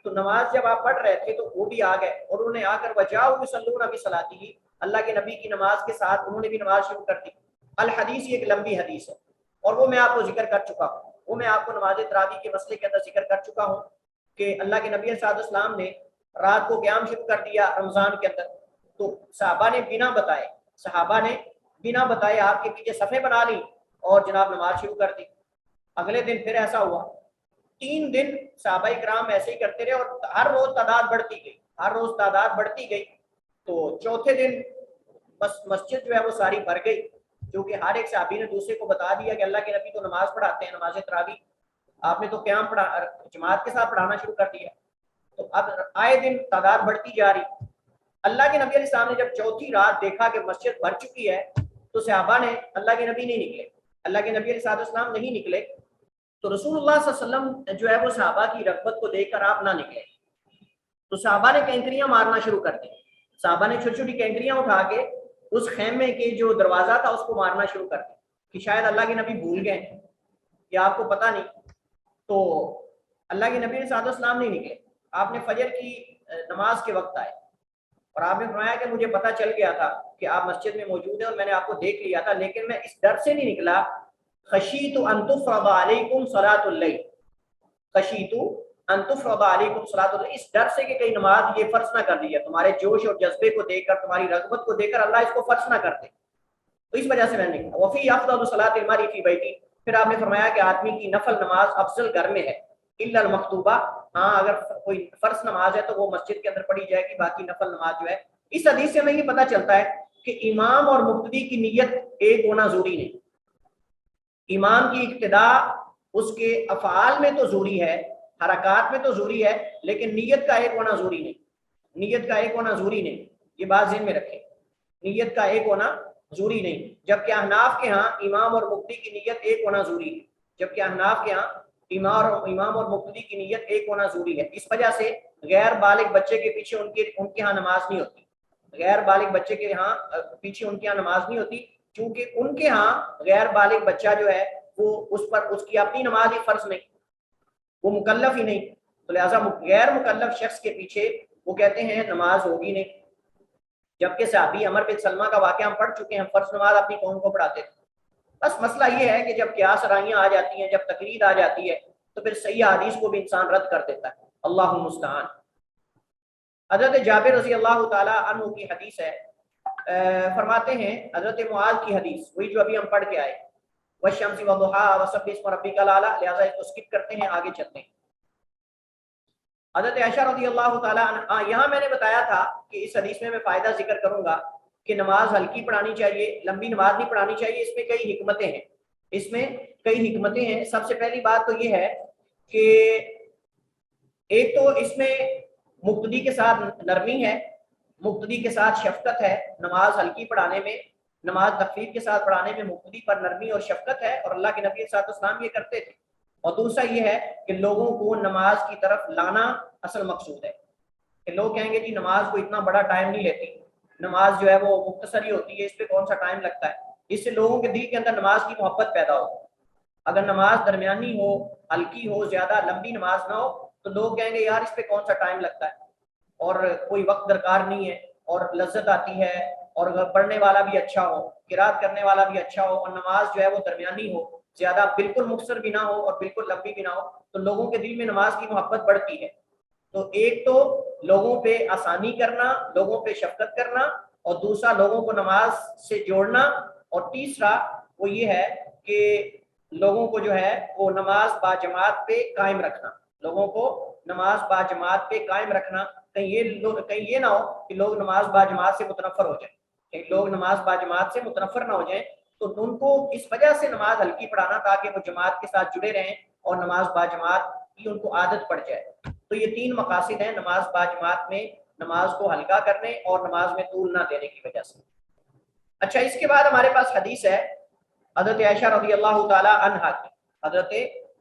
تو نماز جب آپ پڑھ رہے تھے تو وہ بھی آ گئے اور انہوں نے آ کر وجاؤ یصلون بصلاتہ، اللہ کے نبی کی نماز کے ساتھ انہوں نے بھی نماز شروع کر دی۔ الحدیث یہ ایک لمبی حدیث ہے اور وہ میں آپ کو ذکر کر چکا ہوں، وہ میں آپ کو نماز تراویح کے مسئلے کے اندر ذکر کر چکا ہوں کہ اللہ کے نبی صلی اللہ علیہ وسلم نے رات کو قیام شروع کر دیا رمضان کے اندر، تو صحابہ نے بنا بتائے آپ کے پیچھے صفیں بنا لی اور جناب نماز شروع کر دی۔ اگلے دن پھر ایسا ہوا، 3 دن صحابہ کرام ایسے ہی کرتے رہے اور ہر روز تعداد بڑھتی گئی، تو چوتھے دن بس مسجد جو ہے وہ ساری بھر گئی، کیونکہ ہر ایک صحابی نے دوسرے کو بتا دیا کہ اللہ کے نبی تو نماز پڑھاتے ہیں، نماز تراویح، آپ نے تو قیام جماعت کے ساتھ پڑھانا شروع کر دیا۔ تو اب آئے دن تعداد بڑھتی جا رہی۔ اللہ کے نبی علیہ السلام نے جب چوتھی رات دیکھا کہ مسجد بھر چکی ہے تو صحابہ نے، اللہ کے نبی نہیں نکلے، اللہ کے نبی علیہ السلام نہیں نکلے، تو رسول اللہ صلی اللہ علیہ وسلم جو ہے وہ صحابہ کی رغبت کو دیکھ کر آپ نہ نکلے، تو صحابہ نے کینکریاں مارنا شروع کر دی، صحابہ نے چھوٹی چھوٹی کینکریاں اٹھا کے اس خیمے کے جو دروازہ تھا اس کو مارنا شروع کر دی کہ شاید اللہ کے نبی بھول گئے یا آپ کو پتہ نہیں۔ تو اللہ کے نبی صلی اللہ علیہ وسلم نہیں نکلے، آپ نے فجر کی نماز کے وقت آئے اور آپ نے فرمایا کہ مجھے پتہ چل گیا تھا کہ آپ مسجد میں موجود ہیں اور میں نے آپ کو دیکھ لیا تھا، لیکن میں اس ڈر سے نہیں نکلا، خشیت ان تفرض علیکم صلاۃ اللیل، خشیت ان تفرض علیکم صلاۃ اللیل، اس ڈر سے کہ کہیں نماز یہ فرض نہ کر دی جائے، تمہارے جوش اور جذبے کو دیکھ کر، تمہاری رغبت کو دیکھ کر اللہ اس کو فرض نہ کر دے، تو اس وجہ سے میں نے نکلا۔ وفی افضل صلاۃ المرء فی بیتی، پھر آپ نے فرمایا کہ آدمی کی نفل نماز افضل گھر میں ہے، الا المکتوبہ، ہاں اگر کوئی فرض نماز ہے تو وہ مسجد کے اندر پڑھی جائے گی، باقی نفل نماز جو ہے۔ اس حدیث سے ہمیں یہ پتہ چلتا ہے کہ امام اور مقتدی کی نیت ایک ہونا ضروری نہیں، امام کی اقتداء اس کے افعال میں تو ضروری ہے، حرکات میں تو ضروری ہے، لیکن نیت کا ایک ہونا ضروری نہیں، نیت کا ایک ہونا ضروری نہیں، یہ بات ذہن میں رکھیں، نیت کا ایک ہونا ضروری نہیں، جبکہ احناف کے ہاں امام اور مقتدی کی نیت ایک ہونا ضروری ہے، جبکہ احناف کے ہاں امام اور مقتدی کی نیت ایک ہونا ضروری ہے۔ اس وجہ سے غیر بالغ بچے کے پیچھے ان کے ہاں نماز نہیں ہوتی، غیر بالغ بچے کے ہاں پیچھے ان کے ہاں نماز نہیں ہوتی، کیونکہ ان کے ہاں غیر بالغ بچہ جو ہے وہ اس کی اپنی نماز ہی فرض نہیں، وہ مکلف ہی نہیں، تو لہٰذا غیر مکلف شخص کے پیچھے وہ کہتے ہیں نماز ہوگی نہیں، جبکہ صحابی عمر بن سلمہ کا واقعہ ہم پڑھ چکے ہیں، فرض نماز اپنی قوم کو پڑھاتے تھے۔ بس مسئلہ یہ ہے کہ جب قیاس رائیاں آ جاتی ہیں، جب تقلید آ جاتی ہے تو پھر صحیح حدیث کو بھی انسان رد کر دیتا ہے، اللہ المستعان۔ حضرت جابر رضی اللہ تعالی عنہ کی حدیث ہے، فرماتے ہیں حضرت معاذ کی حدیث، وہی جو ابھی ہم پڑھ کے آئے، والشمس وضحاها وسبح اسم ربک الاعلی، لہذا اس کو سکپ کرتے ہیں، آگے چلتے ہیں۔ حضرت عائشہ رضی اللہ تعالی عنہ، یہاں میں نے بتایا تھا کہ اس حدیث میں فائدہ ذکر کروں گا کہ نماز ہلکی پڑھانی چاہیے، لمبی نماز نہیں پڑھانی چاہیے، اس میں کئی حکمتیں ہیں، اس میں کئی حکمتیں ہیں۔ سب سے پہلی بات تو یہ ہے کہ ایک تو اس میں مقتدی کے ساتھ نرمی ہے، مقتدی کے ساتھ شفقت ہے، نماز ہلکی پڑھانے میں، نماز تخفیف کے ساتھ پڑھانے میں مقتدی پر نرمی اور شفقت ہے، اور اللہ کے نبی صلی اللہ علیہ وسلم یہ کرتے تھے۔ اور دوسرا یہ ہے کہ لوگوں کو نماز کی طرف لانا اصل مقصود ہے، کہ لوگ کہیں گے جی نماز کو اتنا بڑا ٹائم نہیں لیتی، نماز جو ہے وہ مختصر ہی ہوتی ہے، اس پہ کون سا ٹائم لگتا ہے، اس سے لوگوں کے دل کے اندر نماز کی محبت پیدا ہو۔ اگر نماز درمیانی ہو، ہلکی ہو، زیادہ لمبی نماز نہ ہو تو لوگ کہیں گے یار اس پہ کون سا ٹائم لگتا ہے اور کوئی وقت درکار نہیں ہے اور لذت آتی ہے، اور پڑھنے والا بھی اچھا ہو، قرات کرنے والا بھی اچھا ہو، اور نماز جو ہے وہ درمیانی ہو، زیادہ بالکل مختصر بھی نہ ہو اور بالکل لمبی بھی نہ ہو، تو لوگوں کے دل میں نماز کی محبت بڑھتی ہے۔ تو ایک تو لوگوں پہ آسانی کرنا، لوگوں پہ شفقت کرنا، اور دوسرا لوگوں کو نماز سے جوڑنا، اور تیسرا وہ یہ ہے کہ لوگوں کو جو ہے وہ نماز با جماعت پہ قائم رکھنا، لوگوں کو نماز با جماعت پہ قائم رکھنا، کہیں یہ نہ ہو کہ لوگ نماز با جماعت سے متنفر ہو جائیں، کہ لوگ نماز با جماعت سے متنفر نہ ہو جائیں، تو ان کو اس وجہ سے نماز ہلکی پڑھانا تاکہ وہ جماعت کے ساتھ جڑے رہیں اور نماز با جماعت کی ان کو عادت پڑ جائے۔ تو یہ 3 مقاصد ہیں نماز با جماعت میں، نماز کو ہلکا کرنے اور نماز میں طول نہ دینے کی وجہ سے۔ اچھا، اس کے بعد ہمارے پاس حدیث ہے حضرت عائشہ رضی اللہ تعالی عنہا کی، حضرت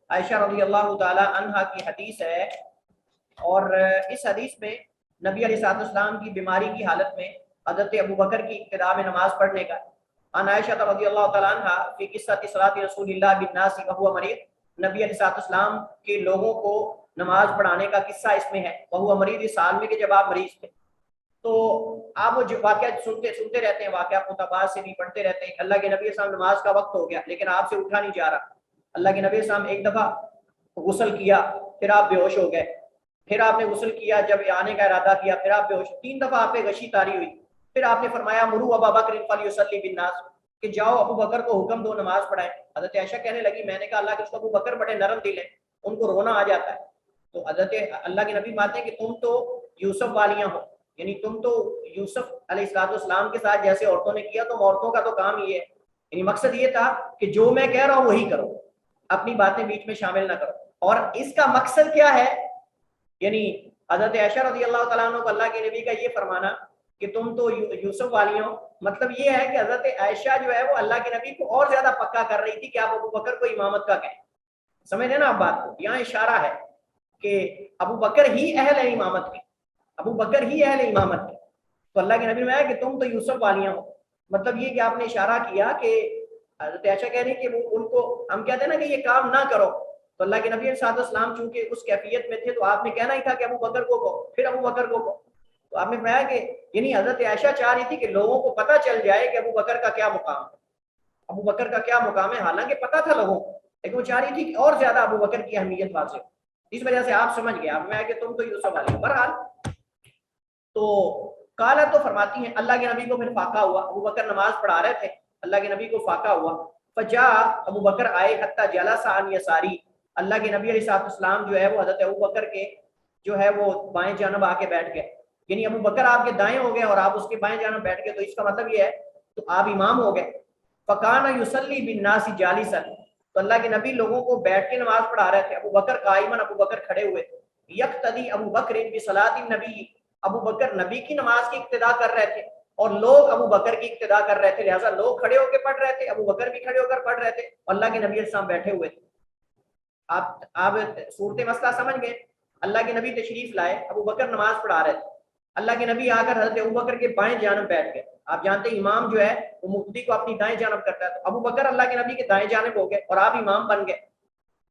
عائشہ رضی اللہ تعالی عنہا کی حدیث ہے، اور اس حدیث میں نبی علیہ الصلوۃ والسلام کی بیماری کی حالت میں حضرت ابو بکر کی ابتداء میں نماز پڑھنے کا، عن عائشہ رضی اللہ تعالیٰ عنہ فی قصۃ صلاۃ رسول اللہ بالناس وهو مریض، نبی علیہ الصلوۃ والسلام کے لوگوں کو نماز پڑھانے کا قصہ اس میں ہے، وهو مریض، اس حال میں کہ جب آپ مریض تھے۔ تو آپ وہ جو واقعات سنتے رہتے ہیں، واقعات متبادل سے بھی پڑھتے رہتے ہیں۔ اللہ کے نبی صلی اللہ علیہ وسلم نماز کا وقت ہو گیا لیکن آپ سے اٹھا نہیں جا رہا۔ اللہ کے نبی صلی اللہ علیہ وسلم ایک دفعہ غسل کیا، پھر آپ بے ہوش ہو گئے، پھر آپ نے غسل کیا، جب آنے کا ارادہ کیا، پھر آپ بے ہوش، 3 دفعہ آپ پہ غشی طاری ہوئی۔ پھر آپ نے فرمایا مرو ابا بکر فلیصلی بالناس، کہ جاؤ ابو بکر کو حکم دو نماز پڑھائیں۔ حضرت عائشہ کہنے لگی میں نے کہا اللہ کے رسول، ابو بکر بڑے نرم دل ہیں، ان کو رونا آ جاتا ہے۔ تو حضرت اللہ کے نبی مانتے ہیں کہ تم تو یوسف والیاں ہو، یعنی تم تو یوسف علیہ السلام کے ساتھ جیسے عورتوں نے کیا، تم عورتوں کا تو کام یہ ہے، یعنی مقصد یہ تھا کہ جو میں کہہ رہا ہوں وہی کرو، اپنی باتیں بیچ میں شامل نہ کرو۔ اور اس کا مقصد کیا ہے؟ یعنی حضرت عائشہ رضی اللہ تعالیٰ عنہ کو اللہ کے نبی کا یہ فرمانا کہ تم تو یوسف والی ہو، مطلب یہ ہے کہ حضرت عائشہ جو ہے وہ اللہ کے نبی کو اور زیادہ پکا کر رہی تھی کہ آپ ابو بکر کو امامت کا کہیں۔ سمجھ رہے نا آپ بات کو؟ یہاں اشارہ ہے کہ ابو بکر ہی اہل ہے امامت کے، ابو بکر ہی اہل امامت کے۔ تو اللہ کے نبی نے کہا کہ تم تو یوسف والیاں ہو، مطلب یہ کہ آپ نے اشارہ کیا کہ حضرت عائشہ کہہ رہی کہ وہ ان کو ہم کہتے ہیں نا کہ یہ کام نہ کرو، تو اللہ کے نبی صلی اللہ علیہ وسلم چونکہ اس کیفیت میں تھے تو آپ نے کہنا ہی تھا کہ ابو بکر کو کہو، پھر ابو بکر کو کہو۔ تو آپ نے فرمایا کہ یعنی حضرت عائشہ چاہ رہی تھی کہ لوگوں کو پتہ چل جائے کہ ابو بکر کا کیا مقام ہے، ابو بکر کا کیا مقام ہے، حالانکہ پتہ تھا لوگوں کو، لیکن وہ چاہ رہی تھی کہ اور زیادہ ابو بکر کی اہمیت واضح ہو، اس وجہ سے آپ سمجھ گئے آپ میں کہ تم تو یوسف والی۔ بہرحال تو کالا تو فرماتی ہیں اللہ کے نبی کو پھر فاقہ ہوا، ابو بکر نماز پڑھا رہے تھے، اللہ کے نبی کو فاقہ ہوا، فجاء ابو بکر آئے حتی جلس عن یساری، اللہ کے نبی علیہ السلام جو ہے وہ حضرت ابو بکر کے جو ہے وہ بائیں جانب آ کے بیٹھ گئے، یعنی ابو بکر آپ کے دائیں ہو گئے اور آپ اس کے بائیں جانب بیٹھ گئے، تو اس کا مطلب یہ ہے تو آپ امام ہو گئے۔ فکان یصلی بالناس جالسا، تو اللہ کے نبی لوگوں کو بیٹھ کے نماز پڑھا رہے تھے، ابو بکر قائما، ابو بکر کھڑے ہوئے، یقتدی ابو بکر بصلاۃ النبی، ابو بکر نبی کی نماز کی اقتدا کر رہے تھے اور لوگ ابو بکر کی اقتدا کر رہے تھے، لہٰذا لوگ کھڑے ہو کے پڑھ رہے تھے، ابو بکر بھی کھڑے ہو کر پڑھ رہے تھے اور اللہ کے نبی علیہ السلام بیٹھے ہوئے تھے۔ آپ صورت مسئلہ سمجھ گئے؟ اللہ کے نبی تشریف لائے، ابو بکر نماز پڑھا رہے تھے، اللہ کے نبی آ کر حضرت ابو بکر کے بائیں جانب بیٹھ گئے۔ آپ جانتے ہیں امام جو ہے وہ مقتدی کو اپنی دائیں جانب کرتا ہے، تو ابو بکر اللہ کے نبی کے دائیں جانب ہو گئے اور آپ امام بن گئے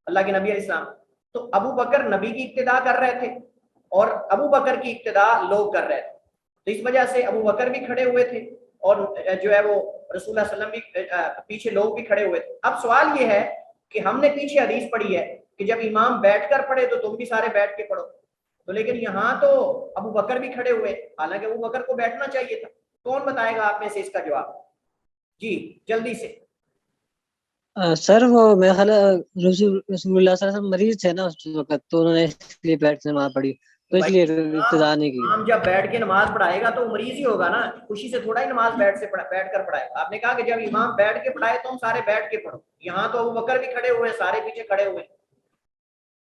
اللہ کے نبی علیہ السلام۔ تو ابو بکر نبی کی اقتدا کر رہے تھے اور ابو بکر کی اقتدا لوگ کر رہے تھے، تو اس وجہ سے ابو بکر بھی کھڑے ہوئے تھے اور جو ہے وہ رسول اللہ صلی اللہ علیہ وسلم بھی پیچھے لوگ بھی کھڑے ہوئے تھے۔ اب سوال یہ ہے کہ ہم نے پیچھے حدیث پڑھی ہے کہ جب امام بیٹھ کر پڑھے تو تم بھی سارے بیٹھ کے پڑھو، تو لیکن یہاں تو ابو بکر بھی کھڑے ہوئے، حالانکہ ابو بکر کو بیٹھنا چاہیے تھا۔ کون بتائے گا آپ میں سے اس کا جواب؟ جی جلدی سے۔ سر وہ میرا خیال ہے رسول اللہ صلی اللہ علیہ وسلم مریض تھے نا اس وقت، تو انہوں نے اس لیے بیٹھ کے نماز پڑھی، تو اس لیے ابتدا نہیں کی۔ امام جب بیٹھ کے نماز پڑھائے گا تو وہ مریض ہی ہوگا نا، خوشی سے تھوڑا ہی نماز بیٹھ کر پڑھائے گا۔ آپ نے کہا کہ جب امام بیٹھ کے پڑھائے تو ہم سارے بیٹھ کے پڑھو، یہاں تو ابو بکر بھی کھڑے ہوئے ہیں، سارے پیچھے کھڑے ہوئے ہیں،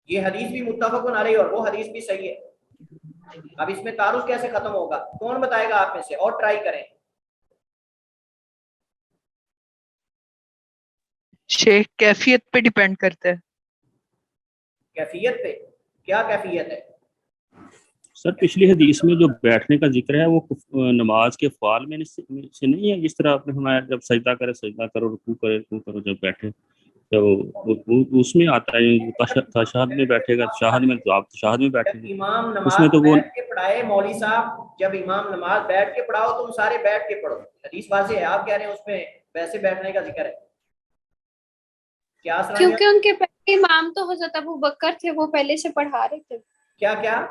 یہ حدیث بھی متفق علیہ اور وہ حدیث بھی صحیح ہے۔ اب اس میں تعارف کیسے ختم ہوگا؟ کون بتائے گا آپ میں سے؟ اور ٹرائی کریں۔ شیخ کیفیت پہ ڈیپینڈ کرتا ہے۔ کیفیت پہ؟ کیا کیفیت ہے؟ سر پچھلی حدیث میں جو بیٹھنے کا ذکر ہے وہ نماز کے افعال میں سے نہیں ہے، جس طرح آپ نے فرمایا جب سجدہ کرے سجدہ کرو، رکوع کرے رکوع کرو، جب بیٹھے تو اس میں آتا ہے تشہد میں بیٹھے گا، تشہد میں تو آپ تشہد میں بیٹھے جب گا، امام اس میں نماز تو وہ بیٹھ کے پڑھائے مولوی صاحب، جب امام نماز بیٹھ کے پڑھاؤ تم سارے بیٹھ کے پڑھو، حدیث واضح ہے۔ آپ کہہ رہے ہیں اس میں ویسے بیٹھنے کا ذکر ہے، کیا سنائیں؟ کیونکہ ان کے پہلے امام تو حضرت ابو بکر تھے، وہ پہلے سے پڑھا رہے تھے۔ کیا کیا؟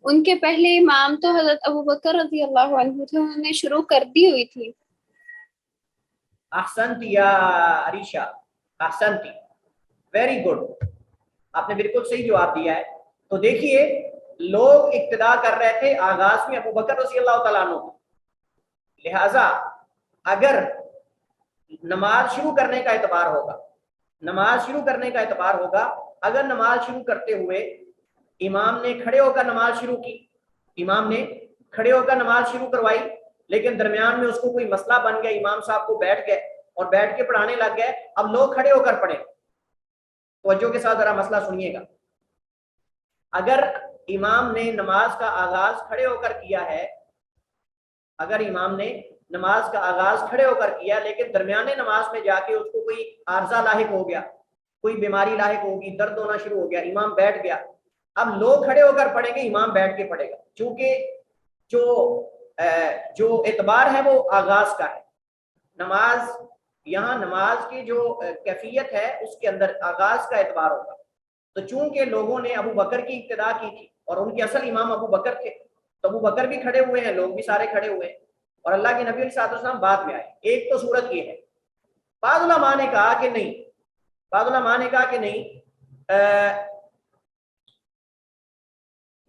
ان کے پہلے امام تو حضرت ابو بکر رضی اللہ عنہ تھے، انہوں نے شروع کر دی ہوئی تھی۔ احسنتی یا عریشہ، احسنتی، ویری گڈ، آپ نے بالکل صحیح جواب دیا ہے۔ تو دیکھیے لوگ اقتدا کر رہے تھے آغاز میں ابو بکر رضی اللہ تعالیٰ عنہ، لہٰذا اگر نماز شروع کرنے کا اعتبار ہوگا، نماز شروع کرنے کا اعتبار ہوگا، اگر نماز شروع کرتے ہوئے امام نے کھڑے ہو کر نماز شروع کی، امام نے کھڑے ہو کر نماز شروع کروائی، لیکن درمیان میں اس کو کوئی مسئلہ بن گیا، امام صاحب کو بیٹھ گئے اور بیٹھ کے پڑھانے لگ گئے، اب لوگ کھڑے ہو کر پڑھے۔ توجہ کے ساتھ ذرا مسئلہ سنیے گا، اگر امام نے نماز کا آغاز کھڑے ہو کر کیا ہے، اگر امام نے نماز کا آغاز کھڑے ہو کر کیا لیکن درمیانے نماز میں جا کے اس کو کوئی عارضہ لاحق ہو گیا, کوئی بیماری لاحق ہوگی, درد ہونا شروع ہو گیا, امام بیٹھ گیا, اب لوگ کھڑے ہو کر پڑھیں گے, امام بیٹھ کے پڑھے گا, چونکہ جو اعتبار ہے وہ آغاز کا ہے. نماز یہاں نماز کی جو کیفیت ہے اس کے اندر آغاز کا اعتبار ہوگا. تو چونکہ لوگوں نے ابو بکر کی ابتدا کی تھی اور ان کے اصل امام ابو بکر تھے, تو ابو بکر بھی کھڑے ہوئے ہیں, لوگ بھی سارے کھڑے ہوئے ہیں, اور اللہ کے نبی علیہ السلام بعد میں آئے. ایک تو صورت یہ ہے. بعض علماء نے کہا کہ نہیں,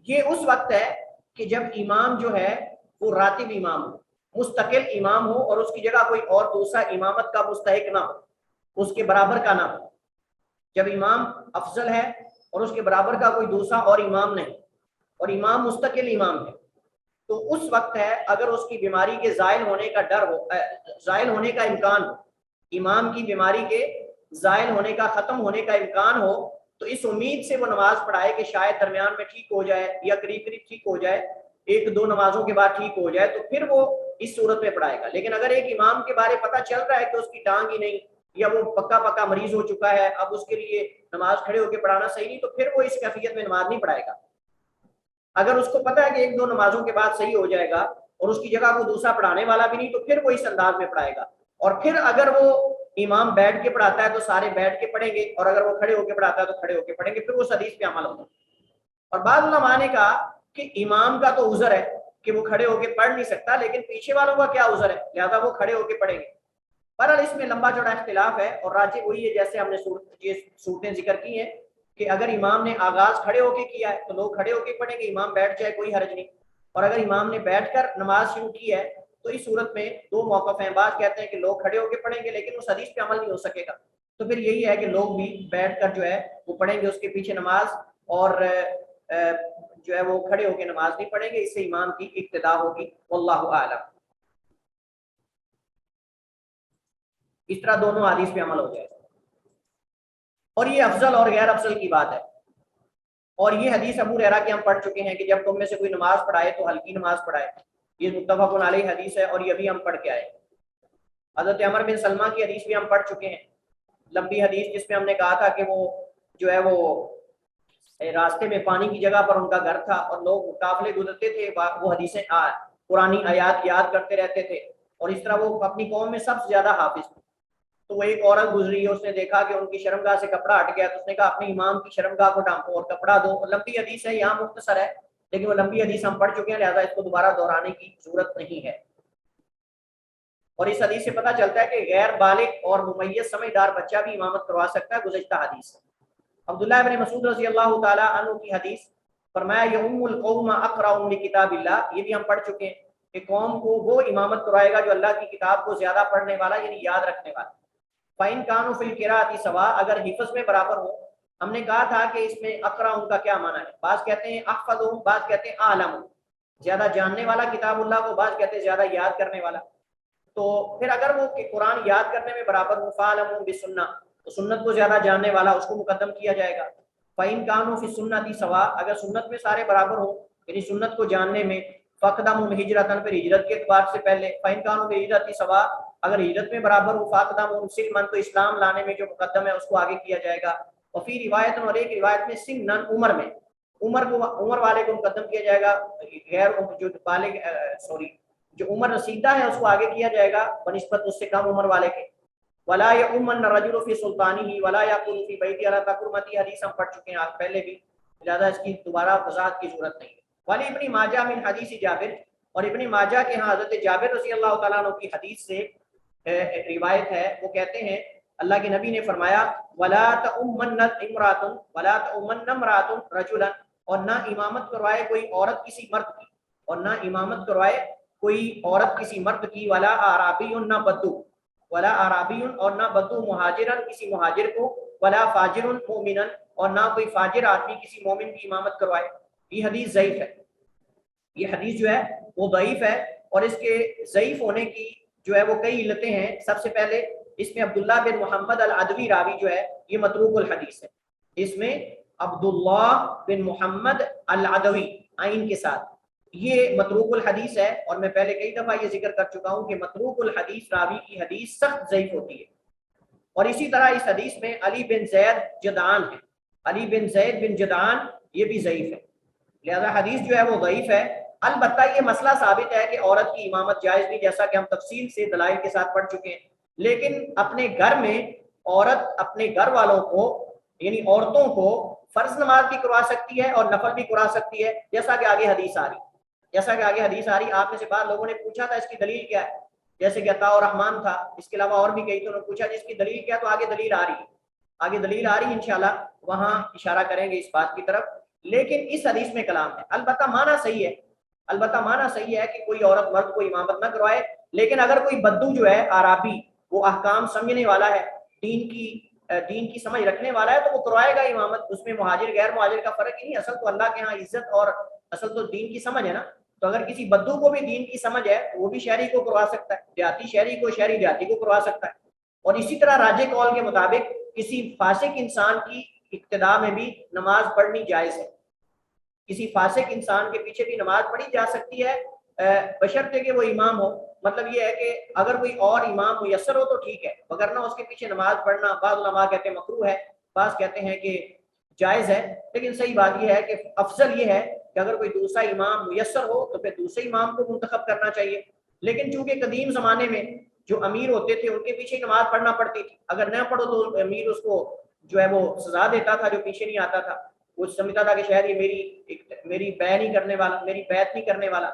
یہ اس وقت ہے کہ جب امام جو ہے وہ راتب امام ہو, مستقل امام ہو, اور اس کی جگہ کوئی اور دوسرا امامت کا مستحق نہ ہو, اس کے برابر کا نہ ہو. جب امام افضل ہے اور اس کے برابر کا کوئی دوسرا اور امام نہیں, اور امام مستقل امام ہے, تو اس وقت ہے اگر اس کی بیماری کے زائل ہونے کا ڈر ہو, زائل ہونے کا امکان ہو, امام کی بیماری کے زائل ہونے کا, ختم ہونے کا امکان ہو, تو اس امید سے وہ نماز پڑھائے کہ شاید درمیان میں ٹھیک ہو جائے یا قریب قریب ٹھیک ہو جائے, ایک دو نمازوں کے بعد ٹھیک ہو جائے, تو پھر وہ اس صورت میں پڑھائے گا. لیکن اگر ایک امام کے بارے پتہ چل رہا ہے کہ اس کی ٹانگ ہی نہیں, یا وہ پکا مریض ہو چکا ہے, اب اس کے لیے نماز کھڑے ہو کے پڑھانا صحیح نہیں, تو پھر وہ اس کیفیت میں نماز نہیں پڑھائے گا. اگر اس کو پتہ ہے کہ ایک دو نمازوں کے بعد صحیح ہو جائے گا اور اس کی جگہ کوئی دوسرا پڑھانے والا بھی نہیں, تو پھر وہ اس انداز میں پڑھائے گا. اور پھر اگر وہ امام بیٹھ کے پڑھاتا ہے تو سارے بیٹھ کے پڑھیں گے, اور اگر وہ کھڑے ہو کے پڑھاتا ہے تو کھڑے ہو کے پڑھیں گے, پھر وہ حدیث پہ عمل ہوگا. اور بعض علماء نے کہا کہ امام کا تو عذر ہے کہ وہ کھڑے ہو کے پڑھ نہیں سکتا, لیکن پیچھے والوں کا کیا عذر ہے, لہذا وہ کھڑے ہو کے پڑھیں گے. بہرحال اس میں لمبا چوڑا اختلاف ہے, اور راجح وہی ہے جیسے ہم نے یہ صورتیں ذکر کی ہیں کہ اگر امام نے آغاز کھڑے ہو کے کیا ہے تو لوگ کھڑے ہو کے پڑھیں گے, امام بیٹھ جائے کوئی حرج نہیں. اور اگر امام نے بیٹھ کر نماز شروع کی ہے تو اس صورت میں دو موقف ہیں. بعض کہتے ہیں کہ لوگ کھڑے ہو کے پڑھیں گے لیکن اس حدیث پہ عمل نہیں ہو سکے گا, تو پھر یہی ہے کہ لوگ بھی بیٹھ کر جو ہے وہ پڑھیں گے اس کے پیچھے نماز, اور جو ہے وہ کھڑے ہو کے نماز نہیں پڑھیں گے, اس سے امام کی اقتدا ہوگی. واللہ اعلم. اس طرح دونوں حدیث پہ عمل ہو جائے. اور یہ افضل اور غیر افضل کی بات ہے. اور یہ حدیث ابو ہریرہ کی ہم پڑھ چکے ہیں کہ جب تم میں سے کوئی نماز پڑھائے تو ہلکی نماز پڑھائے, یہ متفق علیہ حدیث ہے, اور یہ بھی ہم پڑھ کے آئے. حضرت عمر بن سلمہ کی حدیث بھی ہم پڑھ چکے ہیں, لمبی حدیث, جس میں ہم نے کہا تھا کہ وہ جو ہے وہ راستے میں پانی کی جگہ پر ان کا گھر تھا اور لوگ قافلے گزرتے تھے, وہ حدیثیں قرآنی آیات یاد کرتے رہتے تھے, اور اس طرح وہ اپنی قوم میں سب سے زیادہ حافظ تھے. تو وہ ایک عورت گزری ہے, اس نے دیکھا کہ ان کی شرمگاہ سے کپڑا ہٹ گیا, تو اس نے کہا اپنے امام کی شرمگاہ کو ڈھانپو اور کپڑا دو. لمبی حدیث ہے, یہاں مختصر ہے, لیکن وہ لمبی حدیث ہم پڑھ چکے ہیں, لہذا اس کو دوبارہ دہرانے کی ضرورت نہیں ہے. اور اس حدیث سے پتہ چلتا ہے کہ غیر بالغ اور ممیز سمجھدار بچہ بھی امامت کروا سکتا ہے, گزشتہ حدیث. عبداللہ ابن مسعود رضی اللہ تعالی عنہ کی حدیث, فرمایا یؤم القوم اقرأ لکتاب اللہ, یہ بھی ہم پڑھ چکے ہیں کہ قوم کو وہ امامت کروائے گا جو اللہ کی کتاب کو زیادہ پڑھنے والا, یعنی یاد رکھنے والا. فَإِن كَانُوا فِي الْقِرَاءَةِ سَوَاءً, اگر حفظ میں برابر ہو. ہم نے کہا تھا کہ اس میں اقرا ان کا کیا معنی ہے, بعض کہتے ہیں احفظ, بعض کہتے ہیں عالم, زیادہ جاننے والا کتاب اللہ کو, بعض کہتے ہیں زیادہ یاد کرنے والا. تو پھر اگر وہ کہ قرآن یاد کرنے میں برابر ہو, فَعَلَمُوا بِالسُّنَّةِ, تو سنت کو زیادہ جاننے والا, اس کو مقدم کیا جائے گا. فَإِن كَانُوا فِي السُّنَّةِ سَوَاءً, اگر سنت میں سارے برابر ہو, یعنی سنت کو جاننے میں, فَقْدَمُوا الْهِجْرَةَ, پھر ہجرت کے اعتبار سے پہلے. فَإِن كَانُوا بِالْهِجْرَةِ سَوَاءً, اگر ہجرت میں برابر ہو, فَقْدَمُوا سِلْمًا, تو اسلام لانے میں جو مقدم ہے اس کو آگے کیا جائے گا. وفی روایت, اور ایک روایت میں سنن, عمر میں, عمر والے کو مقدم کیا جائے گا, غیر جو بالغ جو عمر رسیدہ ہے اس کو آگے کیا جائے گا بنسبت اس سے کم عمر والے کے. ولا یؤمن الرجل فی سلطانہ ولا یقول فی بیتہ علی تقرمتی, حدیث ہم پڑھ چکے ہیں آج پہلے بھی, لہذا اس کی دوبارہ وضاحت کی ضرورت نہیں. ولی ابن ماجہ من حدیث جابر, اور ابن ماجہ کے ہاں حضرت جابر رضی اللہ تعالیٰ عنہ کی حدیث سے روایت ہے, وہ کہتے ہیں اللہ کے نبی نے فرمایا ولا تؤمن امرأۃ ولا تؤمن امرأۃ رجلا, اور نہ امامت کروائے کوئی عورت کسی مرد کی, اور نہ امامت کروائے کوئی عورت کسی مرد کی. ولا اعرابی, نہ بدو, ولا اعرابی, اور نہ بدو مہاجرن, کسی مہاجر کو. ولا فاجر مؤمنا, اور نہ کوئی فاجر آدمی کسی مومن کی امامت کروائے. یہ حدیث ضعیف ہے, یہ حدیث جو ہے وہ ضعیف ہے, اور اس کے ضعیف ہونے کی جو ہے وہ کئی علتیں ہیں. سب سے پہلے اس میں عبداللہ بن محمد العدوی راوی جو ہے یہ متروک الحدیث ہے. اس میں عبداللہ بن محمد العدوی عین کے ساتھ, یہ متروک الحدیث ہے، اور میں پہلے کئی دفعہ یہ ذکر کر چکا ہوں کہ متروک الحدیث راوی کی حدیث سخت ضعیف ہوتی ہے. اور اسی طرح اس حدیث میں علی بن زید جدعان ہے، علی بن زید بن جدعان یہ بھی ضعیف ہے، لہذا حدیث جو ہے وہ ضعیف ہے. البتہ یہ مسئلہ ثابت ہے کہ عورت کی امامت جائز نہیں، جیسا کہ ہم تفصیل سے دلائل کے ساتھ پڑھ چکے ہیں. لیکن اپنے گھر میں عورت اپنے گھر والوں کو یعنی عورتوں کو فرض نماز بھی کروا سکتی ہے اور نفل بھی کروا سکتی ہے، جیسا کہ آگے حدیث آ رہی. آپ میں سے بعض لوگوں نے پوچھا تھا اس کی دلیل کیا ہے، جیسے کہ عطاء الرحمن تھا، اس کے علاوہ اور بھی کئی، تو انہوں نے پوچھا جس کی دلیل کیا، تو آگے دلیل آ رہی ہے انشاءاللہ وہاں اشارہ کریں گے اس بات کی طرف. لیکن اس حدیث میں کلام ہے. البتہ معنی صحیح ہے کہ کوئی عورت مرد کو امامت نہ کروائے، لیکن اگر کوئی بدو جو ہے عرابی، وہ احکام سمجھنے والا ہے، دین کی سمجھ رکھنے والا ہے، تو وہ کروائے گا امامت. اس میں مہاجر غیر مہاجر کا فرق ہی نہیں، اصل تو اللہ کے ہاں عزت اور اصل تو دین کی سمجھ ہے نا. تو اگر کسی بدو کو بھی دین کی سمجھ ہے تو وہ بھی شہری کو کروا سکتا ہے، دیہاتی شہری کو، شہری دیہاتی کو کروا سکتا ہے. اور اسی طرح راجح قول کے مطابق کسی فاسق انسان کی اقتداء میں بھی نماز پڑھنی جائز ہے، کسی فاسق انسان کے پیچھے بھی نماز پڑھی جا سکتی ہے، بشرطے کہ وہ امام ہو. مطلب یہ ہے کہ اگر کوئی اور امام میسر ہو تو ٹھیک ہے، وگرنہ اس کے پیچھے نماز پڑھنا بعض علماء کہتے ہیں مکروہ ہے، بعض کہتے ہیں کہ جائز ہے. لیکن صحیح بات یہ ہے کہ افضل یہ ہے کہ اگر کوئی دوسرا امام میسر ہو تو پھر دوسرے امام کو منتخب کرنا چاہیے. لیکن چونکہ قدیم زمانے میں جو امیر ہوتے تھے ان کے پیچھے نماز پڑھنا پڑتی تھی، اگر نہ پڑھو تو امیر اس کو جو ہے وہ سزا دیتا تھا جو پیچھے نہیں آتا تھا. وہ سمجھتا تھا کہ شاید یہ میری بیعت نہیں کرنے والا.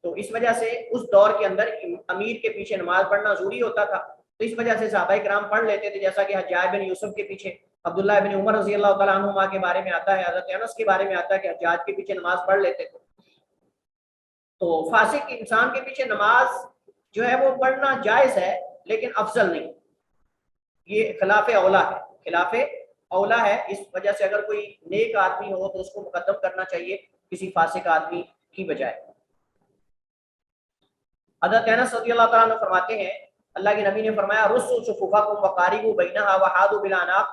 تو اس وجہ سے اس دور کے اندر امیر کے پیچھے نماز پڑھنا ضروری ہوتا تھا. تو اس وجہ سے صحابہ کرام پڑھ لیتے تھے، جیسا کہ حجاج بن یوسف کے پیچھے، عبداللہ بن عمر رضی اللہ تعالیٰ عنہما کے بارے میں آتا ہے، حضرت انس کے بارے میں آتا ہے کہ حجاج کے پیچھے نماز پڑھ لیتے تھے. تو فاسق انسان کے پیچھے نماز جو ہے وہ پڑھنا جائز ہے لیکن افضل نہیں، یہ خلاف اولا ہے. اس وجہ سے اگر کوئی نیک آدمی ہو تو اس کو مقدم کرنا چاہیے کسی فاسق آدمی کی بجائے. حضرت انس رضی اللہ تعالیٰ عنہ فرماتے ہیں اللہ کے نبی نے فرمایا رسوا صفوفکم وقاربوا بینھا وحاذوا بالاعناق،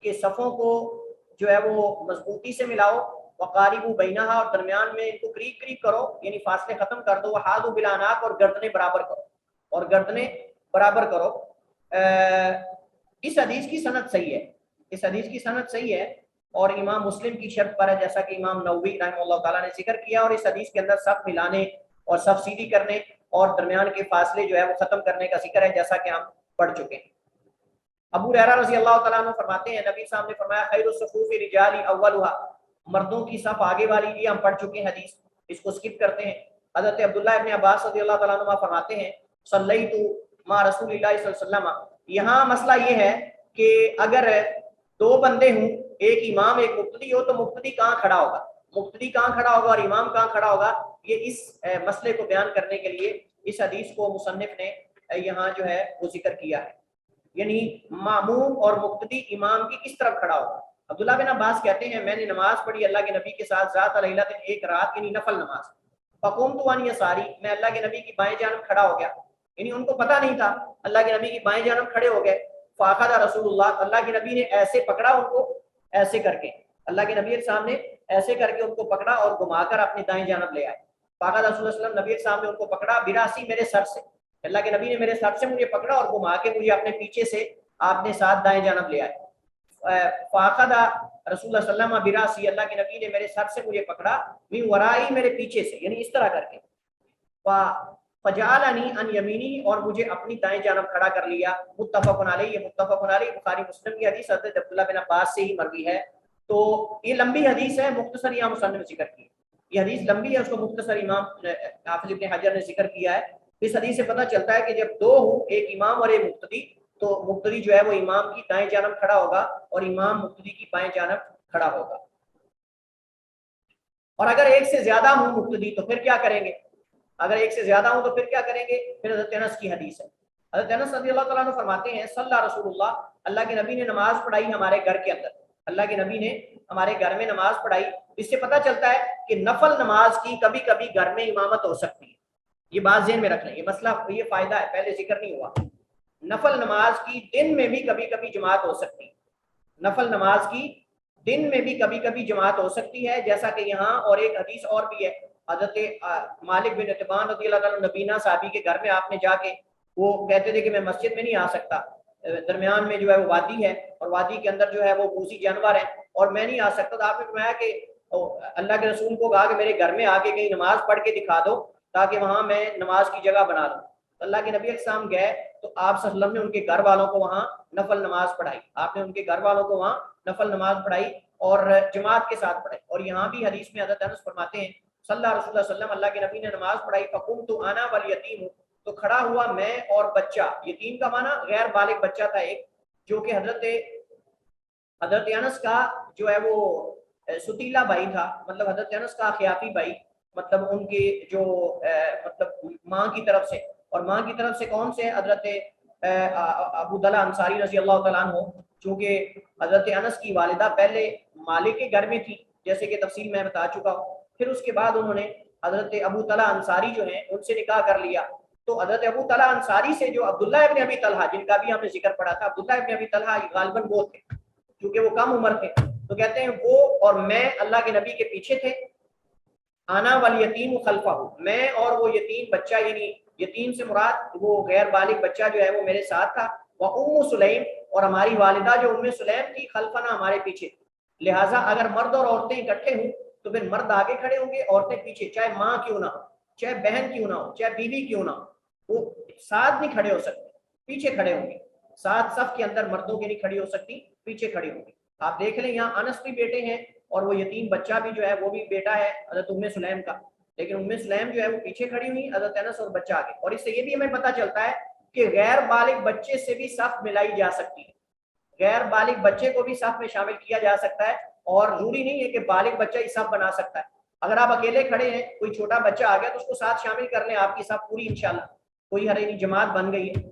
کہ صفوں کو جو ہے وہ مضبوطی سے ملاؤ، وقاربوا بینھا اور درمیان میں ان کو قریب کرو، یعنی فاصلے ختم کر دو، وحاذوا بالاعناق اور گردنیں برابر کرو. اس حدیث کی سند صحیح ہے اور امام مسلم کی شرط پر ہے، جیسا کہ امام نووی رحمہ اللہ تعالیٰ نے ذکر کیا. اور اس حدیث کے اندر صف ملانے اور صف سیدھی کرنے اور درمیان کے فاصلے جو ہے وہ ختم کرنے کا ذکر ہے، جیسا کہ ہم پڑھ چکے ہیں. ابو ہریرہ رضی اللہ تعالیٰ عنہ فرماتے ہیں نبی صاحب نے فرمایا خیر الصفوف رجال اولھا، مردوں کی صف آگے والی، یہ ہم پڑھ چکے ہیں حدیث، اس کو سکپ کرتے ہیں. حضرت عبداللہ ابن عباس رضی اللہ تعالیٰ عنہ فرماتے ہیں صلیت مع رسول اللہ صلی اللہ علیہ وسلم. یہاں مسئلہ یہ ہے کہ اگر دو بندے ہوں، ایک امام ایک مقتدی ہو، تو مقتدی کہاں کھڑا ہوگا اور امام کہاں کھڑا ہوگا. یہ اس مسئلے کو بیان کرنے کے لیے اس حدیث کو مصنف نے یہاں جو ہے وہ ذکر کیا ہے، یعنی ماموم اور مقتدی امام کی کس طرف کھڑا ہوگا. عبداللہ بن عباس کہتے ہیں میں نے نماز پڑھی اللہ کے نبی کے ساتھ ذات لیلۃ، ایک رات یعنی نفل نماز. فقمت عن یساری، میں اللہ کے نبی کی بائیں جانب کھڑا ہو گیا، یعنی ان کو پتہ نہیں تھا، اللہ کے نبی کی بائیں جانب کھڑے ہو گئے. فاخذ رسول اللہ کے نبی نے ایسے پکڑا ان کو، ایسے کر کے اللہ کے نبی کے سامنے ایسے کر کے ان کو پکڑا اور گھما کر اپنی دائیں جانب لے آئے. فاخذ رسول اللہ صلی اللہ علیہ وسلم، نبی کے سامنے ان کو پکڑا، براسی میرے سر سے، اللہ کے نبی نے میرے سر سے مجھے پکڑا اور گھما کے مجھے اپنے پیچھے سے آپ نے ساتھ دائیں جانب لے آئے. فاخذ رسول اللہ صلی اللہ علیہ وسلم براسی، اللہ کے نبی نے میرے سر سے مجھے پکڑا، من ورائی، میرے پیچھے سے، یعنی اس طرح کر کے، فجعلنی عن یمینی، اور مجھے اپنی دائیں جانب کھڑا کر لیا. متفق علیہ، یہ متفق علیہ بخاری مسلم کی حدیث حضرت عبداللہ بن عباس سے ہی مروی ہے. تو یہ لمبی حدیث ہے، مختصر یہاں مصنف نے ذکر کی. یہ حدیث لمبی ہے، اس کو مختصر امام حافظ ابن حجر نے ذکر کیا ہے. اس حدیث سے پتہ چلتا ہے کہ جب دو ہوں، ایک امام اور ایک مقتدی، تو مقتدی جو ہے وہ امام کی دائیں جانب کھڑا ہوگا اور امام مقتدی کی بائیں جانب کھڑا ہوگا. اور اگر ایک سے زیادہ ہوں مقتدی تو پھر کیا کریں گے؟ پھر حضرت انس کی حدیث ہے. حضرت انس رضی اللہ تعالیٰ عنہ فرماتے ہیں صلی رسول اللہ کے نبی نے نماز پڑھائی ہمارے گھر کے اندر، اللہ کے نبی نے ہمارے گھر میں نماز پڑھائی. اس سے پتہ چلتا ہے کہ نفل نماز کی کبھی کبھی گھر میں امامت ہو سکتی ہے. یہ بات ذہن میں رکھ لیں، یہ مسئلہ، یہ فائدہ ہے، پہلے ذکر نہیں ہوا. نفل نماز کی دن میں بھی کبھی کبھی جماعت ہو سکتی ہے، نفل نماز کی دن میں بھی کبھی کبھی جماعت ہو سکتی ہے، جیسا کہ یہاں اور ایک حدیث اور بھی ہے. حضرت مالک بن اتبان رضی اللہ تعالیٰ نبینا صحابی کے گھر میں آپ نے جا کے وہ کہتے تھے کہ میں مسجد میں نہیں آ سکتا، درمیان میں جو ہے وہ وادی ہے اور وادی کے اندر جو ہے وہ بوسی جانور ہیں اور میں نہیں آ سکتا، تو آپ نے فرمایا کہ اللہ کے رسول کو کہا کہ میرے گھر میں آ کے کہیں نماز پڑھ کے دکھا دو تاکہ وہاں میں نماز کی جگہ بنا لوں۔ تو اللہ کے نبی علیہ السلام گئے تو آپ صلی اللہ علیہ وسلم نے ان کے گھر والوں کو وہاں نفل نماز پڑھائی، آپ نے ان کے گھر والوں کو وہاں نفل نماز پڑھائی اور جماعت کے ساتھ پڑھائی۔ اور یہاں بھی حدیث میں حضرت انس فرماتے ہیں صلی اللہ علیہ وسلم، اللہ کے نبی نے نماز پڑھائی، فقمت انا والیتیم، تو کھڑا ہوا میں اور بچہ، یتیم کا معنی غیر بالغ بچہ تھا ایک، جو کہ حضرت انس کا جو ہے وہ ستیلا بھائی تھا، مطلب حضرت انس کا خیافی بھائی، مطلب ان کے جو مطلب ماں کی طرف سے، اور ماں کی طرف سے کون سے؟ حضرت ابو طلحہ انصاری رضی اللہ تعالیٰ عنہ، چونکہ حضرت انس کی والدہ پہلے مالک کے گھر میں تھی جیسے کہ تفصیل میں بتا چکا ہوں، پھر اس کے بعد انہوں نے حضرت ابو طلحہ انصاری جو ہیں ان سے نکاح کر لیا۔ تو حضرت ابو طلحہ انصاری سے جو عبداللہ ابن ابی طلحہ، جن کا بھی ہم نے ذکر پڑھا تھا، عبداللہ ابن ابی طلحہ غالباً وہ تھے کیونکہ وہ کم عمر تھے، تو کہتے ہیں وہ اور میں اللہ کے نبی کے پیچھے تھے، انا والیتیم خلفہ، میں اور وہ یتیم بچہ، یعنی یتیم سے مراد وہ غیر بالغ بچہ جو ہے وہ میرے ساتھ تھا، وہ سلیم، اور ہماری والدہ جو سلیم تھی خلفنا، ہمارے پیچھے۔ لہٰذا اگر مرد اور عورتیں اکٹھے ہوں تو پھر مرد آگے کھڑے ہوں گے، عورتیں پیچھے، چاہے ماں کیوں نہ ہو، چاہے بہن کیوں نہ ہو، چاہے بیوی کیوں نہ ہو، وہ ساتھ نہیں کھڑے ہو سکتے، پیچھے کھڑے ہوں گے، ساتھ صف کے اندر مردوں کی نہیں کھڑی ہو سکتی، پیچھے کھڑی ہوں گی۔ آپ دیکھ لیں یہاں انس بھی بیٹے ہیں اور وہ یتیم بچہ بھی جو ہے وہ بھی بیٹا ہے حضرت سلیم کا، لیکن سلیم جو ہے وہ پیچھے کھڑی ہوئی، حضرت انس اور بچہ آگے۔ اور اس سے یہ بھی ہمیں پتہ چلتا ہے کہ غیر بالغ بچے سے بھی صف ملائی جا سکتی ہے، غیر بالغ بچے کو بھی صف میں شامل کیا جا سکتا ہے، اور ضروری نہیں ہے کہ بالغ بچہ ہی صف بنا سکتا ہے۔ اگر آپ اکیلے کھڑے ہیں، کوئی چھوٹا بچہ آ گیا تو اس کو ساتھ شامل کر لیں، آپ کی صف پوری انشاءاللہ، کوئی ہرینی جماعت بن گئی ہے۔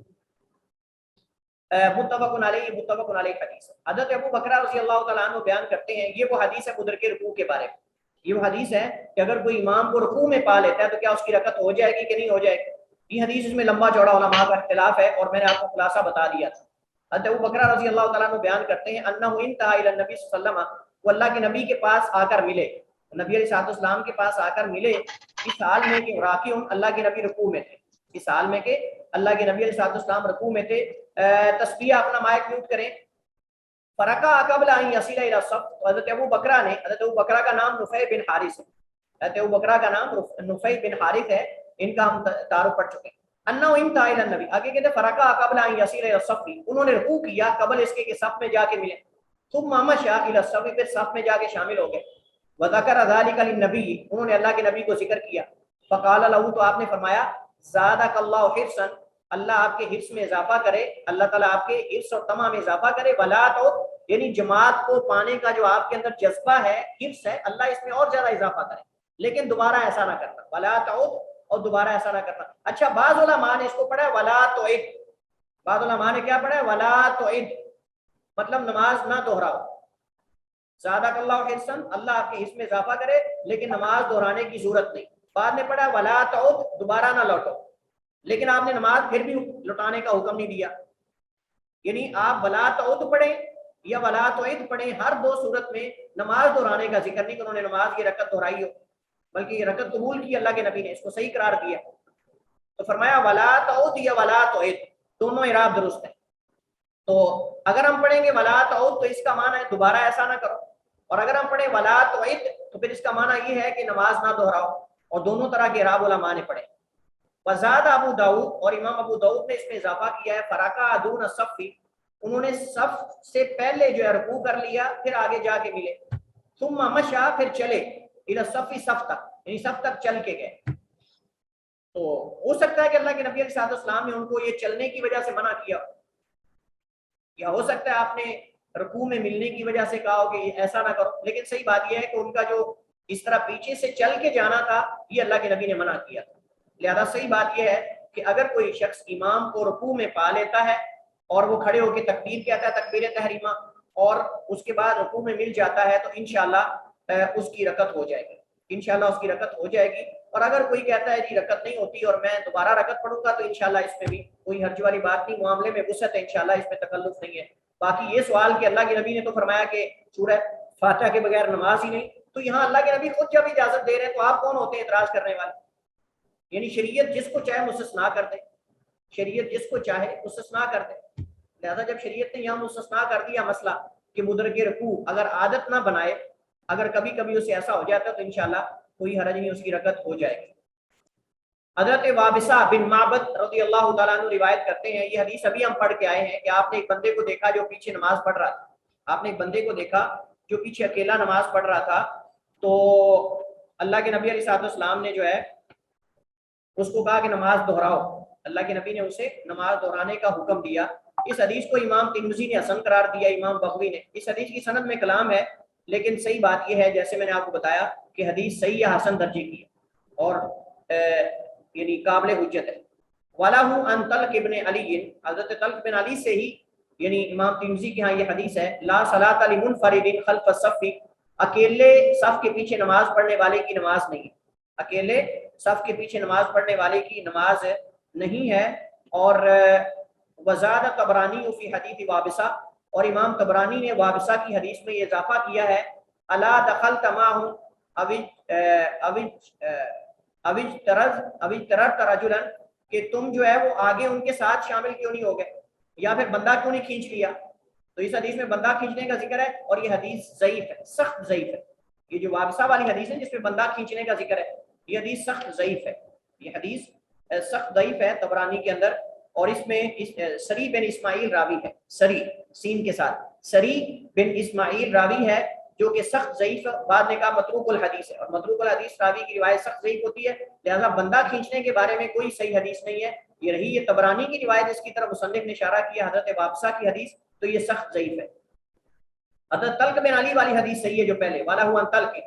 متفق علیہ حدیث حضرت ابو بکر رضی اللہ تعالیٰ عنہ بیان کرتے ہیں، یہ وہ حدیث ہے مدرک رکوع کے بارے میں، یہ وہ حدیث ہے کہ اگر کوئی امام کو رکوع میں پا لیتا ہے تو کیا اس کی رکعت ہو جائے گی کہ نہیں ہو جائے گی۔ یہ حدیث اس میں لمبا چوڑا علماء کا اختلاف ہے اور میں نے آپ کو خلاصہ بتا دیا تھا۔ حضرت ابو بکر رضی اللہ تعالیٰ عنہ بیان کرتے ہیں انہ انتہا الی النبی صلی اللہ علیہ وسلم، وہ اللہ کے نبی کے پاس آ کر ملے، نبی علیہ السلام کے پاس آ کر ملے، اس حال میں کہ راکعون، اللہ کے نبی رکوع میں تھے، اس حال میں کہ اللہ کے نبی علیہ السلام رکوع میں تھے۔ تسبیح اپنا مائک میوٹ کریں۔ فرکع قبل ان یصل الی الصف، حضرت ابو بکرہ نے، حضرت ابو بکرہ کا نام نفیع بن حارث ہے، حضرت ابو بکرہ کا نام نفیع بن حارث ہے، ان کا ہم تعارف پڑھ چکے ہیں۔ انہ انتہا الی النبی، آگے کہتے ہیں فرکع قبل ان یصل الی الصف، انہوں نے رکوع کیا قبل اس کے کہ صف میں جا کے ملے، ثم مشى الی الصف، پھر صف میں جا کے شامل ہو گئے، وذکر ذلک للنبی، انہوں نے اللہ کے نبی کو ذکر کیا، فقال له، تو آپ نے فرمایا زادک اللہ حرصا، اللہ آپ کے حرص میں اضافہ کرے، اللہ تعالیٰ آپ کے حرص اور طمع میں اضافہ کرے، ولا تعد، یعنی جماعت کو پانے کا جو آپ کے اندر جذبہ ہے، حرص ہے، اللہ اس میں اور زیادہ اضافہ کرے، لیکن دوبارہ ایسا نہ کرنا، ولا تعد، اور دوبارہ ایسا نہ کرنا۔ اچھا، بعض علماء نے اس کو پڑھا ہے ولا تعد، بعض علماء نے کیا پڑھا ہے ولا تعد، مطلب نماز نہ دہراؤ، زادک اللہ حرصا، اللہ آپ کے حرص میں اضافہ کرے لیکن نماز دہرانے کی ضرورت نہیں۔ بعد میں پڑھا ولا تعد، دوبارہ نہ لوٹو، لیکن آپ نے نماز پھر بھی لوٹانے کا حکم نہیں دیا، یعنی آپ ولا تعد پڑھیں یا ولا تعد پڑھیں، ہر دو صورت میں نماز دہرانے کا ذکر نہیں کہ انہوں نے نماز کی رکعت دہرائی ہو، بلکہ یہ رکعت قبول کی اللہ کے نبی نے، اس کو صحیح قرار دیا، تو فرمایا ولا تعد یا ولا تعد، دونوں اعراب درست ہیں۔ تو اگر ہم پڑھیں گے ولا تعد تو اس کا معنی ہے دوبارہ ایسا نہ کرو، اور اگر ہم پڑھیں ولا تعد تو پھر اس کا معنی یہ ہے کہ نماز نہ دہراؤ، اور دونوں طرح کے اعراب علماء نے پڑھے۔ وزاد ابو داؤد، اور امام ابو داؤد نے اس میں اضافہ کیا ہے فرکع دون الصف، انہوں نے صف سے پہلے جو ہے رکوع کر لیا، پھر آگے جا کے ملے، ثم مشى، پھر چلے، الی الصف، صف تک، یعنی صف تک چل کے گئے۔ تو ہو سکتا ہے کہ اللہ کے نبی علیہ السلام نے ان کو یہ چلنے کی وجہ سے منع کیا، یا ہو سکتا ہے آپ نے رکوع میں ملنے کی وجہ سے کہا ہو کہ ایسا نہ کرو، لیکن صحیح بات یہ ہے کہ ان کا جو اس طرح پیچھے سے چل کے جانا تھا یہ اللہ کے نبی نے منع کیا تھا۔ لہذا صحیح بات یہ ہے کہ اگر کوئی شخص امام کو رکوع میں پا لیتا ہے اور وہ کھڑے ہو کے تکبیر کہتا ہے، تکبیر تحریمہ، اور اس کے بعد رکوع میں مل جاتا ہے تو انشاءاللہ اس کی رکعت ہو جائے گی، انشاءاللہ اس کی رکعت ہو جائے گی۔ اور اگر کوئی کہتا ہے جی رکعت نہیں ہوتی اور میں دوبارہ رکعت پڑھوں گا تو انشاءاللہ اس میں بھی کوئی حرج والی بات نہیں، معاملے میں وسعت ہے، انشاءاللہ اس میں تکلف نہیں ہے۔ باقی یہ سوال کہ اللہ کے نبی نے تو فرمایا کہ سورہ فاتحہ کے بغیر نماز ہی نہیں، تو یہاں اللہ کے نبی خود جب اجازت دے رہے ہیں تو آپ کون ہوتے ہیں اعتراض کرنے والے؟ یعنی شریعت جس کو چاہے مستثنا کر دے، شریعت جس کو چاہے مستثنا کر دے. لہذا جب شریعت نے یہاں مستثنا کر دیا مسئلہ کہ مدرک رکوع اگر عادت نہ بنائے، اگر کبھی کبھی اسے ایسا ہو جاتا ہے تو انشاءاللہ کوئی حرج نہیں، اس کی رکعت ہو جائے گی. حضرت وابصہ بن معبد رضی اللہ تعالیٰ عنہ روایت کرتے ہیں، یہ حدیث ابھی ہم پڑھ کے آئے ہیں کہ آپ نے ایک بندے کو دیکھا جو پیچھے نماز پڑھ رہا تھا. آپ نے ایک بندے کو دیکھا جو پیچھے اکیلا نماز پڑھ رہا تھا، تو اللہ کے نبی علیہ السلام نے جو ہے اس کو کہا کہ نماز دہراؤ. اللہ کے نبی نے اسے نماز دہرانے کا حکم دیا. اس حدیث کو امام ترمذی نے حسن قرار دیا، امام بغوی نے. اس حدیث کی سند میں کلام ہے، لیکن صحیح بات یہ ہے جیسے میں نے آپ کو بتایا کہ حدیث صحیح یا حسن درجے کی ہے اور یعنی قابل حجت ہے. وَلَهُ عَنْ طَلْقِ بْنِ عَلِيٍّ، حضرت طلق بن علی سے ہی یعنی امام ترمذی کے ہاں یہ حدیث ہے، لا صلاۃ لمنفرد خلف الصف، اکیلے صف کے پیچھے نماز پڑھنے والے کی نماز نہیں ہے، اکیلے صف کے پیچھے نماز پڑھنے والے کی نماز نہیں ہے. اور وزاد طبرانی فی حدیث وابصہ، اور امام طبرانی نے وابصہ کی حدیث میں یہ اضافہ کیا ہے، الا دخلت معهم اجتررت رجلا، کہ تم جو ہے وہ آگے ان کے ساتھ شامل کیوں نہیں ہو گئے، یا پھر بندہ کیوں نہیں کھینچ لیا. تو اس حدیث میں بندہ کھینچنے کا ذکر ہے اور یہ حدیث ضعیف ہے، سخت ضعیف ہے. یہ جو وابصہ والی حدیث ہے جس میں بندہ کھینچنے کا ذکر ہے، یہ حدیث سخت ضعیف ہے، یہ حدیث سخت ضعیف ہے طبرانی کے اندر. اور اس میں سری بن اسماعیل راوی ہے، سری سین کے ساتھ، سری بن اسماعیل راوی ہے جو کہ سخت ضعیف، بعد نے کہا متروک الحدیث ہے، اور متروک الحدیث راوی کی روایت سخت ضعیف ہوتی ہے. لہذا بندہ کھینچنے کے بارے میں کوئی صحیح حدیث نہیں ہے. یہ رہی یہ طبرانی کی روایت، اس کی طرف مصنف نے اشارہ کیا حضرت وابصہ کی حدیث، تو یہ سخت ضعیف ہے. حضرت طلق بن علی والی حدیث صحیح ہے جو پہلے، والا ہوا طلق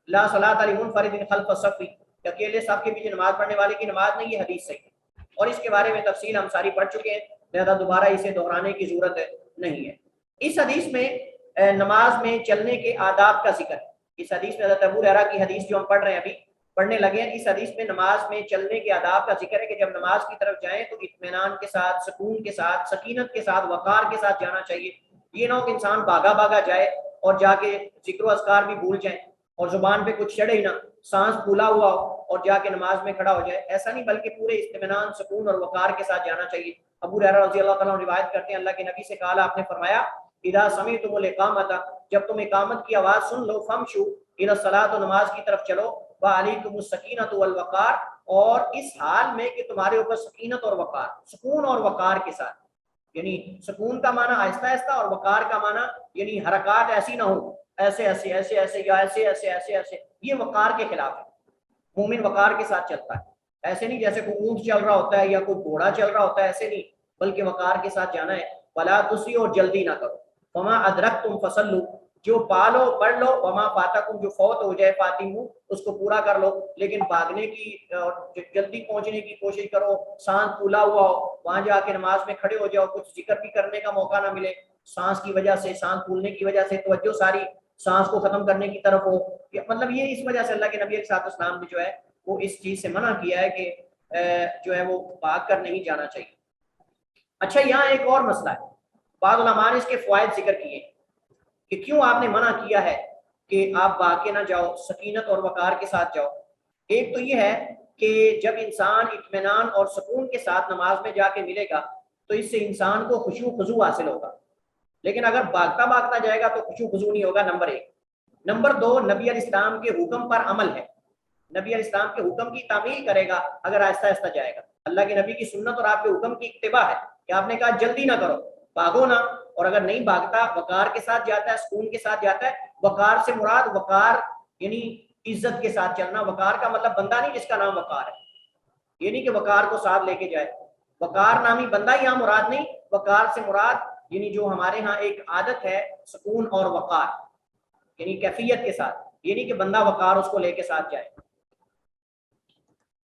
لا صلاۃ لمنفرد خلف الصف، اکیلے صف کے پیچھے نماز پڑھنے والے کی نماز نہیں، یہ حدیث صحیح ہے. اور اس کے بارے میں تفصیل ہم ساری پڑھ چکے ہیں، لہذا دوبارہ اسے دہرانے کی ضرورت نہیں ہے. اس حدیث میں نماز میں چلنے کے آداب کا ذکر ہے. اس حدیث میں حضرت ابو ہریرہ کی حدیث جو ہم پڑھ رہے ہیں، ابھی پڑھنے لگے ہیں، اس حدیث میں نماز میں چلنے کے آداب کا ذکر ہے کہ جب نماز کی طرف جائیں تو اطمینان کے ساتھ، سکون کے ساتھ، سکینت کے ساتھ، وقار کے ساتھ جانا چاہیے. یہ نہ ہو کہ انسان بھاگا بھاگا جائے اور جا کے ذکر و اذکار بھی بھول جائیں اور زبان پہ کچھ چڑھے ہی نہ، سانس پھولا ہوا ہو اور جا کے نماز میں کھڑا ہو جائے. ایسا نہیں، بلکہ پورے اطمینان، سکون اور وقار کے ساتھ جانا چاہیے. ابو ہریرہ رضی اللہ تعالیٰ عنہ روایت کرتے ہیں، اللہ کے نبی سے کہا، آپ نے فرمایا، اذا سمعتم الاقامۃ، جب تم اقامت کی آواز سن لو، فمشوا الی الصلاۃ، نماز کی طرف چلو، وعلیکم السکینۃ والوقار، اور اس حال میں کہ تمہارے اوپر سکینت اور وقار، سکون اور وقار کے ساتھ. یعنی سکون کا معنی آہستہ آہستہ اور وقار کا معنی یعنی حرکات ایسی نہ ہو، ایسے ایسے ایسے ایسے یا ایسے ایسے ایسے ایسے، یہ وقار کے خلاف ہے. مومن وقار کے ساتھ چلتا ہے، ایسے نہیں جیسے کوئی اونٹ چل رہا ہوتا ہے یا کوئی گھوڑا چل رہا ہوتا ہے، ایسے نہیں، بلکہ وقار کے ساتھ جانا ہے. ولا تسرعوا، اور جلدی نہ کرو. وما ادرکتم فصلوا، جو پالو پڑھ لو، وما فاتکم، جو فوت ہو جائے، فاتمو، اس کو پورا کر لو. لیکن بھاگنے کی اور جلدی پہنچنے کی کوشش کرو، سانس پھولا ہوا ہو، وہاں جا کے نماز میں کھڑے ہو جاؤ، کچھ ذکر بھی کرنے کا موقع نہ ملے، سانس کی وجہ سے، سانس پھولنے کی وجہ سے توجہ ساری سانس کو ختم کرنے کی طرف ہو. مطلب یہ اس وجہ سے اللہ کے نبی علیہ السلام نے جو ہے وہ اس چیز سے منع کیا ہے کہ جو ہے وہ بھاگ کر نہیں جانا چاہیے. اچھا، یہاں ایک اور مسئلہ ہے، بعض علماء نے اس کے فوائد ذکر کیے کہ کیوں آپ نے منع کیا ہے کہ آپ بھاگ کے نہ جاؤ، سکینت اور وقار کے ساتھ جاؤ. ایک تو یہ ہے کہ جب انسان اطمینان اور سکون کے ساتھ نماز میں جا کے ملے گا تو اس سے انسان کو خشوع و خضوع حاصل ہوگا. لیکن اگر بھاگتا بھاگتا جائے گا تو خشوع و خضوع نہیں ہوگا، نمبر ایک. نمبر دو، نبی علیہ السلام کے حکم پر عمل ہے، نبی علیہ السلام کے حکم کی تعمیل کرے گا اگر آہستہ آہستہ جائے گا. اللہ کے نبی کی سنت اور آپ کے حکم کی اتباع ہے کہ آپ نے کہا جلدی نہ کرو، بھاگو نہ. اور اگر نہیں بھاگتا، وقار کے ساتھ جاتا ہے، سکون کے ساتھ جاتا ہے. وقار سے مراد وقار یعنی عزت کے ساتھ چلنا. وقار کا مطلب بندہ نہیں جس کا نام وقار ہے، یہ نہیں کہ وقار کو ساتھ لے کے جائے. وقار نامی بندہ یہاں مراد نہیں، وقار سے مراد یعنی جو ہمارے ہاں ایک عادت ہے، سکون اور وقار یعنی کیفیت کے ساتھ، یہ نہیں کہ بندہ وقار اس کو لے کے ساتھ جائے.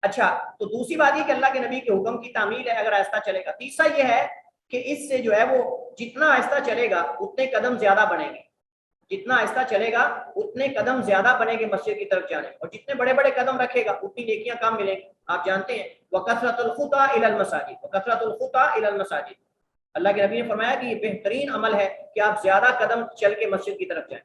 اچھا، تو دوسری بات یہ کہ اللہ کے نبی کے حکم کی تعمیل ہے اگر آہستہ چلے گا. تیسرا یہ ہے کہ اس سے جو ہے وہ جتنا آہستہ چلے گا اتنے قدم زیادہ بڑھیں گے، جتنا آہستہ چلے گا اتنے قدم زیادہ بنے گے مسجد کی طرف جانے، اور جتنے بڑے بڑے قدم رکھے گا اتنی نیکیاں کم ملیں گی. آپ جانتے ہیں وَكَثْرَةُ الْخُطَىٰ إِلَى الْمَسَاجِدِ، وَكَثْرَةُ الْخُطَىٰ إِلَى الْمَسَاجِدِ. اللہ کے نبی نے فرمایا کہ یہ بہترین عمل ہے کہ آپ زیادہ قدم چل کے مسجد کی طرف جائیں.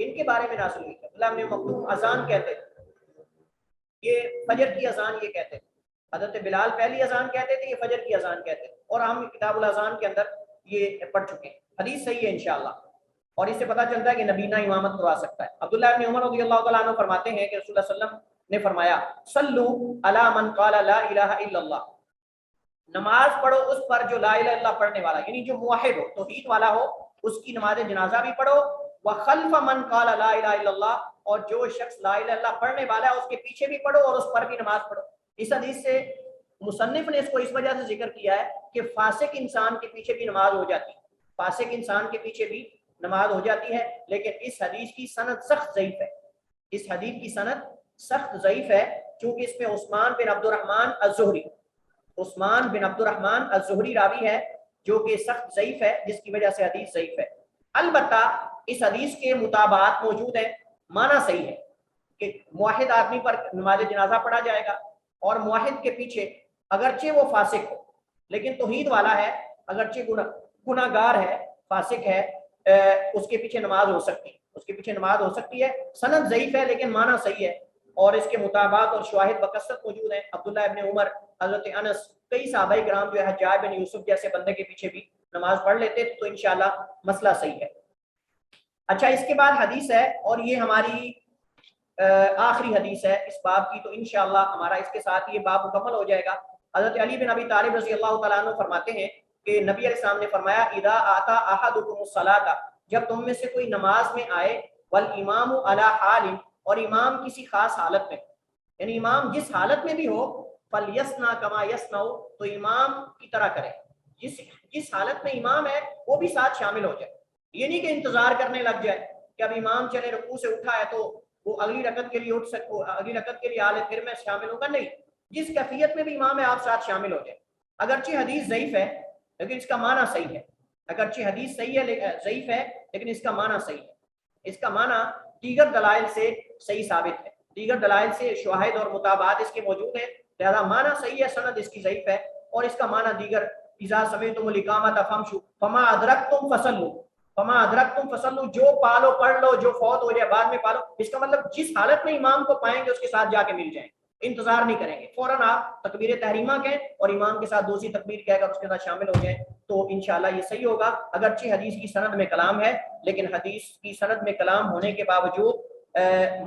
ان کے بارے میں نازل ہوئی. عبداللہ ابن مکتوم اذان کہتے تھے, یہ فجر کی اذان یہ کہتے تھے. حضرت بلال پہلی اذان کہتے تھے, یہ فجر کی اذان کہتے تھے, اور ہم کتاب الاذان کے اندر یہ پڑھ چکے ہیں. حدیث صحیح ہے انشاءاللہ, اور اس سے پتہ چلتا ہے کہ نبینا امامت کروا سکتا ہے. عبداللہ ابن عمر رضی اللہ تعالیٰ عنہ فرماتے ہیں کہ رسول اللہ صلی اللہ علیہ وسلم نے فرمایا صلو علی من قال لا الہ الا اللہ, نماز پڑھو اس پر جو لا الہ الا اللہ پڑھنے والا, یعنی جو موحد ہو, توحید والا ہو, اس کی نماز جنازہ بھی پڑھو. وخلف من قال لا الہ الا اللہ, اور جو شخص لا الہ الا اللہ پڑھنے والا ہے اس کے پیچھے بھی پڑھو اور اس پر بھی نماز پڑھو. اس حدیث سے مصنف نے اس کو اس وجہ سے ذکر کیا ہے کہ فاسق انسان کے پیچھے بھی نماز ہو جاتی ہے, فاسق انسان کے پیچھے بھی نماز ہو جاتی ہے. لیکن اس حدیث کی سند سخت ضعیف ہے, اس حدیث کی سند سخت ضعیف ہے, چونکہ اس میں عثمان بن عبد الرحمن الزہری, عثمان بن عبد الرحمن الزہری راوی ہے جو کہ سخت ضعیف ہے, جس کی وجہ سے حدیث ضعیف ہے. البتہ اس حدیث کے مطابقات موجود ہیں, معنی صحیح ہے کہ موحد آدمی پر نماز جنازہ پڑھا جائے گا, اور موحد کے پیچھے اگرچہ وہ فاسق ہو لیکن توحید والا ہے, اگرچہ گناہ گار ہے, فاسق ہے, اس کے پیچھے نماز ہو سکتی ہے, اس کے پیچھے نماز ہو سکتی ہے. سند ضعیف ہے لیکن معنی صحیح ہے, اور اس کے مطابقات اور شواہد بکثرت موجود ہیں. عبداللہ ابن عمر, حضرت انس, کئی صحابہ کرام جو ہے حجاج بن یوسف جیسے بندے کے پیچھے بھی نماز پڑھ لیتے, تو انشاءاللہ مسئلہ صحیح ہے. اچھا, اس کے بعد حدیث ہے, اور یہ ہماری آخری حدیث ہے اس باب کی, تو انشاءاللہ ہمارا اس کے ساتھ یہ باب مکمل ہو جائے گا. حضرت علی بن ابی طالب رضی اللہ تعالیٰ عنہ فرماتے ہیں کہ نبی علیہ السلام نے فرمایا اذا آتا احدکم الصلاۃ, جب تم میں سے کوئی نماز میں آئے, والامام علی حال, اور امام کسی خاص حالت میں, یعنی امام جس حالت میں بھی ہو, فلیصنع کما یصنع, تو امام کی طرح کرے, جس حالت میں امام ہے وہ بھی ساتھ شامل ہو جائے. یہ نہیں کہ انتظار کرنے لگ جائے کہ اب امام چلے رکوع سے اٹھا ہے تو وہ اگلی رکعت کے لیے اٹھ سکو, اگلی رکعت کے لیے آ لے پھر میں شامل ہوں گا, نہیں, جس کیفیت میں بھی امام ہے آپ ساتھ شامل ہو جائیں. اگرچہ حدیث ضعیف ہے لیکن اس کا معنی صحیح ہے, اگرچہ حدیث صحیح ہے ضعیف ہے لیکن اس کا معنی صحیح ہے. اس کا معنی دیگر دلائل سے صحیح ثابت ہے, دیگر دلائل سے شواہد اور مطابقات اس کے موجود ہیں, لہذا معنی صحیح ہے, سند اس کی ضعیف ہے. اور اس کا معنی دیگر اذا سمعتم الاقامۃ فامشوا فما ادرکتم فصلوا, فما ادرکتم فصلوا, جو پالو پڑھ لو, جو فوت ہو جائے بعد میں پالو. اس کا مطلب جس حالت میں امام کو پائیں گے اس کے ساتھ جا کے مل جائیں, انتظار نہیں کریں گے, فوراً آپ تکبیر تحریمہ کہیں اور امام کے ساتھ دوسری تکبیر کہہ کر اس کے ساتھ شامل ہو جائیں, تو انشاءاللہ یہ صحیح ہوگا. اگرچہ حدیث کی سند میں کلام ہے لیکن حدیث کی سند میں کلام ہونے کے باوجود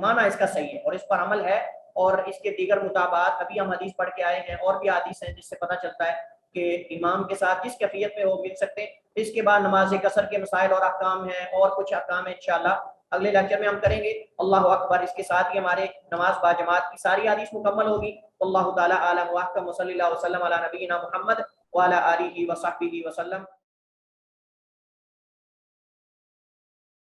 معنی اس کا صحیح ہے اور اس پر عمل ہے. اور اس کے دیگر مطابقات ابھی ہم حدیث پڑھ کے آئے ہیں, اور بھی حدیث ہیں جس سے پتہ چلتا ہے کہ امام کے ساتھ جس کیفیت میں وہ مل سکتے ہیں. اس کے بعد نماز قصر کے مسائل اور احکام ہیں, اور کچھ احکام ہیں انشاءاللہ اگلے لیکچر میں ہم کریں گے. اللہ اکبر. اس کے ساتھ ہی ہمارے نماز با جماعت کی ساری حدیث مکمل ہوگی. اللہ تعالی اعلم واحکم, صلی اللہ وسلم علی نبینا محمد وعلی آلہ وصحبہ وسلم.